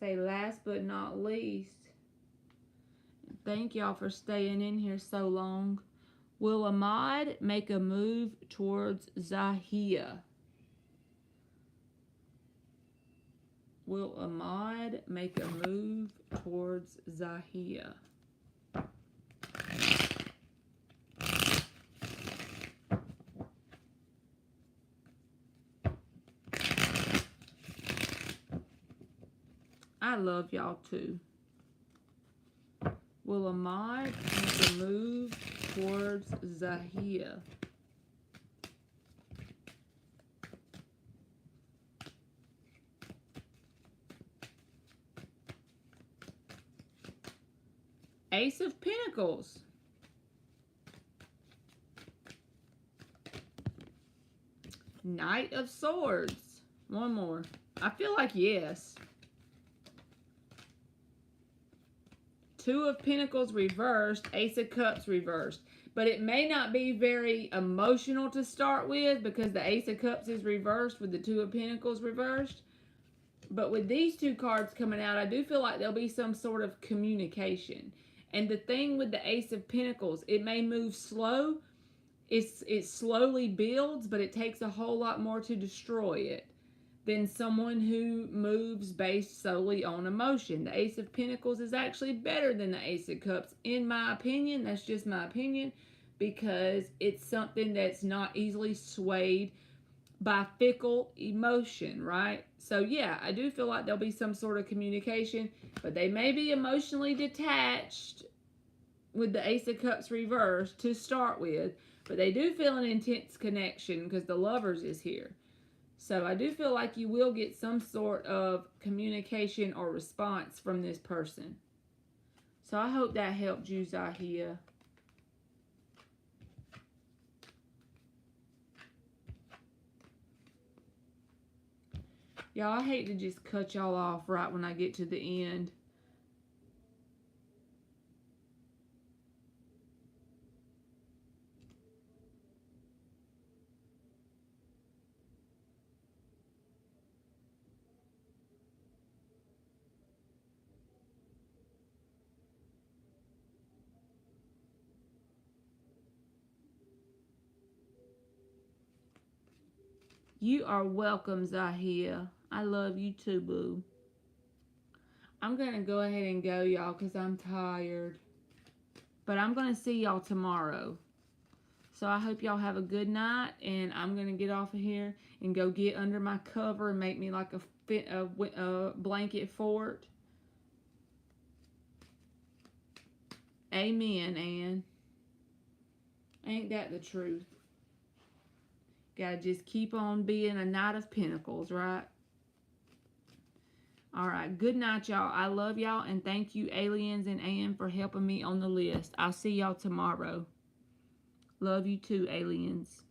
Say last but not least, thank y'all for staying in here so long. Will Ahmad make a move towards Zahia? Will Ahmad make a move towards Zahia? I love y'all too. Will Ahmad make a move towards Zahia? Ace of Pentacles. Knight of Swords. One more. I feel like yes. Two of Pentacles reversed, Ace of Cups reversed. But it may not be very emotional to start with because the Ace of Cups is reversed with the Two of Pentacles reversed. But with these two cards coming out, I do feel like there'll be some sort of communication. And the thing with the Ace of Pentacles, it may move slow. It slowly builds, but it takes a whole lot more to destroy it than someone who moves based solely on emotion. The Ace of Pentacles is actually better than the Ace of Cups, in my opinion. That's just my opinion, because it's something that's not easily swayed by fickle emotion, right? So yeah, I do feel like there'll be some sort of communication, but they may be emotionally detached with the Ace of Cups reversed to start with, but they do feel an intense connection because the Lovers is here. So I do feel like you will get some sort of communication or response from this person. So I hope that helped you, Zahia. Y'all, I hate to just cut y'all off right when I get to the end. You are welcome, Zahia. I love you too, boo. I'm going to go ahead and go, y'all, because I'm tired. But I'm going to see y'all tomorrow. So I hope y'all have a good night, and I'm going to get off of here and go get under my cover and make me like a blanket fort. Amen, Ann. Ain't that the truth? Gotta just keep on being a Knight of Pentacles, right? Alright, good night, y'all. I love y'all, and thank you, Aliens and Ann, for helping me on the list. I'll see y'all tomorrow. Love you too, Aliens.